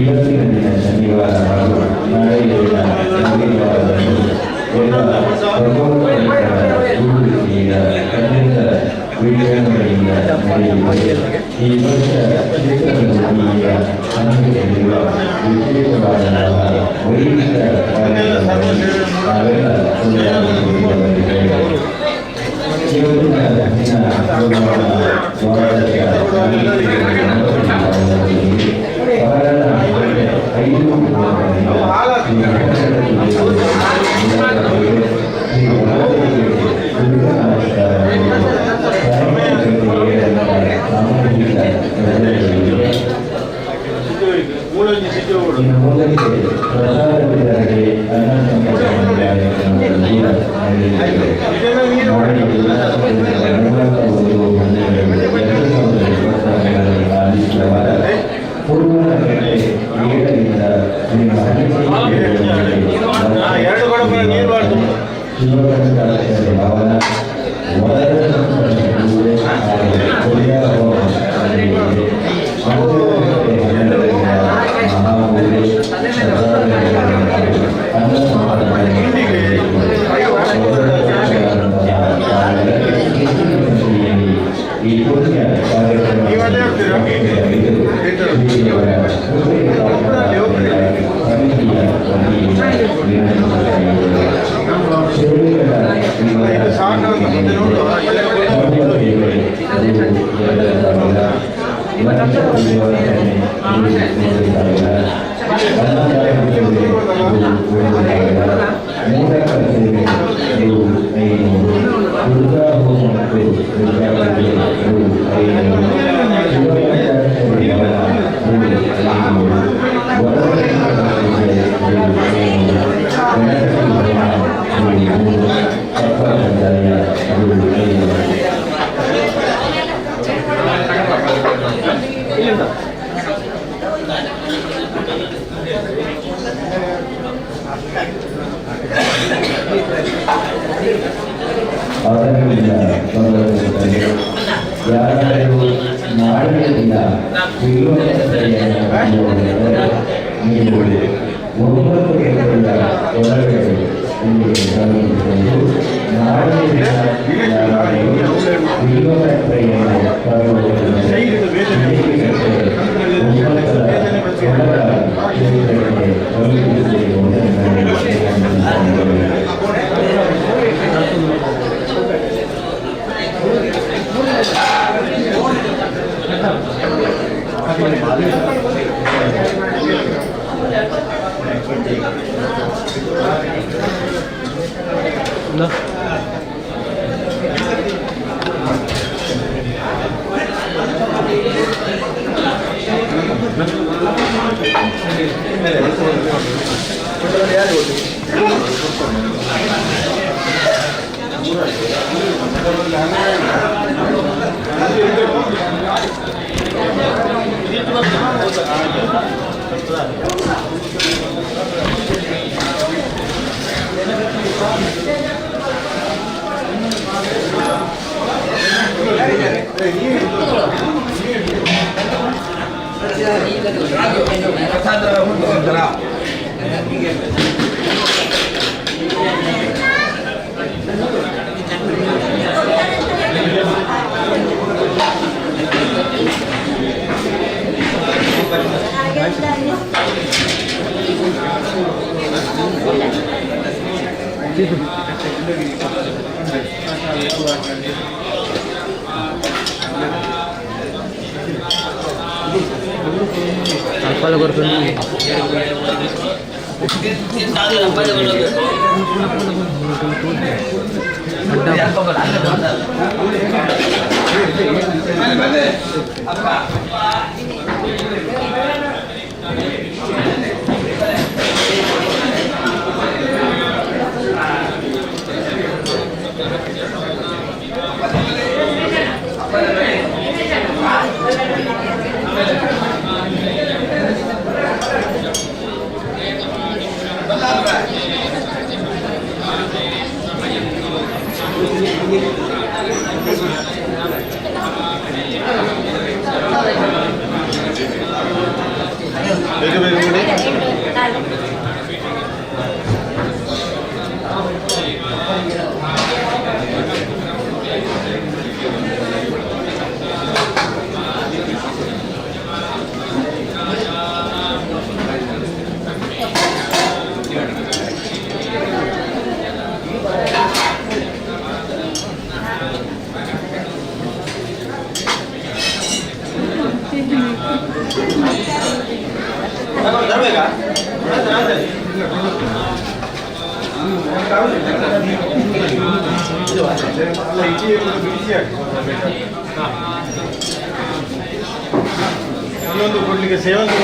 ಇವತ್ತಿನ ದಿನ ಶನಿವಾರ ಹಾಗೂ ನಾಳೆಯ ರವಿವಾರದಂದು ಎಲ್ಲ ರೂಢಿಯ ಅತ್ಯಂತ ವಿಜೃಂಭಣೆಯಿಂದ ನಡೆಯುತ್ತದೆ. ಈ ವರ್ಷ ಚಿತ್ರದುರ್ಗಿಯ ಹಮ್ಮಿಕೊಂಡಿರುವ ವಿಶೇಷವಾದಂತಹ ವೈದಿಕ ಕಾರ್ಯಕ್ರಮದಲ್ಲಿ ನಾವೆಲ್ಲ ಭಾಗವಹಿಸಿದ್ದೇವೆ. ಇವತ್ತಿನ ದಿನ Gracias. ಅಲ್ಪಾಲ ಬರ್ತೀನಿ ಇನ್ನೊಂದು ಕೊಡ್ಲಿಕ್ಕೆ ಸೇವಂತಿ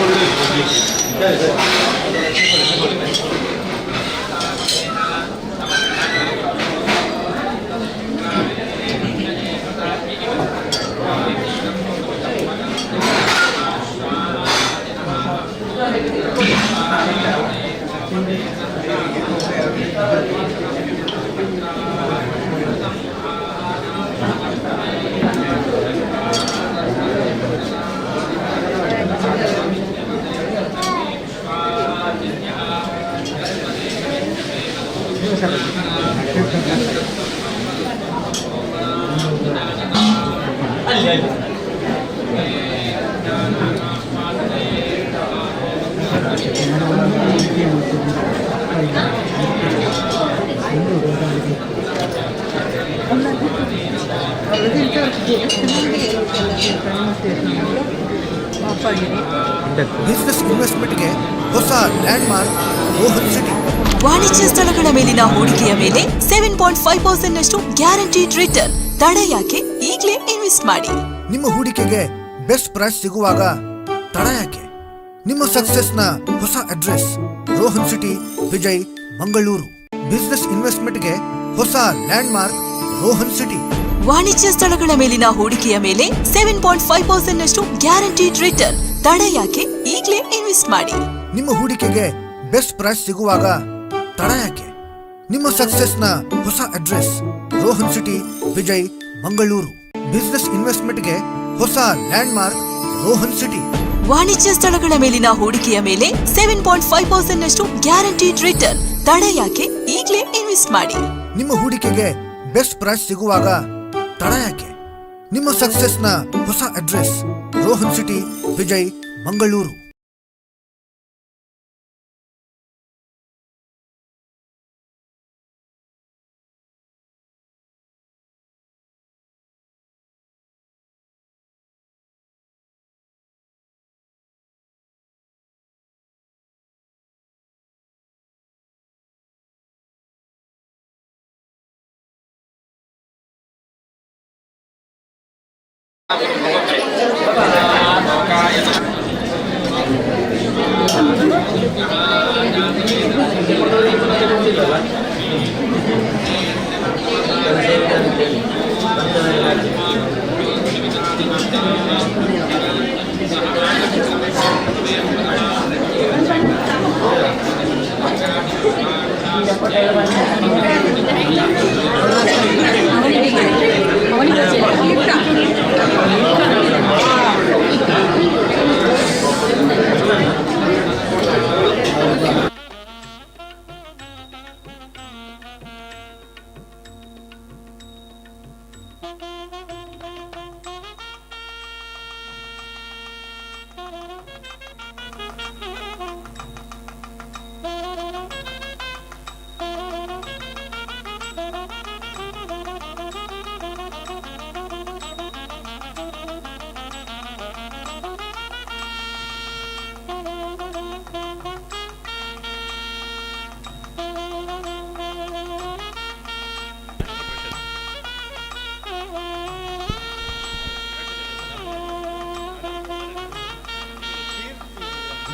ಬಿಸಿನೆಸ್ ಇನ್ವೆಸ್ಟ್ಮೆಂಟ್ಗೆ ಹೊಸ ಲ್ಯಾಂಡ್ ಮಾರ್ಕ್ ರೋಹನ್ ಸಿಟಿ. ವಾಣಿಜ್ಯ ಸ್ಥಳಗಳ ಮೇಲಿನ ಹೂಡಿಕೆಯ ಮೇಲೆ 7.5% ನಷ್ಟು ಗ್ಯಾರಂಟಿಡ್ ರಿಟರ್ನ್. ತಡ ಯಾಕೆ? ಈಗಲೇ ಇನ್ವೆಸ್ಟ್ ಮಾಡಿ. ನಿಮ್ಮ ಹೂಡಿಕೆಗೆ ಬೆಸ್ಟ್ ಪ್ರೈಸ್ ಸಿಗುವಾಗ ತಡ ಯಾಕೆ? ನಿಮ್ಮ ಸಕ್ಸೆಸ್ ನ ಹೊಸ address Rohan city, Vijay, Mangaluru. Business ಇನ್ವೆಸ್ಟ್ಮೆಂಟ್ಗೆ ಹೊಸ ಲ್ಯಾಂಡ್ ಮಾರ್ಕ್ ರೋಹನ್ ಸಿಟಿ. ವಾಣಿಜ್ಯ ಸ್ಥಳಗಳ ಮೇಲಿನ ಹೂಡಿಕೆಯ ಮೇಲೆ 7.5% ನಷ್ಟು ಗ್ಯಾರಂಟಿಡ್ ರಿಟರ್ನ್. ತಡ ಯಾಕೆ? ಈಗಲೇ ಇನ್ವೆಸ್ಟ್ ಮಾಡಿ. ನಿಮ್ಮ ಹೂಡಿಕೆಗೆ ಬೆಸ್ಟ್ ಪ್ರೈಸ್ ಸಿಗುವಾಗ ತಡ ಯಾಕೆ? ನಿಮ್ಮ ಸಕ್ಸೆಸ್ ನ ಹೊಸ address Rohan city, Vijay, Mangaluru. Business ಇನ್ವೆಸ್ಟ್ಮೆಂಟ್ಗೆ ಹೊಸ ಲ್ಯಾಂಡ್ ಮಾರ್ಕ್ ರೋಹನ್ ಸಿಟಿ. ವಾಣಿಜ್ಯ ಸ್ಥಳಗಳ ಮೇಲಿನ ಹೂಡಿಕೆಯ ಮೇಲೆ 7.5% ನಷ್ಟು ಗ್ಯಾರಂಟಿಡ್ ರಿಟರ್ನ್. ತಡ ಯಾಕೆ? ಈಗಲೇ ಇನ್ವೆಸ್ಟ್ ಮಾಡಿ. ನಿಮ್ಮ ಹೂಡಿಕೆಗೆ ಬೆಸ್ಟ್ ಪ್ರೈಸ್ ಸಿಗುವಾಗ ತಡ ಯಾಕೆ? ನಿಮ್ಮ ಸಕ್ಸೆಸ್ ನ ಹೊಸ ಅಡ್ರೆಸ್ ರೋಹನ್ ಸಿಟಿ, ವಿಜಯ್, ಮಂಗಳೂರು.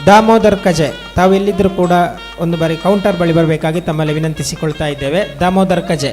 ದಾಮೋದರ್ ಕಜೆ, ತಾವೆಲ್ಲಿದ್ದರೂ ಕೂಡ ಒಂದು ಬಾರಿ ಕೌಂಟರ್ ಬಳಿ ಬರಬೇಕಾಗಿ ತಮ್ಮಲ್ಲಿ ವಿನಂತಿಸಿಕೊಳ್ತಾ ಇದ್ದೇವೆ. ದಾಮೋದರ್ ಕಜೆ.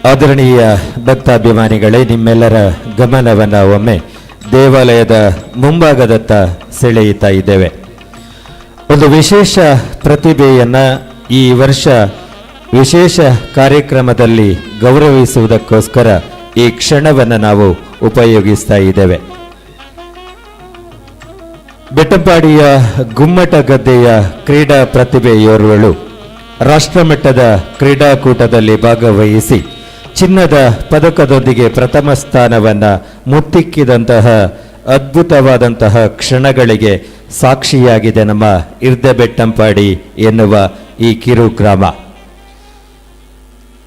ಆದರಣೀಯ ಭಕ್ತಾಭಿಮಾನಿಗಳೇ, ನಿಮ್ಮೆಲ್ಲರ ಗಮನವನ್ನು ಒಮ್ಮೆ ದೇವಾಲಯದ ಮುಂಭಾಗದತ್ತ ಸೆಳೆಯುತ್ತಾ ಇದ್ದೇವೆ. ಒಂದು ವಿಶೇಷ ಪ್ರತಿಭೆಯನ್ನು ಈ ವರ್ಷ ವಿಶೇಷ ಕಾರ್ಯಕ್ರಮದಲ್ಲಿ ಗೌರವಿಸುವುದಕ್ಕೋಸ್ಕರ ಈ ಕ್ಷಣವನ್ನು ನಾವು ಉಪಯೋಗಿಸ್ತಾ ಇದ್ದೇವೆ. ಬೆಟ್ಟಂಪಾಡಿಯ ಗುಮ್ಮಟ ಗದ್ದೆಯ ಕ್ರೀಡಾ ಪ್ರತಿಭೆಯೋರ್ವಳು ರಾಷ್ಟ್ರಮಟ್ಟದ ಕ್ರೀಡಾಕೂಟದಲ್ಲಿ ಭಾಗವಹಿಸಿ ಚಿನ್ನದ ಪದಕದೊಂದಿಗೆ ಪ್ರಥಮ ಸ್ಥಾನವನ್ನು ಮುತ್ತಿಕ್ಕಿದಂತಹ ಅದ್ಭುತವಾದಂತಹ ಕ್ಷಣಗಳಿಗೆ ಸಾಕ್ಷಿಯಾಗಿದೆ ನಮ್ಮ ಇರ್ದೆಬೆಟ್ಟಂಪಾಡಿ ಎನ್ನುವ ಈ ಕಿರು ಗ್ರಾಮ.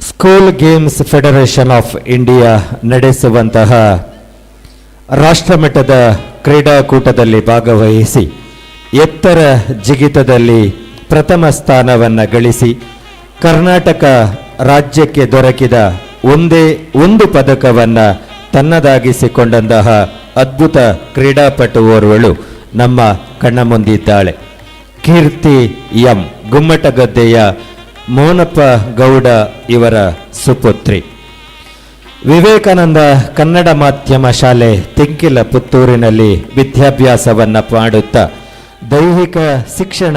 School games federation of India ನಡೆಸುವಂತಹ ರಾಷ್ಟ್ರಮಟ್ಟದ ಕ್ರೀಡಾಕೂಟದಲ್ಲಿ ಭಾಗವಹಿಸಿ ಎತ್ತರ ಜಿಗಿತದಲ್ಲಿ ಪ್ರಥಮ ಸ್ಥಾನವನ್ನು ಗಳಿಸಿ ಕರ್ನಾಟಕ ರಾಜ್ಯಕ್ಕೆ ದೊರಕಿದ ಒಂದೇ ಒಂದು ಪದಕವನ್ನು ತನ್ನದಾಗಿಸಿಕೊಂಡಂತಹ ಅದ್ಭುತ ಕ್ರೀಡಾಪಟು ಓರ್ವಳು ನಮ್ಮ ಕಣ್ಣ ಮುಂದಿದ್ದಾಳೆ. ಕೀರ್ತಿ ಎಂ, ಗುಮ್ಮಟಗದ್ದೆಯ ಮೋನಪ್ಪ ಗೌಡ ಇವರ ಸುಪುತ್ರಿ. ವಿವೇಕಾನಂದ ಕನ್ನಡ ಮಾಧ್ಯಮ ಶಾಲೆ ತೆಂಕಿಲ ಪುತ್ತೂರಿನಲ್ಲಿ ವಿದ್ಯಾಭ್ಯಾಸವನ್ನು ಮಾಡುತ್ತಾ ದೈಹಿಕ ಶಿಕ್ಷಣ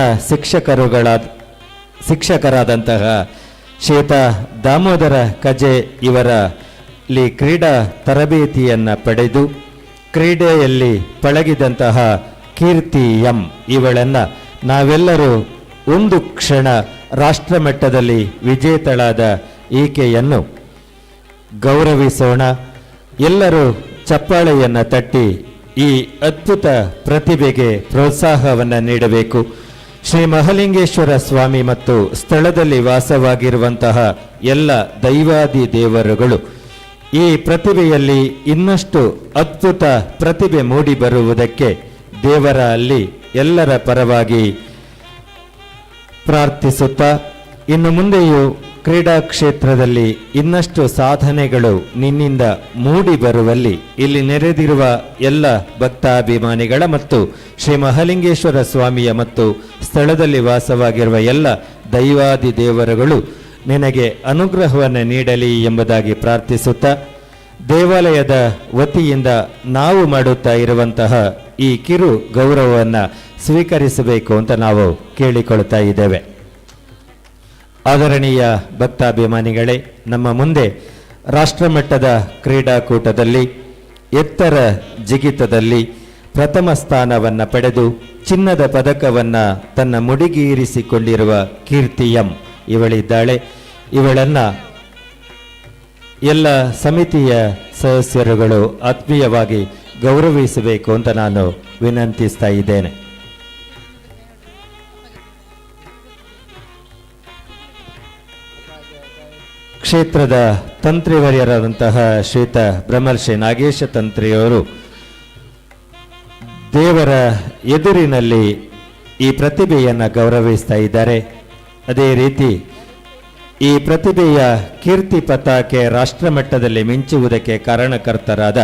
ಶಿಕ್ಷಕರಾದಂತಹ ಶ್ವೇತ ದಾಮೋದರ ಕಜೆ ಇವರಲ್ಲಿ ಕ್ರೀಡಾ ತರಬೇತಿಯನ್ನು ಪಡೆದು ಕ್ರೀಡೆಯಲ್ಲಿ ಪಳಗಿದಂತಹ ಕೀರ್ತಿ ಎಂ ಇವಳನ್ನು ನಾವೆಲ್ಲರೂ ಒಂದು ಕ್ಷಣ ರಾಷ್ಟ್ರಮಟ್ಟದಲ್ಲಿ ವಿಜೇತಳಾದ ಈಕೆಯನ್ನು ಗೌರವಿಸೋಣ. ಎಲ್ಲರೂ ಚಪ್ಪಾಳೆಯನ್ನು ತಟ್ಟಿ ಈ ಅದ್ಭುತ ಪ್ರತಿಭೆಗೆ ಪ್ರೋತ್ಸಾಹವನ್ನು ನೀಡಬೇಕು. ಶ್ರೀ ಮಹಾಲಿಂಗೇಶ್ವರ ಸ್ವಾಮಿ ಮತ್ತು ಸ್ಥಳದಲ್ಲಿ ವಾಸವಾಗಿರುವಂತಹ ಎಲ್ಲ ದೈವಾದಿ ದೇವರುಗಳು ಈ ಪ್ರತಿಭೆಯಲ್ಲಿ ಇನ್ನಷ್ಟು ಅದ್ಭುತ ಪ್ರತಿಭೆ ಮೂಡಿ ಬರುವುದಕ್ಕೆ ದೇವರ ಅಲ್ಲಿ ಎಲ್ಲರ ಪರವಾಗಿ ಪ್ರಾರ್ಥಿಸುತ್ತಾ, ಇನ್ನು ಮುಂದೆಯೂ ಕ್ರೀಡಾ ಕ್ಷೇತ್ರದಲ್ಲಿ ಇನ್ನಷ್ಟು ಸಾಧನೆಗಳು ನಿನ್ನಿಂದ ಮೂಡಿ ಬರುವಲ್ಲಿ ಇಲ್ಲಿ ನೆರೆದಿರುವ ಎಲ್ಲ ಭಕ್ತಾಭಿಮಾನಿಗಳ ಮತ್ತು ಶ್ರೀ ಮಹಾಲಿಂಗೇಶ್ವರ ಸ್ವಾಮಿಯ ಮತ್ತು ಸ್ಥಳದಲ್ಲಿ ವಾಸವಾಗಿರುವ ಎಲ್ಲ ದೈವಾದಿ ದೇವರುಗಳು ನಿನಗೆ ಅನುಗ್ರಹವನ್ನು ನೀಡಲಿ ಎಂಬುದಾಗಿ ಪ್ರಾರ್ಥಿಸುತ್ತಾ, ದೇವಾಲಯದ ವತಿಯಿಂದ ನಾವು ಮಾಡುತ್ತಾ ಇರುವಂತಹ ಈ ಕಿರು ಗೌರವವನ್ನು ಸ್ವೀಕರಿಸಬೇಕು ಅಂತ ನಾವು ಕೇಳಿಕೊಳ್ತಾ ಇದ್ದೇವೆ. ಆದರಣೀಯ ಭಕ್ತಾಭಿಮಾನಿಗಳೇ, ನಮ್ಮ ಮುಂದೆ ರಾಷ್ಟ್ರಮಟ್ಟದ ಕ್ರೀಡಾಕೂಟದಲ್ಲಿ ಎತ್ತರ ಜಿಗಿತದಲ್ಲಿ ಪ್ರಥಮ ಸ್ಥಾನವನ್ನು ಪಡೆದು ಚಿನ್ನದ ಪದಕವನ್ನು ತನ್ನ ಮುಡಿಗೇರಿಸಿಕೊಂಡಿರುವ ಕೀರ್ತಿ ಎಂ ಇವಳಿದ್ದಾಳೆ. ಇವಳನ್ನು ಎಲ್ಲ ಸಮಿತಿಯ ಸದಸ್ಯರುಗಳು ಆತ್ಮೀಯವಾಗಿ ಗೌರವಿಸಬೇಕು ಅಂತ ನಾನು ವಿನಂತಿಸ್ತಾ ಇದ್ದೇನೆ. ಕ್ಷೇತ್ರದ ತಂತ್ರಿವರ್ಯರಾದಂತಹ ಶ್ರೀಯುತ ಬ್ರಹ್ಮರ್ಷಿ ನಾಗೇಶ ತಂತ್ರಿಯವರು ದೇವರ ಎದುರಿನಲ್ಲಿ ಈ ಪ್ರತಿಭೆಯನ್ನು ಗೌರವಿಸ್ತಾ ಇದ್ದಾರೆ. ಅದೇ ರೀತಿ ಈ ಪ್ರತಿಭೆಯ ಕೀರ್ತಿ ಪತಾಕೆ ರಾಷ್ಟ್ರಮಟ್ಟದಲ್ಲಿ ಮಿಂಚುವುದಕ್ಕೆ ಕಾರಣಕರ್ತರಾದ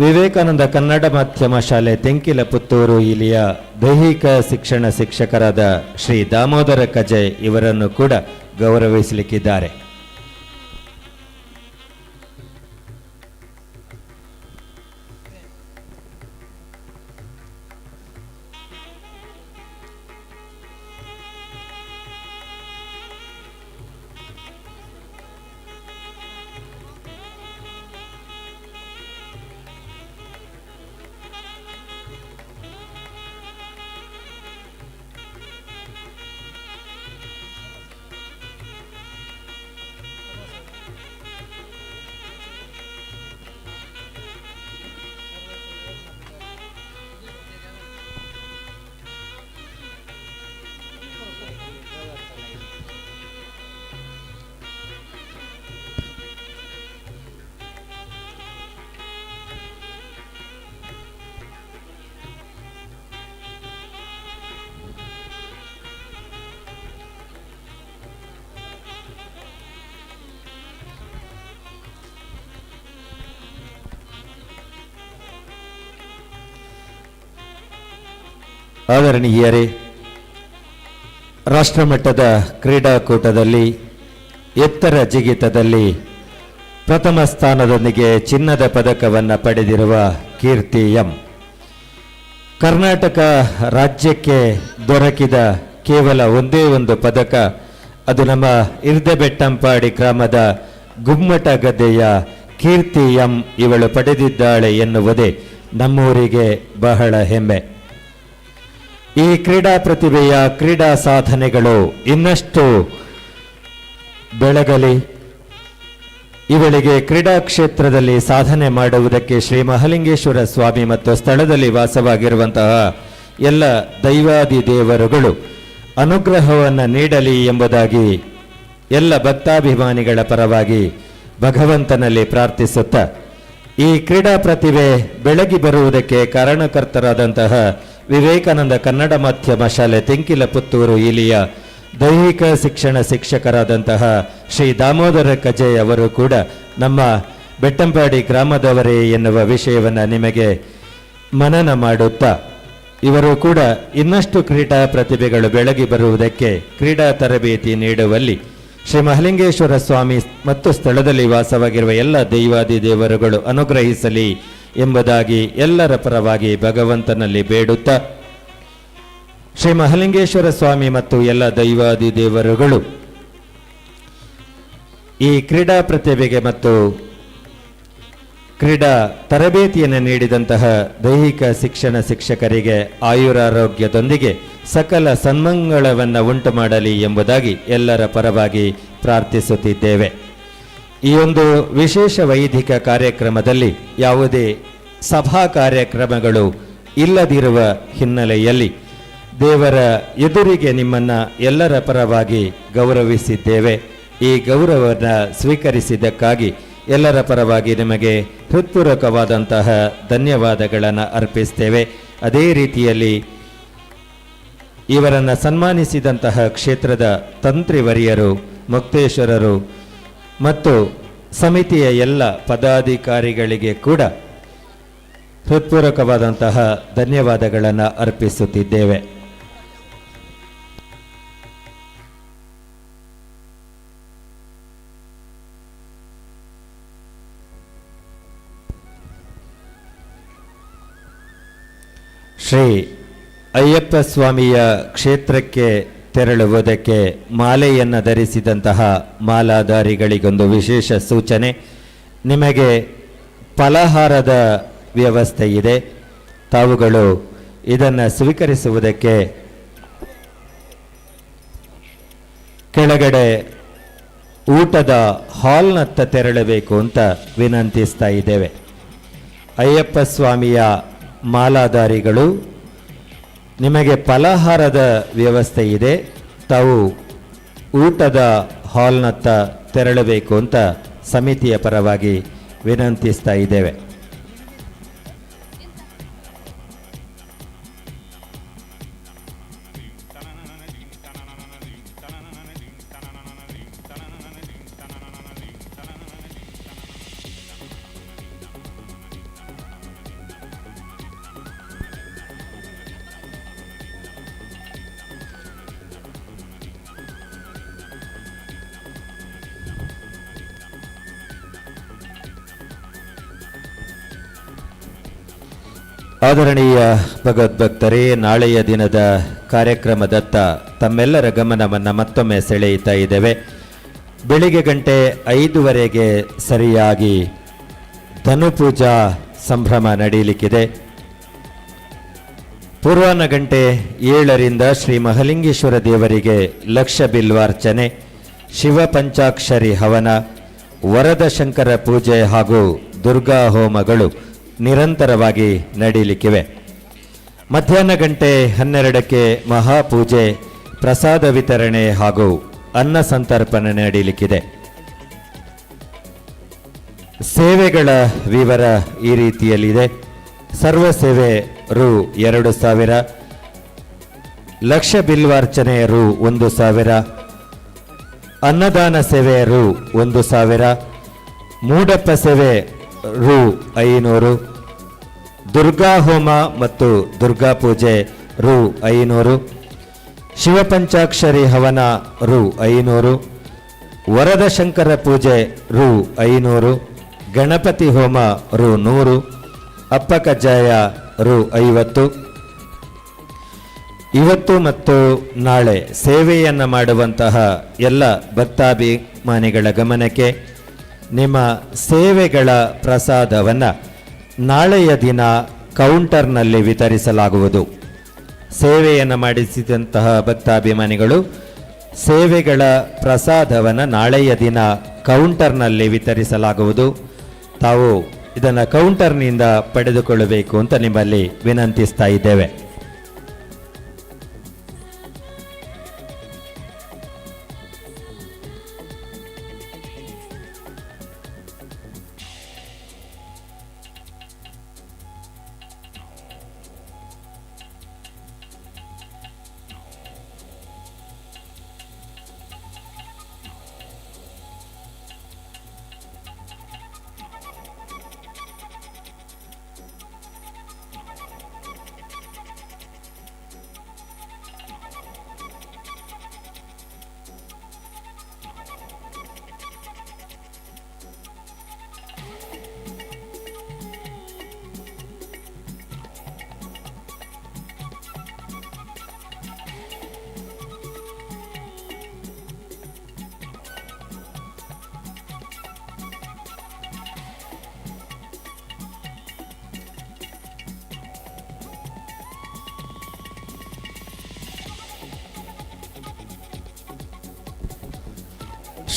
ವಿವೇಕಾನಂದ ಕನ್ನಡ ಮಾಧ್ಯಮ ಶಾಲೆ ತೆಂಕಿಲ ಪುತ್ತೂರು ಇಲ್ಲಿಯ ದೈಹಿಕ ಶಿಕ್ಷಣ ಶಿಕ್ಷಕರಾದ ಶ್ರೀ ದಾಮೋದರ ಕಜೆ ಇವರನ್ನು ಕೂಡ ಗೌರವಿಸಲಿಕ್ಕಿದ್ದಾರೆ. ಆದರಣೀಯರೇ, ರಾಷ್ಟ್ರಮಟ್ಟದ ಕ್ರೀಡಾಕೂಟದಲ್ಲಿ ಎತ್ತರ ಜಿಗಿತದಲ್ಲಿ ಪ್ರಥಮ ಸ್ಥಾನದೊಂದಿಗೆ ಚಿನ್ನದ ಪದಕವನ್ನು ಪಡೆದಿರುವ ಕೀರ್ತಿ ಎಂ ಕರ್ನಾಟಕ ರಾಜ್ಯಕ್ಕೆ ದೊರಕಿದ ಕೇವಲ ಒಂದೇ ಒಂದು ಪದಕ, ಅದು ನಮ್ಮ ಇರ್ದಬೆಟ್ಟಂಪಾಡಿ ಗ್ರಾಮದ ಗುಮ್ಮಟ ಗದ್ದೆಯ ಕೀರ್ತಿ ಎಂ ಇವಳು ಪಡೆದಿದ್ದಾಳೆ ಎನ್ನುವುದೇ ನಮ್ಮೂರಿಗೆ ಬಹಳ ಹೆಮ್ಮೆ. ಈ ಕ್ರೀಡಾ ಪ್ರತಿಭೆಯ ಕ್ರೀಡಾ ಸಾಧನೆಗಳು ಇನ್ನಷ್ಟು ಬೆಳಗಲಿ. ಇವಳಿಗೆ ಕ್ರೀಡಾ ಕ್ಷೇತ್ರದಲ್ಲಿ ಸಾಧನೆ ಮಾಡುವುದಕ್ಕೆ ಶ್ರೀ ಮಹಾಲಿಂಗೇಶ್ವರ ಸ್ವಾಮಿ ಮತ್ತು ಸ್ಥಳದಲ್ಲಿ ವಾಸವಾಗಿರುವಂತಹ ಎಲ್ಲ ದೈವಾದಿ ದೇವರುಗಳು ಅನುಗ್ರಹವನ್ನು ನೀಡಲಿ ಎಂಬುದಾಗಿ ಎಲ್ಲ ಭಕ್ತಾಭಿಮಾನಿಗಳ ಪರವಾಗಿ ಭಗವಂತನಲ್ಲಿ ಪ್ರಾರ್ಥಿಸುತ್ತಾ, ಈ ಕ್ರೀಡಾ ಪ್ರತಿಭೆ ಬೆಳಗಿ ಬರುವುದಕ್ಕೆ ಕಾರಣಕರ್ತರಾದಂತಹ ವಿವೇಕಾನಂದ ಕನ್ನಡ ಮಾಧ್ಯಮ ಶಾಲೆ ತೆಂಕಿಲ ಪುತ್ತೂರು ಇಲ್ಲಿಯ ದೈಹಿಕ ಶಿಕ್ಷಣ ಶಿಕ್ಷಕರಾದಂತಹ ಶ್ರೀ ದಾಮೋದರ ಕಜೆ ಅವರು ಕೂಡ ನಮ್ಮ ಬೆಟ್ಟಂಪಾಡಿ ಗ್ರಾಮದವರೇ ಎನ್ನುವ ವಿಷಯವನ್ನು ನಿಮಗೆ ಮನನ ಮಾಡುತ್ತಾ, ಇವರು ಕೂಡ ಇನ್ನಷ್ಟು ಕ್ರೀಡಾ ಪ್ರತಿಭೆಗಳು ಬೆಳಗಿ ಬರುವುದಕ್ಕೆ ಕ್ರೀಡಾ ತರಬೇತಿ ನೀಡುವಲ್ಲಿ ಶ್ರೀ ಮಹಾಲಿಂಗೇಶ್ವರ ಸ್ವಾಮಿ ಮತ್ತು ಸ್ಥಳದಲ್ಲಿ ವಾಸವಾಗಿರುವ ಎಲ್ಲ ದೈವಾದಿ ದೇವರುಗಳು ಅನುಗ್ರಹಿಸಲಿ ಎಂಬುದಾಗಿ ಎಲ್ಲರ ಪರವಾಗಿ ಭಗವಂತನಲ್ಲಿ ಬೇಡುತ್ತಾ, ಶ್ರೀ ಮಹಾಲಿಂಗೇಶ್ವರ ಸ್ವಾಮಿ ಮತ್ತು ಎಲ್ಲ ದೈವಾದಿ ದೇವರುಗಳು ಈ ಕ್ರೀಡಾ ಪ್ರತಿಭೆಗೆ ಮತ್ತು ಕ್ರೀಡಾ ತರಬೇತಿಯನ್ನು ನೀಡಿದಂತಹ ದೈಹಿಕ ಶಿಕ್ಷಣ ಶಿಕ್ಷಕರಿಗೆ ಆಯುರಾರೋಗ್ಯದೊಂದಿಗೆ ಸಕಲ ಸನ್ಮಂಗಳವನ್ನು ಉಂಟು ಮಾಡಲಿ ಎಂಬುದಾಗಿ ಎಲ್ಲರ ಪರವಾಗಿ ಪ್ರಾರ್ಥಿಸುತ್ತಿದ್ದೇವೆ. ಈ ಒಂದು ವಿಶೇಷ ವೈದಿಕ ಕಾರ್ಯಕ್ರಮದಲ್ಲಿ ಯಾವುದೇ ಸಭಾ ಕಾರ್ಯಕ್ರಮಗಳು ಇಲ್ಲದಿರುವ ಹಿನ್ನೆಲೆಯಲ್ಲಿ ದೇವರ ಎದುರಿಗೆ ನಿಮ್ಮನ್ನು ಎಲ್ಲರ ಪರವಾಗಿ ಗೌರವಿಸಿದ್ದೇವೆ. ಈ ಗೌರವವನ್ನು ಸ್ವೀಕರಿಸಿದ್ದಕ್ಕಾಗಿ ಎಲ್ಲರ ಪರವಾಗಿ ನಿಮಗೆ ಹೃತ್ಪೂರ್ವಕವಾದಂತಹ ಧನ್ಯವಾದಗಳನ್ನು ಅರ್ಪಿಸ್ತೇವೆ. ಅದೇ ರೀತಿಯಲ್ಲಿ ಇವರನ್ನು ಸನ್ಮಾನಿಸಿದಂತಹ ಕ್ಷೇತ್ರದ ತಂತ್ರಿವರಿಯರು, ಮುಕ್ತೇಶ್ವರರು ಮತ್ತು ಸಮಿತಿಯ ಎಲ್ಲ ಪದಾಧಿಕಾರಿಗಳಿಗೆ ಕೂಡ ಹೃತ್ಪೂರ್ವಕವಾದಂತಹ ಧನ್ಯವಾದಗಳನ್ನು ಅರ್ಪಿಸುತ್ತಿದ್ದೇವೆ. ಶ್ರೀ ಅಯ್ಯಪ್ಪ ಸ್ವಾಮಿಯ ಕ್ಷೇತ್ರಕ್ಕೆ ತೆರಳುವುದಕ್ಕೆ ಮಾಲೆಯನ್ನು ಧರಿಸಿದಂತಹ ಮಾಲಾಧಾರಿಗಳಿಗೊಂದು ವಿಶೇಷ ಸೂಚನೆ. ನಿಮಗೆ ಫಲಹಾರದ ವ್ಯವಸ್ಥೆ ಇದೆ. ತಾವುಗಳು ಇದನ್ನು ಸ್ವೀಕರಿಸುವುದಕ್ಕೆ ಕೆಳಗಡೆ ಊಟದ ಹಾಲ್ನತ್ತ ತೆರಳಬೇಕು ಅಂತ ವಿನಂತಿಸ್ತಾ ಇದ್ದೇವೆ. ಅಯ್ಯಪ್ಪ ಸ್ವಾಮಿಯ ಮಾಲಾಧಾರಿಗಳು, ನಿಮಗೆ ಫಲಾಹಾರದ ವ್ಯವಸ್ಥೆ ಇದೆ, ತಾವು ಊಟದ ಹಾಲ್ನತ್ತ ತೆರಳಬೇಕು ಅಂತ ಸಮಿತಿಯ ಪರವಾಗಿ ವಿನಂತಿಸ್ತಾ ಇದ್ದೇವೆ. ಆದರಣೀಯ ಭಗವದ್ಭಕ್ತರೇ, ನಾಳೆಯ ದಿನದ ಕಾರ್ಯಕ್ರಮದತ್ತ ತಮ್ಮೆಲ್ಲರ ಗಮನವನ್ನು ಮತ್ತೊಮ್ಮೆ ಸೆಳೆಯುತ್ತಾ ಇದ್ದೇವೆ. ಬೆಳಿಗ್ಗೆ 5:05 ಸರಿಯಾಗಿ ಧನುಪೂಜಾ ಸಂಭ್ರಮ ನಡೆಯಲಿಕ್ಕಿದೆ. ಪೂರ್ವಾಹ್ನ 7:00 ಶ್ರೀ ಮಹಾಲಿಂಗೇಶ್ವರ ದೇವರಿಗೆ ಲಕ್ಷ ಬಿಲ್ವಾರ್ಚನೆ, ಶಿವ ಪಂಚಾಕ್ಷರಿ ಹವನ, ವರದ ಶಂಕರ ಪೂಜೆ ಹಾಗೂ ದುರ್ಗಾ ಹೋಮಗಳು ನಿರಂತರವಾಗಿ ನಡೆಯಲಿಕ್ಕಿವೆ. ಮಧ್ಯಾಹ್ನ 12:00 ಮಹಾಪೂಜೆ, ಪ್ರಸಾದ ವಿತರಣೆ ಹಾಗೂ ಅನ್ನ ಸಂತರ್ಪಣೆ ನಡೆಯಲಿಕ್ಕಿದೆ. ಸೇವೆಗಳ ವಿವರ ಈ ರೀತಿಯಲ್ಲಿದೆ. ಸರ್ವ ಸೇವೆ ರು 2,000, ಲಕ್ಷ ಬಿಲ್ವಾರ್ಚನೆ ರು 1,000, ಅನ್ನದಾನ ಸೇವೆ ರು 1,000, ಮೂಡಪ್ಪ ಸೇವೆ ರು 500, ದುರ್ಗಾ ಹೋಮ ಮತ್ತು ದುರ್ಗಾ ಪೂಜೆ ರು 500, ಶಿವಪಂಚಾಕ್ಷರಿ ಹವನ ರು 500, ವರದ ಶಂಕರ ಪೂಜೆ ರು 500, ಗಣಪತಿ ಹೋಮ ರು 100, ಅಪ್ಪ ಕಜ್ಜಾಯ ರು 50. ಇವತ್ತು ಮತ್ತು ನಾಳೆ ಸೇವೆಯನ್ನು ಮಾಡುವಂತಹ ಎಲ್ಲ ಭಕ್ತಾಭಿಮಾನಿಗಳ ಗಮನಕ್ಕೆ, ನಿಮ್ಮ ಸೇವೆಗಳ ಪ್ರಸಾದವನ್ನು ನಾಳೆಯ ದಿನ ಕೌಂಟರ್ನಲ್ಲಿ ವಿತರಿಸಲಾಗುವುದು. ಸೇವೆಯನ್ನು ಮಾಡಿಸಿದಂತಹ ಭಕ್ತಾಭಿಮಾನಿಗಳು ಸೇವೆಗಳ ಪ್ರಸಾದವನ್ನು ನಾಳೆಯ ದಿನ ಕೌಂಟರ್ನಲ್ಲಿ ವಿತರಿಸಲಾಗುವುದು. ತಾವು ಇದನ್ನು ಕೌಂಟರ್ನಿಂದ ಪಡೆದುಕೊಳ್ಳಬೇಕು ಅಂತ ನಿಮ್ಮಲ್ಲಿ ವಿನಂತಿಸ್ತಾ ಇದ್ದೇವೆ.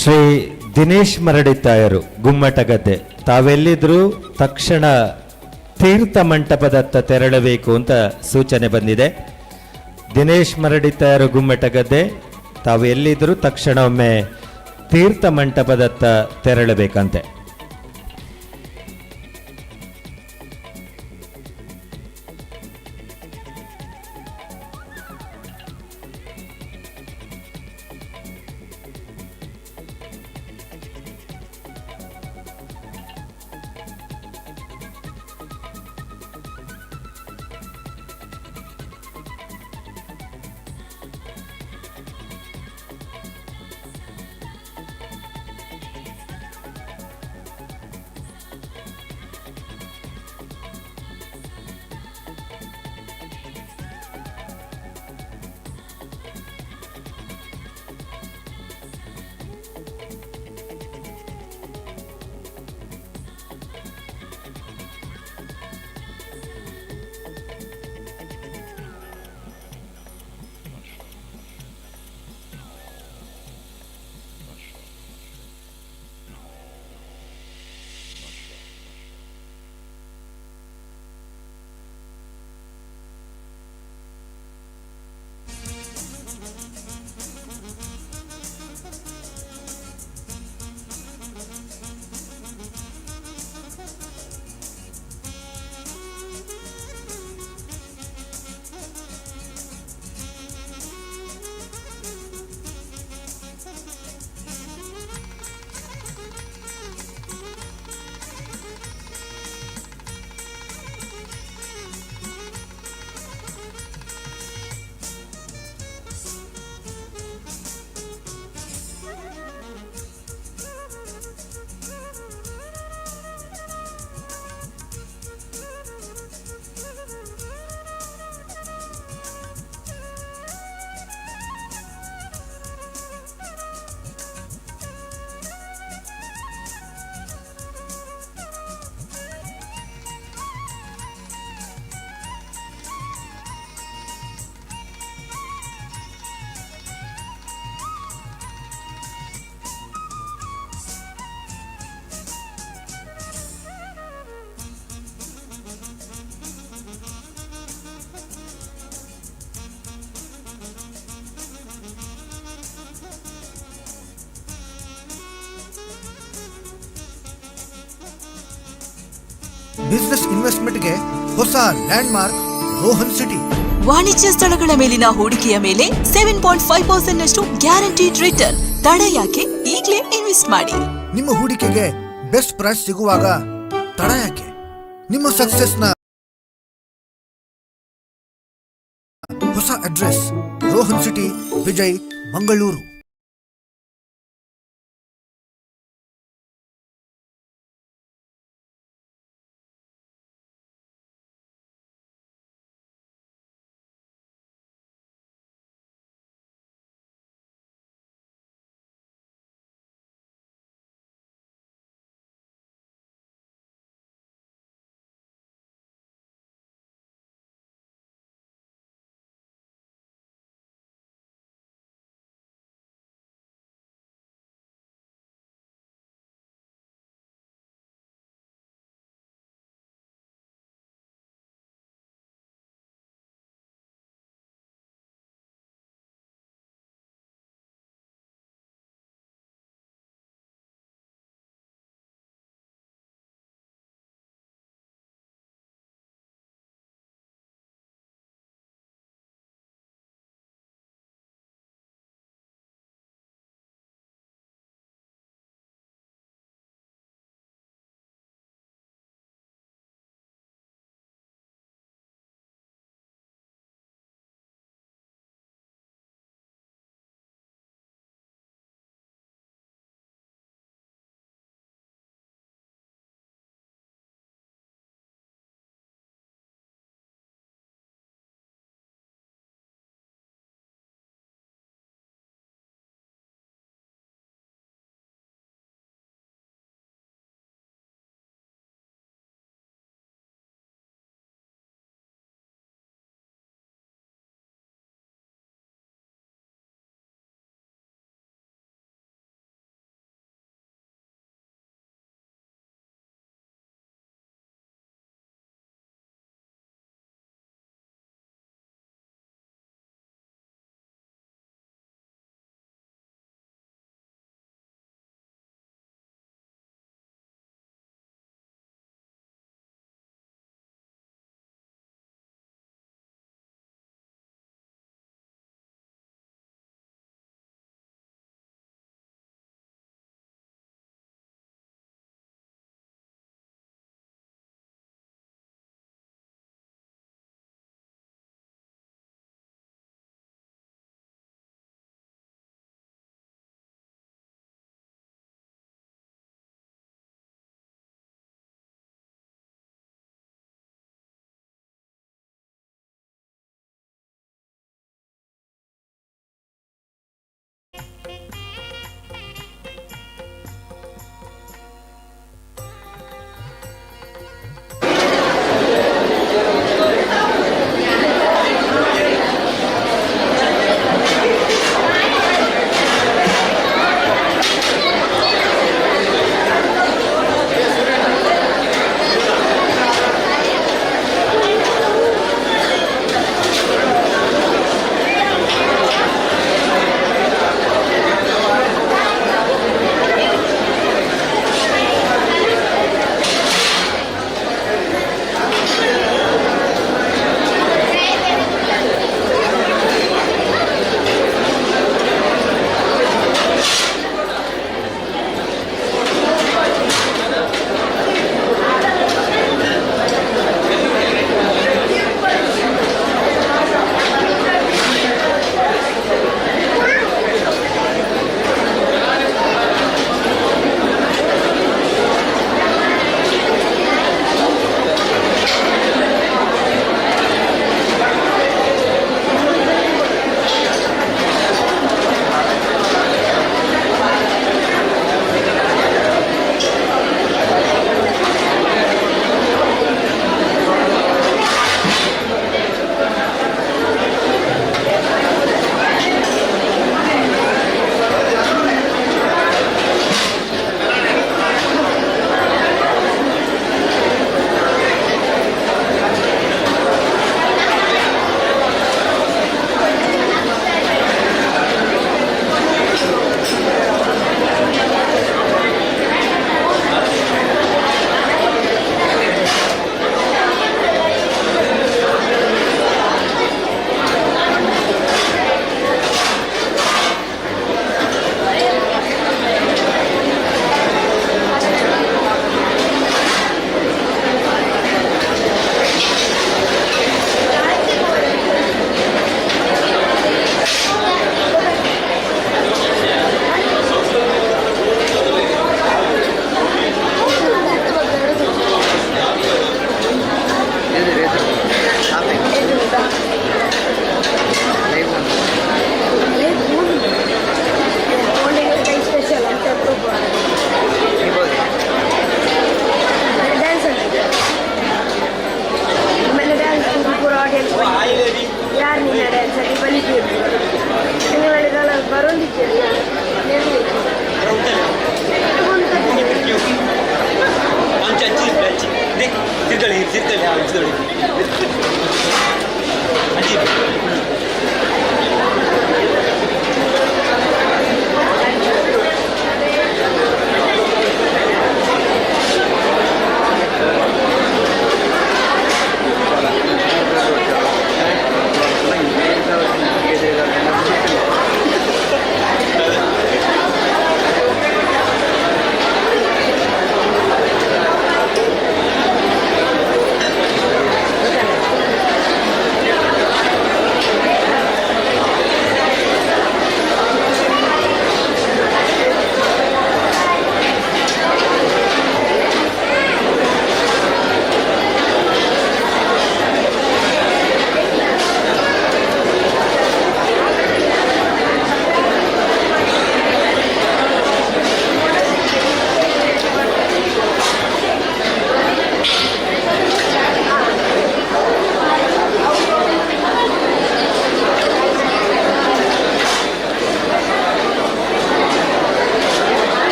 ಶ್ರೀ ದಿನೇಶ್ ಮರಡಿತಾಯರು, ಗುಮ್ಮಟಗದ್ದೆ, ತಾವೆಲ್ಲಿದ್ರೂ ತಕ್ಷಣ ತೀರ್ಥ ಮಂಟಪದತ್ತ ತೆರಳಬೇಕು ಅಂತ ಸೂಚನೆ ಬಂದಿದೆ. ದಿನೇಶ್ ಮರಡಿತಾಯರು, ಗುಮ್ಮಟಗದ್ದೆ, ತಾವು ಎಲ್ಲಿದ್ರೂ ತಕ್ಷಣ ಒಮ್ಮೆ ತೀರ್ಥ ಮಂಟಪದತ್ತ ತೆರಳಬೇಕಂತೆ. ಬಿಸ್ನೆಸ್ ಇನ್ವೆಸ್ಟ್ಮೆಂಟ್ಗೆ ಹೊಸ ಲ್ಯಾಂಡ್ ಮಾರ್ಕ್ ರೋಹನ್ ಸಿಟಿ. ವಾಣಿಜ್ಯ ಸ್ಥಳಗಳ ಮೇಲಿನ ಹೂಡಿಕೆಯ ಮೇಲೆ 7.5% ನಷ್ಟು ಗ್ಯಾರಂಟಿಡ್ ರಿಟರ್ನ್. ತಡ ಯಾಕೆ? ಈಗಲೇ ಇನ್ವೆಸ್ಟ್ ಮಾಡಿ. ನಿಮ್ಮ ಹೂಡಿಕೆಗೆ ಬೆಸ್ಟ್ ಪ್ರೈಸ್ ಸಿಗುವಾಗ ತಡ ಯಾಕೆ? ನಿಮ್ಮ ಸಕ್ಸೆಸ್ನ ಹೊಸ address Rohan city, Vijay, Mangaluru.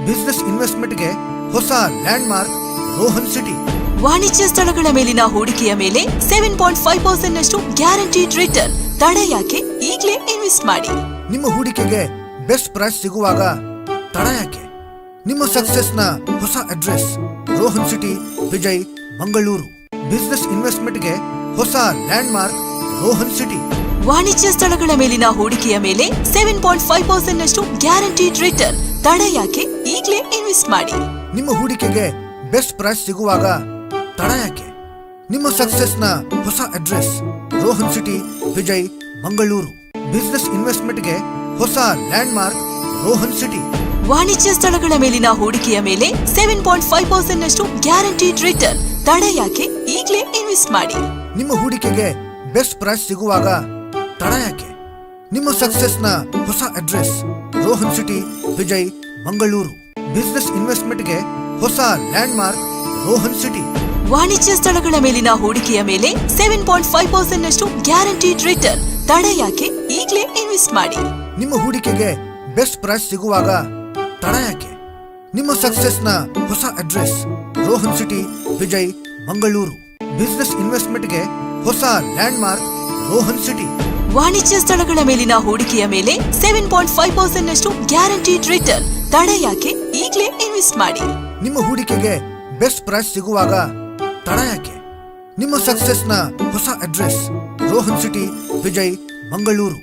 Business ಇನ್ವೆಸ್ಟ್ಮೆಂಟ್ಗೆ ಹೊಸ ಲ್ಯಾಂಡ್ ಮಾರ್ಕ್ ರೋಹನ್ ಸಿಟಿ. ವಾಣಿಜ್ಯ ಸ್ಥಳಗಳ ಮೇಲಿನ ಹೂಡಿಕೆಯ ಮೇಲೆ 7.5% ನಷ್ಟು ಗ್ಯಾರಂಟಿಡ್ ರಿಟರ್ನ್. ತಡ ಯಾಕೆ? ಈಗಲೇ ಇನ್ವೆಸ್ಟ್ ಮಾಡಿ. ನಿಮ್ಮ ಹೂಡಿಕೆಗೆ ಬೆಸ್ಟ್ ಪ್ರೈಸ್ ಸಿಗುವಾಗ ತಡ ಯಾಕೆ? ನಿಮ್ಮ ಸಕ್ಸೆಸ್ ನ ಹೊಸ address Rohan city, Vijay, Mangaluru. Business ಇನ್ವೆಸ್ಟ್ಮೆಂಟ್ಗೆ ಹೊಸ ಲ್ಯಾಂಡ್ ಮಾರ್ಕ್ ರೋಹನ್ ಸಿಟಿ. ವಾಣಿಜ್ಯ ಸ್ಥಳಗಳ ಮೇಲಿನ ಹೂಡಿಕೆಯ ಮೇಲೆ 7.5% ನಷ್ಟು ಗ್ಯಾರಂಟಿಡ್ ರಿಟರ್ನ್. ತಡ ಯಾಕೆ? ಈಗಲೇ ಇನ್ವೆಸ್ಟ್ ಮಾಡಿ. ನಿಮ್ಮ ಹೂಡಿಕೆಗೆ ಬೆಸ್ಟ್ ಪ್ರೈಸ್ ಸಿಗುವಾಗ ತಡ ಯಾಕೆ? ನಿಮ್ಮ ಸಕ್ಸೆಸ್ ನ ಹೊಸ address Rohan city, Vijay, Mangaluru. Business ಇನ್ವೆಸ್ಟ್ಮೆಂಟ್ಗೆ ಹೊಸ ಲ್ಯಾಂಡ್ ಮಾರ್ಕ್ ರೋಹನ್ ಸಿಟಿ. ವಾಣಿಜ್ಯ ಸ್ಥಳಗಳ ಮೇಲಿನ ಹೂಡಿಕೆಯ ಮೇಲೆ 7.5% ನಷ್ಟು ಗ್ಯಾರಂಟಿಡ್ ರಿಟರ್ನ್. ತಡ ಯಾಕೆ? ಈಗಲೇ ಇನ್ವೆಸ್ಟ್ ಮಾಡಿ. ನಿಮ್ಮ ಹೂಡಿಕೆಗೆ ಬೆಸ್ಟ್ ಪ್ರೈಸ್ ಸಿಗುವಾಗ ತಡ ಯಾಕೆ? ನಿಮ್ಮ ಸಕ್ಸೆಸ್ ನ ಹೊಸ address Rohan city, Vijay, Mangaluru. Business ಇನ್ವೆಸ್ಟ್ಮೆಂಟ್ಗೆ ಹೊಸ ಲ್ಯಾಂಡ್ ಮಾರ್ಕ್ ರೋಹನ್ ಸಿಟಿ. ವಾಣಿಜ್ಯ ಸ್ಥಳಗಳ ಮೇಲಿನ ಹೂಡಿಕೆಯ ಮೇಲೆ 7.5% ನಷ್ಟು ಗ್ಯಾರಂಟಿಡ್ ರಿಟರ್ನ್. ತಡ ಯಾಕೆ? ಈಗಲೇ ಇನ್ವೆಸ್ಟ್ ಮಾಡಿ. ನಿಮ್ಮ ಹೂಡಿಕೆಗೆ ಬೆಸ್ಟ್ ಪ್ರೈಸ್ ಸಿಗುವಾಗ ತಡ ಯಾಕೆ? ನಿಮ್ಮ ಸಕ್ಸೆಸ್ ನ ಹೊಸ address Rohan city, Vijay, Mangaluru. Business ಇನ್ವೆಸ್ಟ್ಮೆಂಟ್ಗೆ ಹೊಸ ಲ್ಯಾಂಡ್ ಮಾರ್ಕ್ ರೋಹನ್ ಸಿಟಿ. ವಾಣಿಜ್ಯ ಸ್ಥಳಗಳ ಮೇಲಿನ ಹೂಡಿಕೆಯ ಮೇಲೆ 7.5% ನಷ್ಟು ಗ್ಯಾರಂಟಿಡ್ ರಿಟರ್ನ್. ತಡ ಯಾಕೆ? ಈಗಲೇ ಇನ್ವೆಸ್ಟ್ ಮಾಡಿ. ನಿಮ್ಮ ಹೂಡಿಕೆಗೆ ಬೆಸ್ಟ್ ಪ್ರೈಸ್ ಸಿಗುವಾಗ ತಡ ಯಾಕೆ? ನಿಮ್ಮ ಸಕ್ಸೆಸ್ ನ ಹೊಸ ಅಡ್ರೆಸ್ ರೋಹನ್ ಸಿಟಿ, ವಿಜಯ್, ಮಂಗಳೂರು.